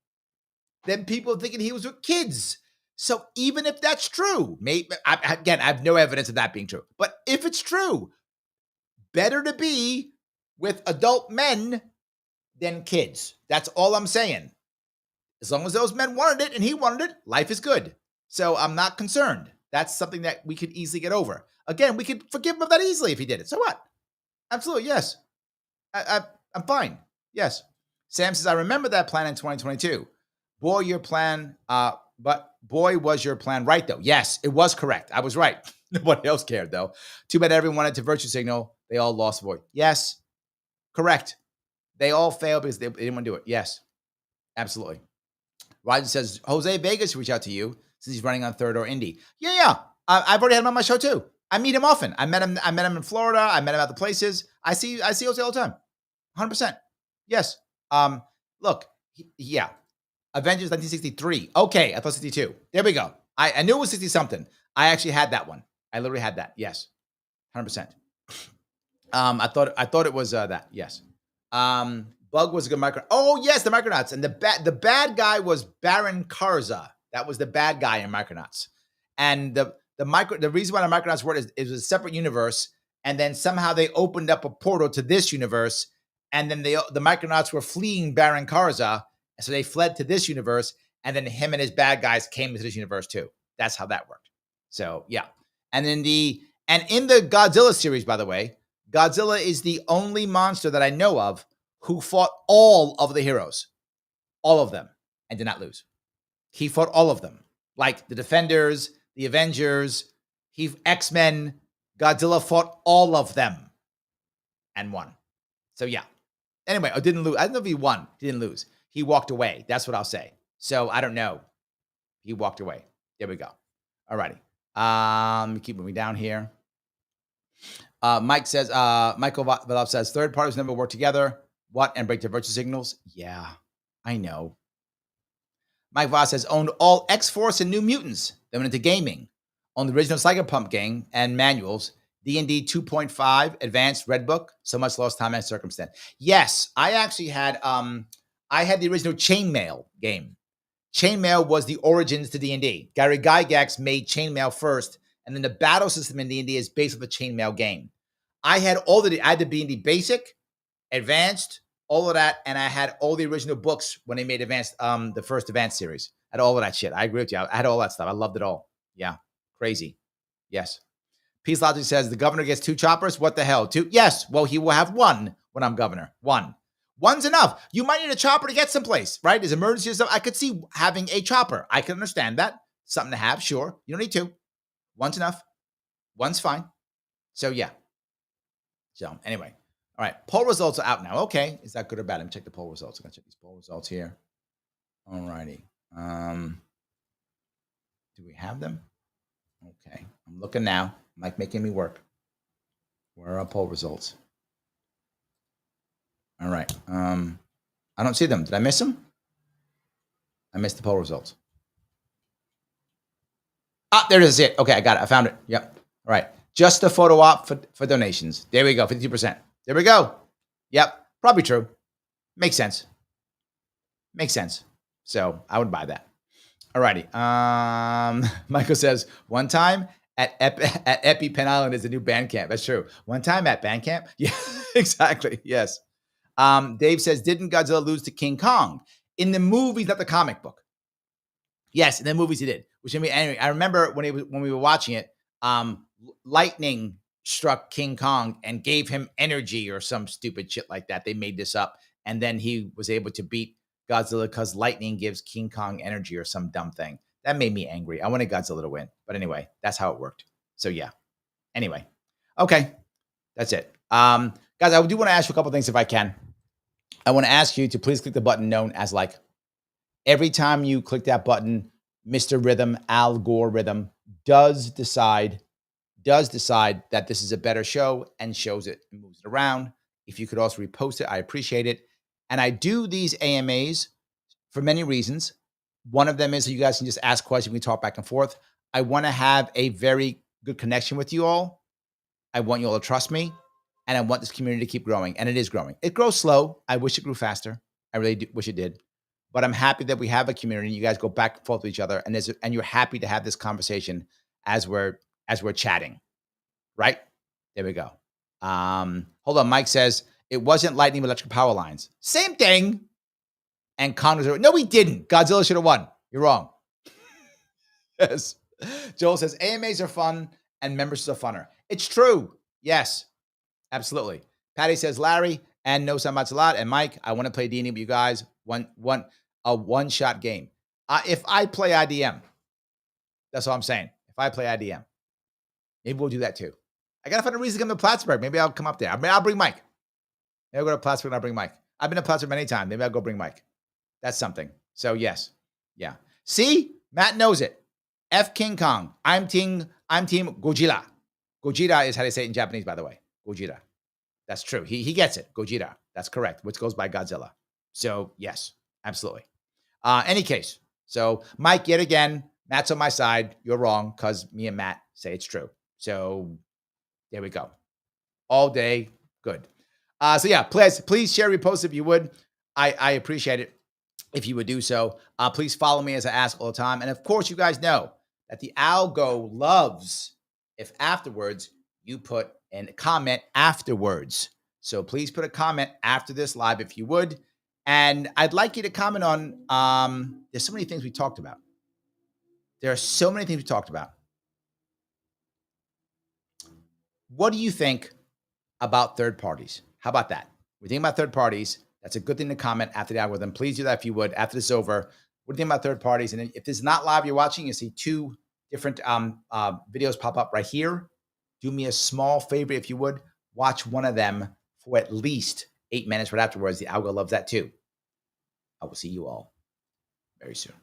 than people thinking he was with kids. So even if that's true, again, I have no evidence of that being true. But if it's true, better to be with adult men than kids. That's all I'm saying. As long as those men wanted it and he wanted it, life is good. So I'm not concerned. That's something that we could easily get over. Again, we could forgive him that easily if he did it. So what? Absolutely, yes. I'm fine. Yes. Sam says, I remember that plan in 2022. Boy, your plan, but boy, was your plan right, though. Yes, it was correct. I was right. Nobody else cared, though. Too bad everyone wanted to virtue signal. They all lost vote. Yes, correct. They all failed because they didn't want to do it. Yes, absolutely. Roger says, Jose Vegas reached out to you since he's running on third or Indy. Yeah. I've already had him on my show, too. I meet him often. I met him in Florida. I met him at the places. I see Jose all the time. 100%. Yes. Look, yeah. Avengers 1963. Okay, I thought 62. There we go. I knew it was 60 something. I actually had that one. I literally had that. Yes. 100%. I thought it was that. Yes. Bug was a good micro. Oh, yes, the Micronauts. And the bad guy was Baron Karza. That was the bad guy in Micronauts. And the reason why the Micronauts were is a separate universe, and then somehow they opened up a portal to this universe, and then the Micronauts were fleeing Baron Karza, so they fled to this universe, and then him and his bad guys came into this universe too. That's how that worked. So yeah. And in the Godzilla series, by the way, Godzilla is the only monster that I know of who fought all of the heroes, all of them, and did not lose. He fought all of them, like the Defenders, the Avengers, X-Men. Godzilla fought all of them and won. So yeah. Anyway, didn't lose. I don't know if he won. He didn't lose. He walked away. That's what I'll say. So I don't know. He walked away. There we go. All righty. Let me keep moving down here. Mike says, Michael Valov says, third parties never work together. What? And break their virtue signals? Yeah, I know. Mike Voss says, owned all X-Force and New Mutants. Then went into gaming. On the original Cyberpunk game and manuals, D&D 2.5 Advanced Red Book, So Much Lost Time and Circumstance. Yes, I actually had, I had the original Chainmail game. Chainmail was the origins to D&D. Gary Gygax made Chainmail first, and then the battle system in D&D is based on the Chainmail game. I had I had the D&D Basic, Advanced, all of that, and I had all the original books when they made Advanced, the first Advanced series. I had all of that shit. I agree with you. I had all that stuff. I loved it all. Yeah, crazy. Yes. Peace Logic says, the governor gets 2 choppers? What the hell? 2? Yes. Well, he will have 1 when I'm governor. 1. 1's enough. You might need a chopper to get someplace, right? There's emergency or something. I could see having a chopper. I can understand that. Something to have, sure. You don't need 2. 1's enough. 1's fine. So, yeah. So, anyway. All right. Poll results are out now. Okay. Is that good or bad? Let me check the poll results. I'm going to check these poll results here. All righty. Do we have them? Okay. I'm looking now. Mike making me work. Where are our poll results? All right. I don't see them. Did I miss them? I missed the poll results. Ah, there it is. Okay, I got it. I found it. Yep. All right. Just a photo op for donations. There we go. 52%. There we go. Yep. Probably true. Makes sense. Makes sense. So I would buy that. All righty. Michael says, one time at EpiPen Island is a new band camp. That's true. One time at band camp? Yeah, exactly. Yes. Dave says, didn't Godzilla lose to King Kong? In the movies, not the comic book. Yes, in the movies he did. Which, I mean, anyway, I remember when we were watching it, lightning struck King Kong and gave him energy or some stupid shit like that. They made this up. And then he was able to beat Godzilla because lightning gives King Kong energy or some dumb thing. That made me angry. I wanted Godzilla to win. But anyway, that's how it worked. So, yeah. Anyway. Okay. That's it. Guys, I do want to ask you a couple things if I can. I want to ask you to please click the button known as like. Every time you click that button, Mr. Rhythm, Al Gore Rhythm, does decide that this is a better show and shows it and moves it around. If you could also repost it, I appreciate it. And I do these AMAs for many reasons. One of them is so you guys can just ask questions. We can talk back and forth. I want to have a very good connection with you all. I want you all to trust me. And I want this community to keep growing. And it is growing. It grows slow. I wish it grew faster. I really do wish it did. but I'm happy that we have a community. You guys go back and forth with each other, and you're happy to have this conversation as we're chatting. Right? There we go. Hold on. Mike says it wasn't lightning, but electric power lines. Same thing. And Congress. No, we didn't. Godzilla should have won. You're wrong. Yes. Joel says AMAs are fun and memberships are funner. It's true. Yes, absolutely. Patty says Larry and No San Matzalat and Mike. I want to play D&D with you guys. A one-shot game. If I play IDM, that's all I'm saying. If I play IDM, maybe we'll do that too. I gotta find a reason to come to Plattsburgh. Maybe I'll come up there. I mean, I'll bring Mike. Maybe I'll go to Plattsburgh and I'll bring Mike. I've been to Plattsburgh many times. Maybe I'll go bring Mike. That's something. So yes, yeah. See, Matt knows it. F King Kong. I'm team Gojira. Gojira is how they say it in Japanese, by the way. Gojira. That's true. He gets it. Gojira. That's correct. Which goes by Godzilla. So yes, absolutely. Any case. So Mike, yet again, Matt's on my side. You're wrong because me and Matt say it's true. So there we go. All day. Good. So yeah, please share, repost if you would. I appreciate it if you would do so. Please follow me as I ask all the time. And of course, you guys know that the algo loves if afterwards you put a comment afterwards. So please put a comment after this live if you would. And I'd like you to comment on, there's so many things we talked about. There are so many things we talked about. What do you think about third parties? How about that? We're thinking about third parties. That's a good thing to comment after the algorithm. Please do that if you would. After this is over, what do you think about third parties? And then if this is not live, you're watching, you see two different videos pop up right here. Do me a small favor if you would. Watch one of them for at least 8 minutes right afterwards. The algo loves that too. I will see you all very soon.